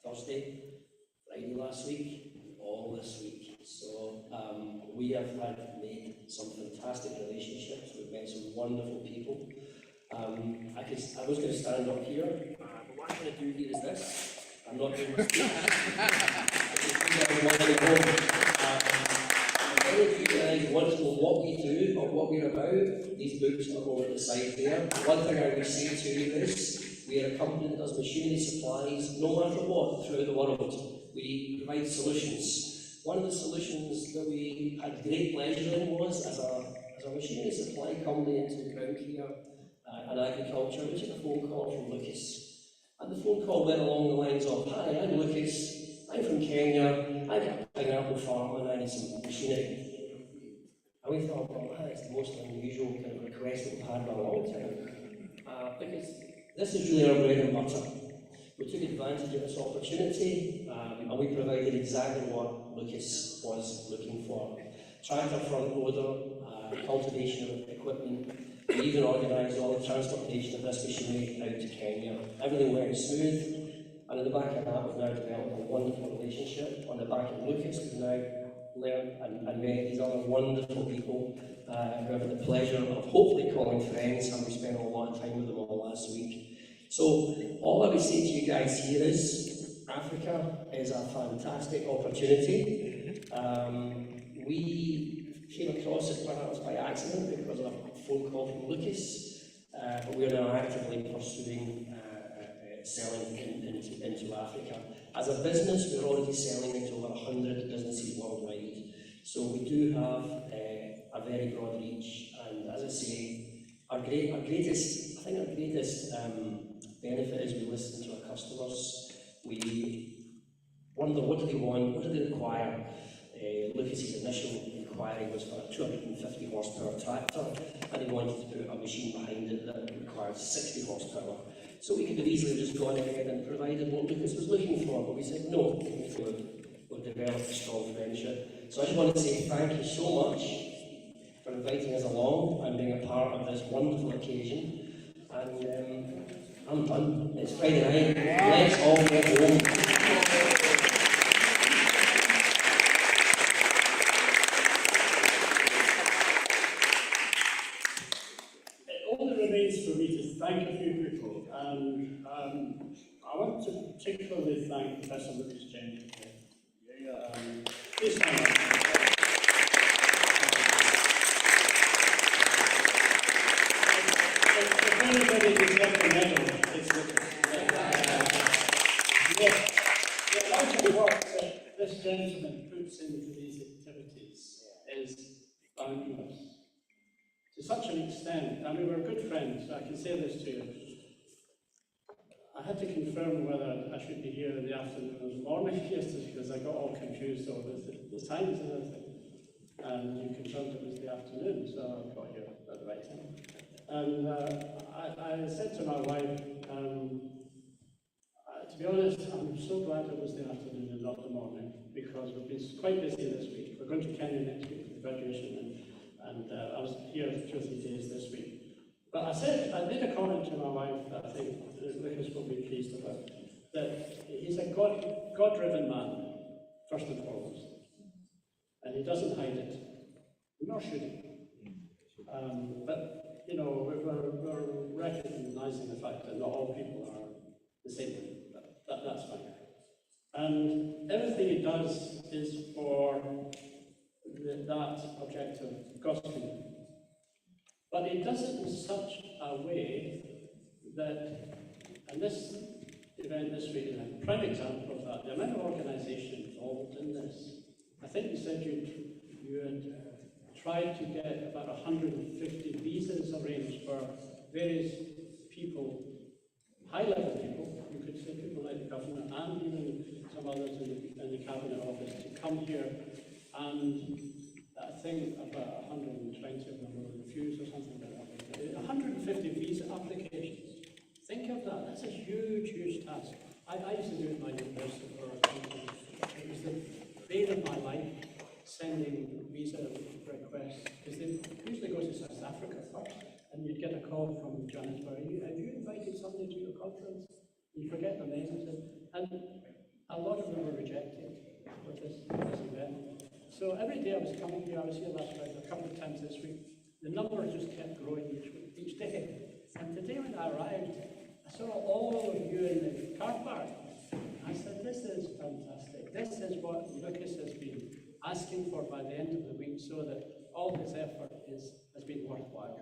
Thursday, Friday last week, all this week. So we have made some fantastic relationships. We've met some wonderful people. I was going to stand up here, but what I'm going to do here is this. I'm not doing my speech. If any of you guys want to know what we do or what we're about, these books are over at the side there. One thing I would say to you is, we are a company that does machinery supplies, no matter what, throughout the world. We provide solutions. One of the solutions that we had great pleasure in was, as a machinery supply company into ground care and agriculture, we took a phone call from Lucas. And the phone call went along the lines of, "Hi, I'm Lucas, I'm from Kenya, I've got a pineapple farm and I need some machinery." And we thought, well, that's the most unusual kind of request that we've had in a long time. Because this is really our bread and butter. We took advantage of this opportunity and we provided exactly what Lucas was looking for. Tractor front loader, cultivation of equipment. We even organised all the transportation of this machinery out to Kenya. Everything went smooth, and in the back of that, we've now developed a wonderful relationship. On the back of Lucas, we've now learned and met these other wonderful people who have had the pleasure of hopefully calling friends, and we spent a lot of time with them all last week. So, all I would say to you guys here is, Africa is a fantastic opportunity. We came across it perhaps by accident because of a phone call from Lucas, but we are now actively pursuing selling into Africa. As a business, we're already selling into over 100 businesses worldwide, so we do have a very broad reach. And as I say, our greatest benefit is we listen to our customers. We wonder, what do they want, what do they require? Lucas's initial inquiry was for a 250 horsepower tractor, and he wanted to put a machine behind it that required 60 horsepower. So we could have easily just gone ahead and provided what Lucas was looking for, but we said no. We've developed a strong friendship. So I just want to say thank you so much for inviting us along and being a part of this wonderful occasion. And I'm done. It's Friday night. Let's all get home. For me to thank a few people, and I want to particularly thank Professor Lucas James. Please stand up. If anybody deserves a medal, it's Lucas. The amount of work that this gentleman puts into these activities is boundless. To such an extent, I mean, we're good friends, so I can say this to you. I had to confirm whether I should be here in the afternoon or the morning yesterday because I got all confused over the times and everything. And you confirmed it was the afternoon, so I got here at the right time. And I said to my wife, to be honest, I'm so glad it was the afternoon and not the morning, because we've been quite busy this week. We're going to Kenya next week for the graduation, and I was here 2 or 3 days this week. But I made a comment to my wife that I think Lucas will be pleased about, that he's a God-driven man, first and foremost. And he doesn't hide it, nor should he. But, you know, we're recognizing the fact that not all people are the same. That's fine. And everything he does is for that objective, God's kingdom. But he does it in such a way that, and this event this week is a prime example of that, the amount of organisation involved in this. I think you said you had tried to get about 150 visas arranged for various people, high-level people, you could say people like the governor and even some others in the cabinet office to come here, and I think about 120 of them were refused or something like that. 150 visa applications. Think of that. That's a huge, huge task. I used to do it in my university for it was the bane of my life, sending visa requests, because they usually go to South Africa first, and you'd get a call from Johannesburg. Have you invited somebody to your conference? You forget their names, and a lot of them were rejected for this event. So every day I was coming here, I was here last Friday, a couple of times this week, the number just kept growing each day. And today when I arrived, I saw all of you in the car park. I said, this is fantastic. This is what Lucas has been asking for by the end of the week, so that all his effort has been worthwhile.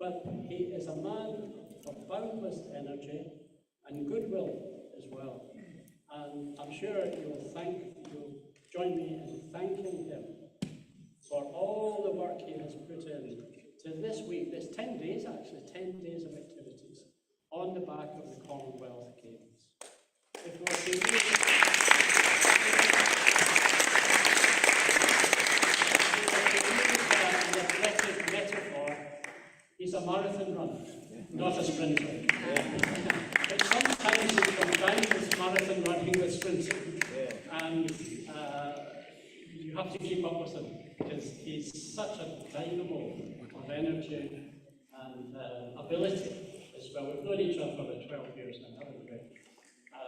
But he is a man of boundless energy and goodwill as well. And I'm sure you'll join me in thanking him for all the work he has put in to this week, this 10 days actually, 10 days of activities on the back of the Commonwealth Games. If we're to use an athletic metaphor, he's a marathon runner, not a sprinter. But sometimes he combines his marathon running with sprinting, and you have to keep up with him, because he's such a dynamo of energy and ability as well. We've known each other for about 12 years now, haven't we?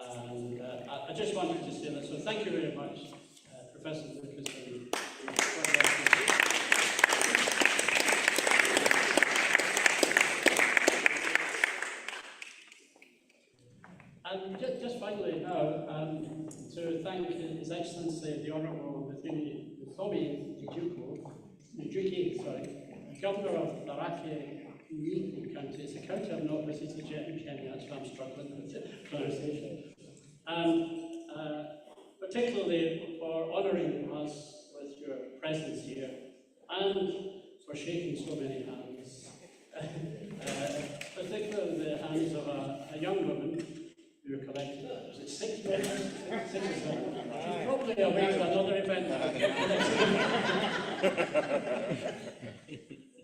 And I just wanted to say that. So thank you very much, Professor Lucas. And just finally now, to thank His Excellency the Honourable Thomi Njuki, Governor of Laraki County. It's a county I've not visited yet in Kenya, that's why I'm struggling with the pronunciation. Particularly for honouring us with your presence here and for shaking so many hands. Particularly the hands of a young woman who collected, was it 6 members? 6 or 7. She's probably away to another event.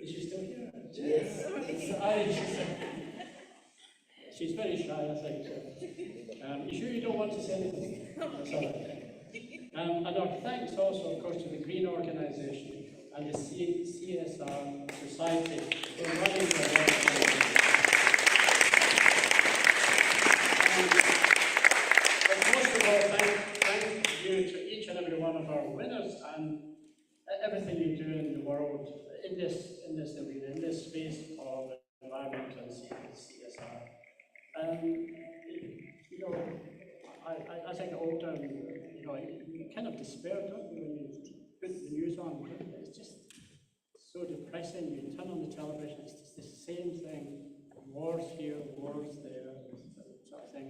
Is she still here? Yes. She's very shy, I think. So. You sure you don't want to say anything? And our thanks also, of course, to the Green Organisation and the CSR Society for running their work. But most of all, thank you to each and every one of our winners and everything you do in the world, in this arena, in this space of environment and CSR. You know, as I get older, you know, you kind of despair, don't you, when you put the news on? It's just so depressing. You turn on the television, it's just the same thing. Wars here, wars there, sort of thing.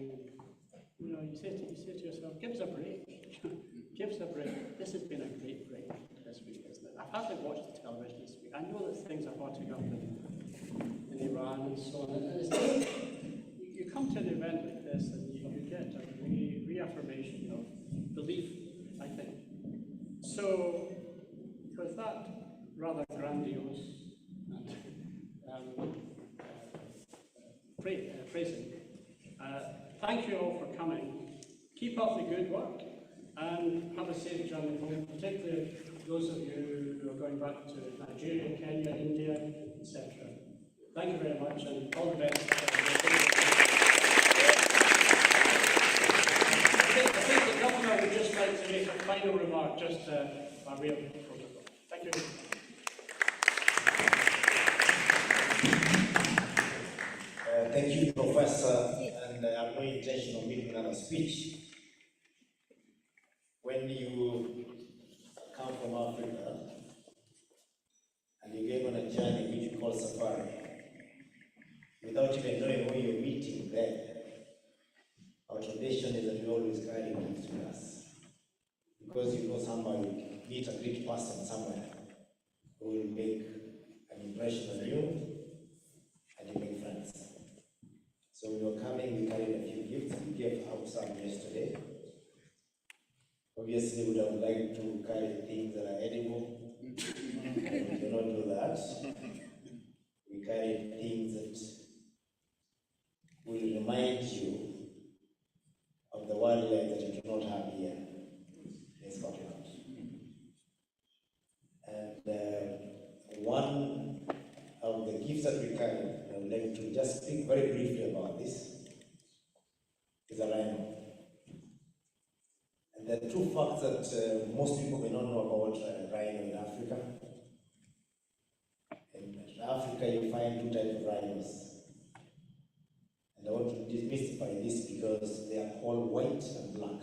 You know, you say to yourself, give us a break. Give us a break. This has been a great break this week, isn't it? I've hardly watched the television this week. I know that things are hotting up in Iran and so on. And it's you come to an event like this and you get a reaffirmation of belief, I think. So, with that rather grandiose and phrasing, thank you all for coming. Keep up the good work and have a safe journey home, particularly those of you who are going back to Nigeria, Kenya, India, etc. Thank you very much and all the best. I think the Governor would just like to make a final remark, just by way of protocol. Thank you. Thank you, Professor, and I have no intention of making another speech. When you come from Africa and you go on a journey which call safari. Without even knowing who you're meeting there, our tradition is that we always carry gifts with us. Because you know somebody, meet a great person somewhere who will make an impression on you and you make friends. So we were coming, we carried a few gifts, we gave out some yesterday. Obviously, we would have liked to carry things that are edible. We cannot do that. We carry things that will remind you of the wildlife that you do not have here in Scotland. And one of the gifts that we carry, I would like to just speak very briefly about this, is a rhino. And there are two facts that most people may not know about rhino in Africa. In Africa, you find two types of rhinos. And I want to demystify this because they are called white and black.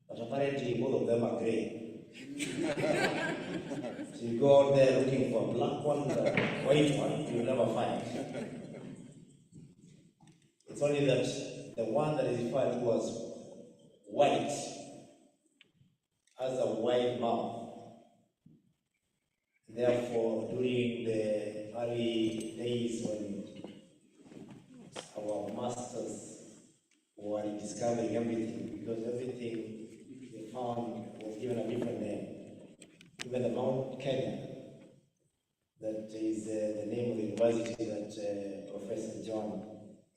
But apparently, both of them are gray. So you go out there looking for a black one and a white one, you'll never find. It's only that the one that is referred to as white has a wide mouth. Therefore, during the early days when our masters were discovering everything, because everything they found was given a different name. Even the Mount Kenya, that is the name of the university that Professor John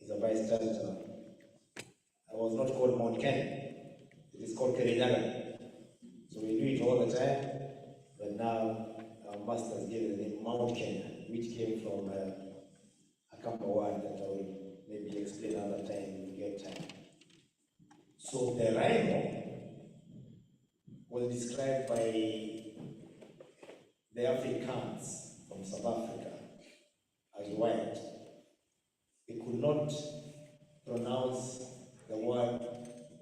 is a vice chancellor. I was not called Mount Kenya, it is called Kirinyaga. So we do it all the time, but now our masters gave the name Mount Kenya, which came from a Kamba word that I will maybe explain another time when we get time. So the rhino was described by the Africans from South Africa as white. They could not pronounce the word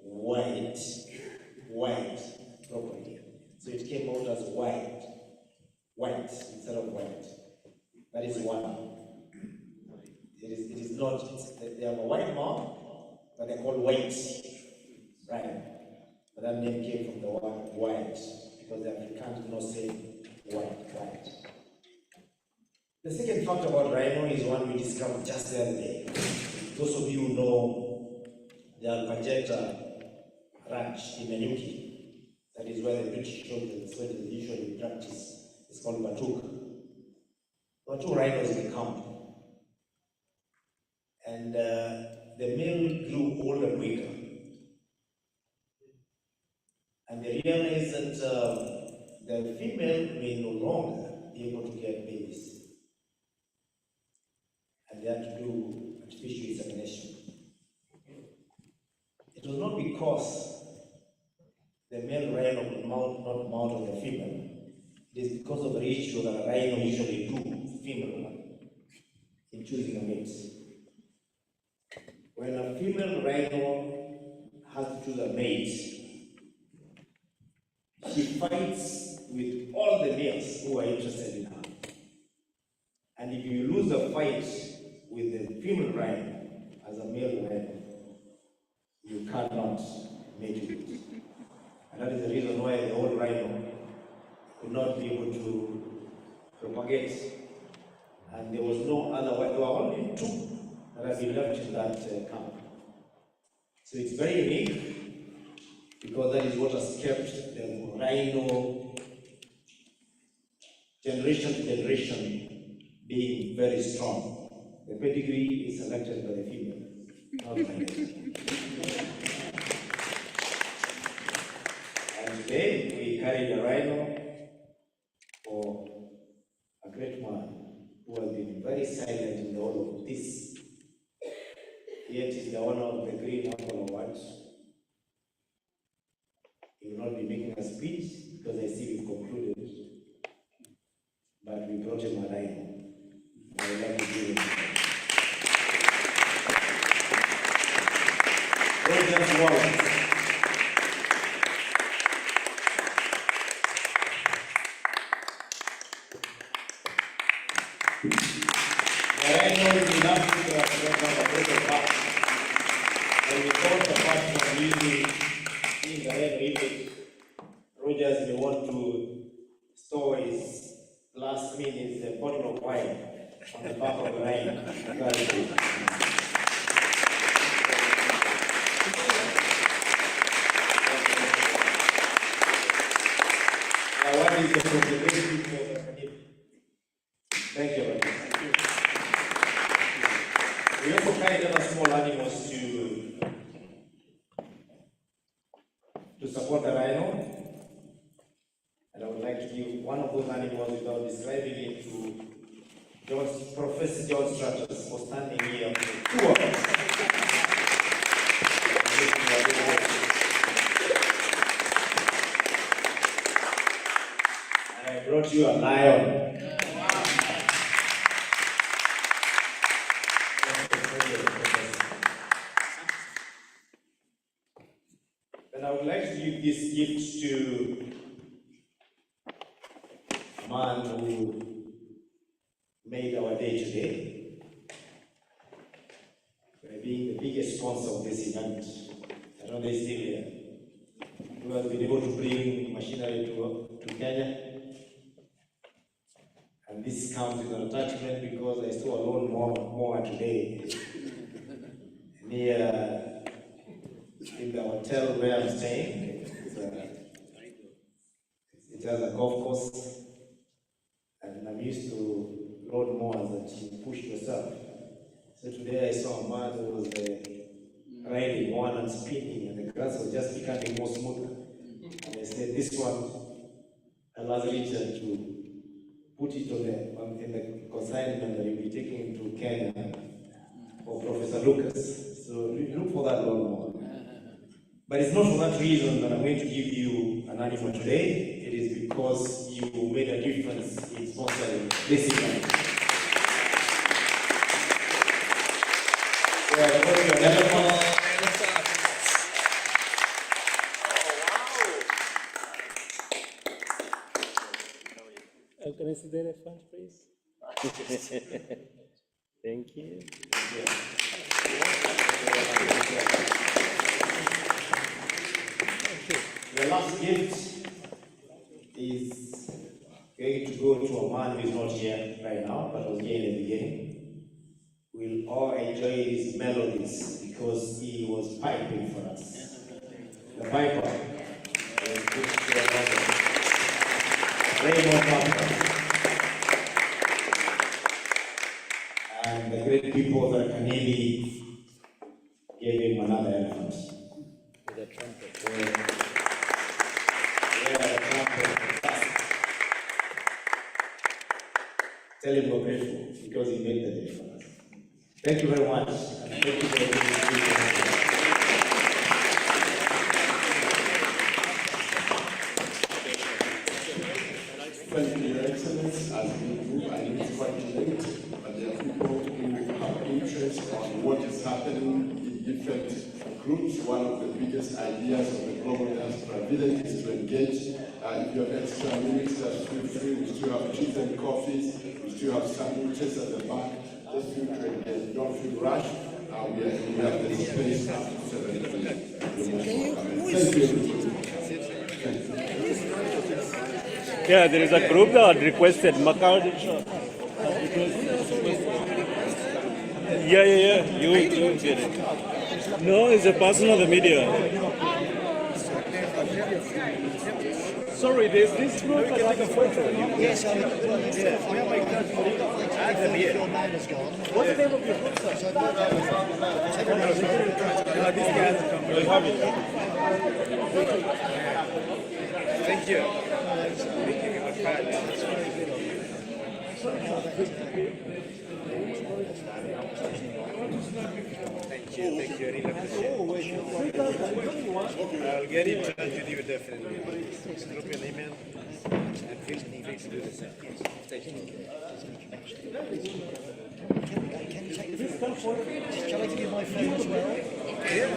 white properly. So it came out as white instead of white. That is one. It is not, they have a white mouth, but they're called white. Right. But that name came from the word white, because the Africans do not say white. The second fact about rhino is one we discovered just the other day. Those of you who know the Alpajeta Ranch in Nanyuki, that is where the British soldiers usually practice. It's called Batuk. There were two rhinos in the camp. And the male grew older and weaker. And they realized that the female may no longer be able to get babies. And they had to do artificial insemination. It was not because the male rhino would not mount on the female. It is because of the ratio that a rhino usually do female one in choosing a mate. When a female rhino has to choose a mate, she fights with all the males who are interested in her. And if you lose a fight with the female rhino as a male rhino, you cannot make it. And that is the reason why the old rhino could not be able to propagate. And there was no other way. There were only two that have been left in that camp. So it's very unique, because that is what has kept the rhino generation to generation being very strong. The pedigree is selected by the female, not by the And today we carry the rhino for a great man who has been very silent in all of this. Yet is the owner of the Green Apple Award. He will not be making a speech because I see we've concluded. But we brought him a rhino. I would like to give him. President Wallace. The rhino is enough to the part. When we thought the part of using in the rhino, if Rogers may want to store his last meal is a bottle of wine on the back of the rhino. What is the conservation for the community? Thank you very much. We also carry other small animals to support the rhino. And I would like to give one of those animals without describing it to Professor John Stratus for standing here for 2 hours. I brought you a lion. And I would like to give this gift to a man who made our day today by being the biggest sponsor of this event. I don't know if he's still here. Who has been able to bring machinery to Kenya. And this comes with an attachment because I saw a lawnmower today near in the hotel where I'm staying. It has a golf course, and I'm used to lawnmowers that you push yourself. So today I saw a man who was riding one and spinning, and the grass was just becoming more smoother. And I said, this one, I'll ask Richard to put it in the consignment that you'll be taking to Kenya for Professor Lucas. So look for that lawnmower. But it's not for that reason that I'm going to give you an animal today. It is because you made a difference in sponsoring this event. So I brought you an elephant. Can I see the elephant, please? Thank you. The last gift is going to go to a man who is not here right now, but was here in the beginning. We'll all enjoy his melodies because he was piping for us. The piper was put to another. Raymond Piper. And the great people of the Kaneli gave him another elephant. With a trumpet. Tell him we're grateful because he made the day for us. Thank you very much. Thank you for Thank you, Your Excellency. As we move, I know it's quite late, but there are people who have interest on what is happening in different groups. One of the biggest ideas of the Global Diaspora Village is to engage. If you have extra minutes, feel free. We still have teas and coffees. We still have sandwiches at the back. Just feel to engage. Don't feel rushed. We have the space after 7 p.m. Thank you, everybody. Yeah, there is a group that requested Macau. Yeah. You get it. No, it's a person of the media. Sorry, there's this group that like a photo. Yes, add them here. What's the name of your group, sir? This guy hasn't come. We'll have it. Thank you. Thank you, I really appreciate it. I'll get in touch with you definitely. Just drop me an email and feel free to do the same. Thank you. Can you take the photo? Shall I give you my phone as well? Yeah.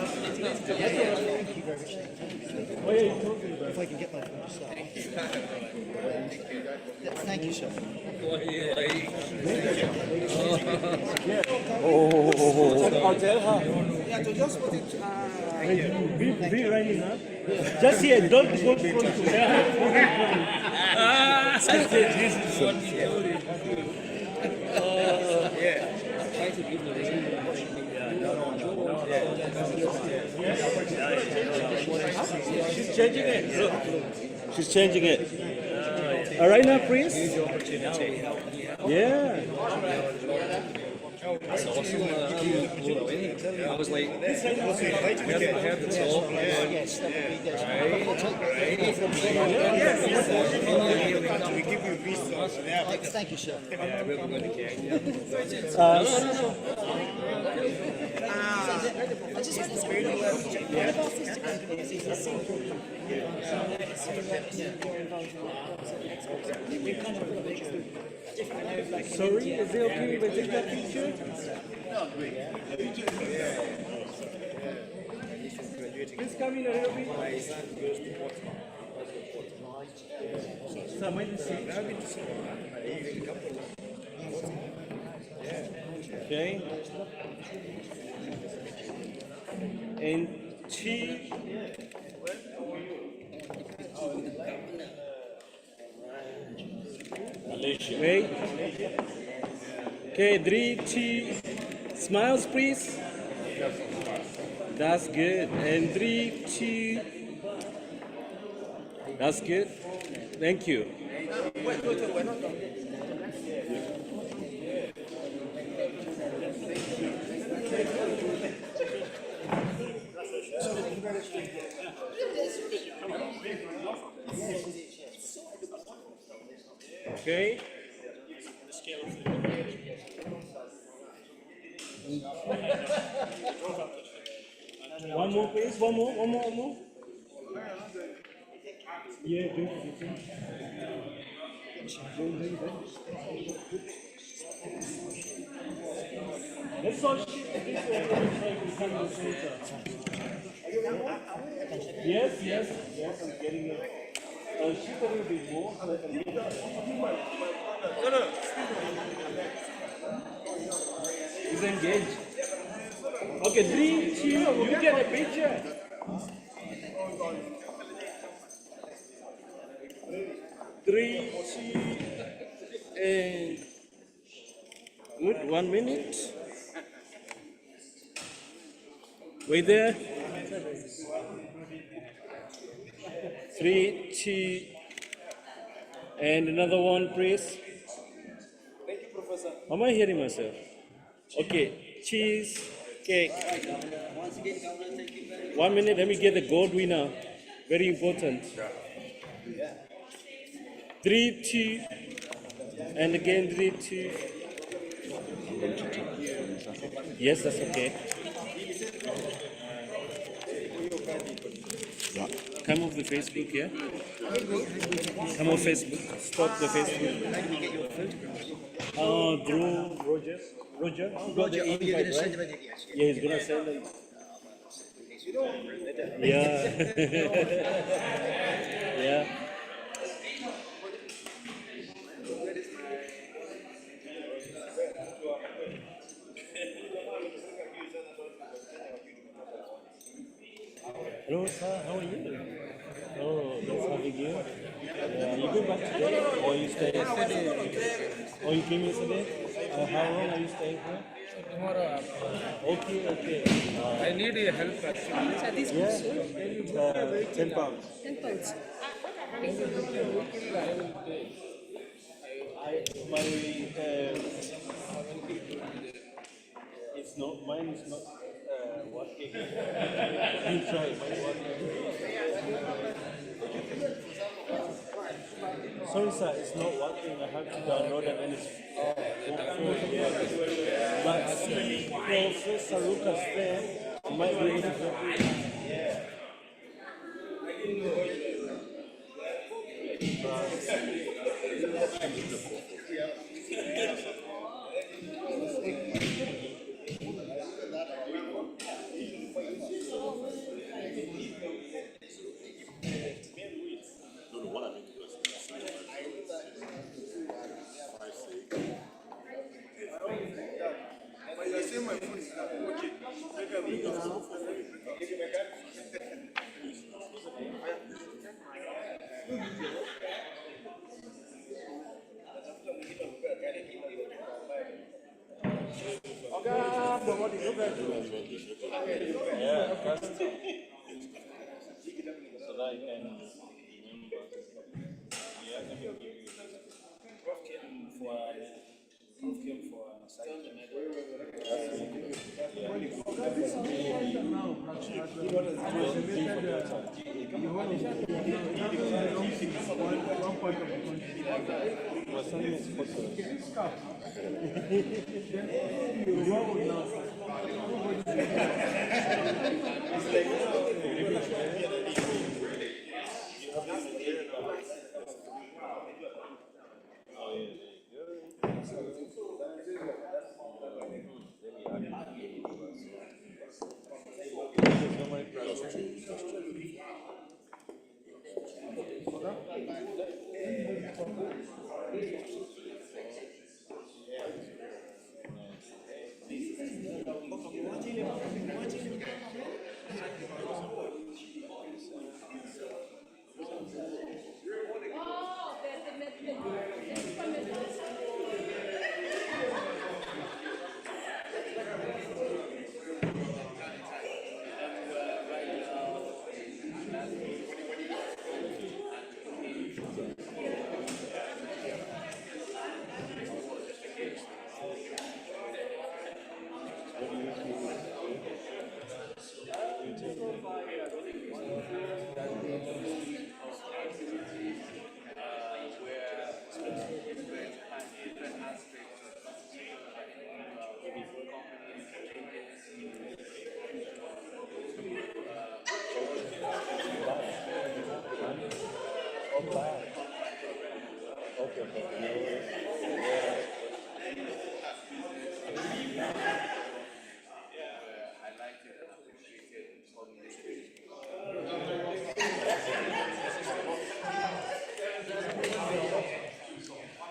Thank you very much. If I can get my phone to start. Thank you, sir. I'll tell her. Yeah, to just put it Be ready, huh? Just here, don't go to her. I said this is what we do. She's changing it. Look. She's changing it. All right now, Prince? Yeah. That's awesome. I was like, I heard the talk. we give you resources. Thank you, sir. I just want to say, one of our sister companies is the same. You're involved in that. We've kind of got a big different like. Sorry, is it okay if I take that picture? Please come in a little bit. My son goes to Portsmouth. So, am I the same? Okay. And she. Wait. Okay, 3, 2, smiles, please. That's good. And 3, 2. That's good. Thank you. Okay. One more, please. One more. Yeah, do. Let's all shift this way and try to come to the center. Yes, I'm getting it. Shift a little bit more so I can get it. He's engaged. Okay, 3, 2, you get a picture. 3, 2, and good. 1 minute. Wait there. 3, 2, and another one, please. Thank you, Professor. Am I hearing myself? Okay, cheese, cake. 1 minute, let me get the gold winner. Very important. 3, 2, and again 3, 2. Yes, that's okay. Come off the Facebook, yeah? Come off Facebook. Stop the Facebook. Drew Rogers. Roger? Roger, you're going to send him an Yeah, he's gonna send it. Yeah. Yeah. Hello, sir. How are you? Oh, that's having you. You go back today, or you stay? Oh, you came yesterday. How long are you staying here? Tomorrow. Okay. I need your help actually. So these Yeah. books, 10 pounds. 10 pounds. It's not, mine is not working. You try, mine working. Sorry sir, it's not working. I have to download and then it's But see Professor Lucas there, you might be able to help you. So that I can remember.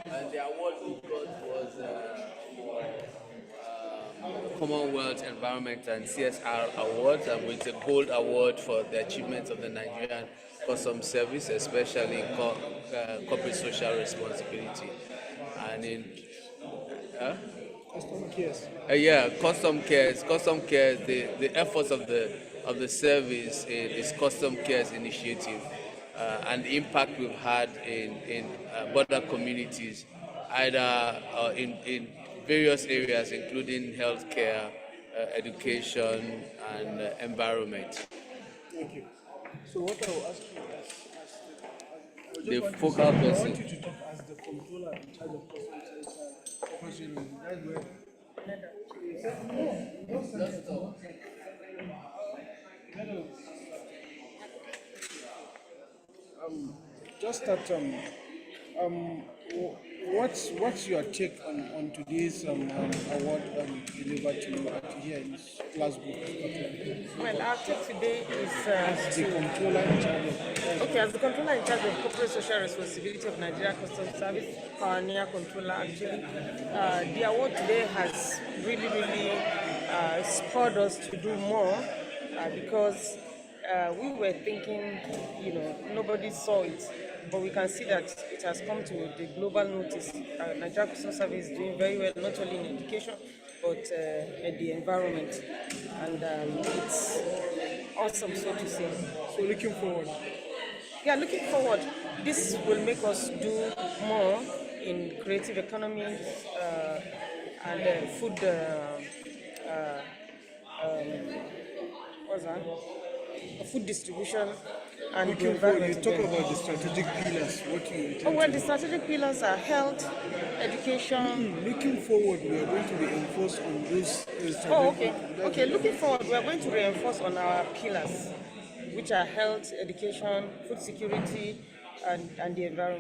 And the award we got was for Commonwealth Environment and CSR Awards, and with a gold award for the achievements of the Nigerian Customs Service, especially in corporate social responsibility. And in Custom cares. Custom cares. The efforts of the service is custom cares initiative, and the impact we've had in border communities, either in various areas, including healthcare, education, and environment. Thank you. So what I will ask you is, The focal person. I want you to talk as the controller in charge of customs operation. That's where. Just that what's your take on today's award delivered to you here in Glasgow, Scotland? Well, our take today is As the controller in charge of as the controller in charge of corporate social responsibility of Nigeria Customs Service, pioneer controller actually. The award today has really spurred us to do more because we were thinking, nobody saw it, but we can see that it has come to the global notice. Nigeria Customs Service is doing very well, not only in education, but in the environment. And it's awesome, so to say. So looking forward. Yeah, looking forward. This will make us do more in creative economy and food. What's that? Food distribution and the Looking forward, you environment. talk again. about the strategic pillars. What you intend Oh well, to the do. strategic pillars are health, education. Looking forward, we are going to reinforce on those. Oh, okay. Okay, looking forward, we are going to reinforce on our pillars, which are health, education, food security, and the environment.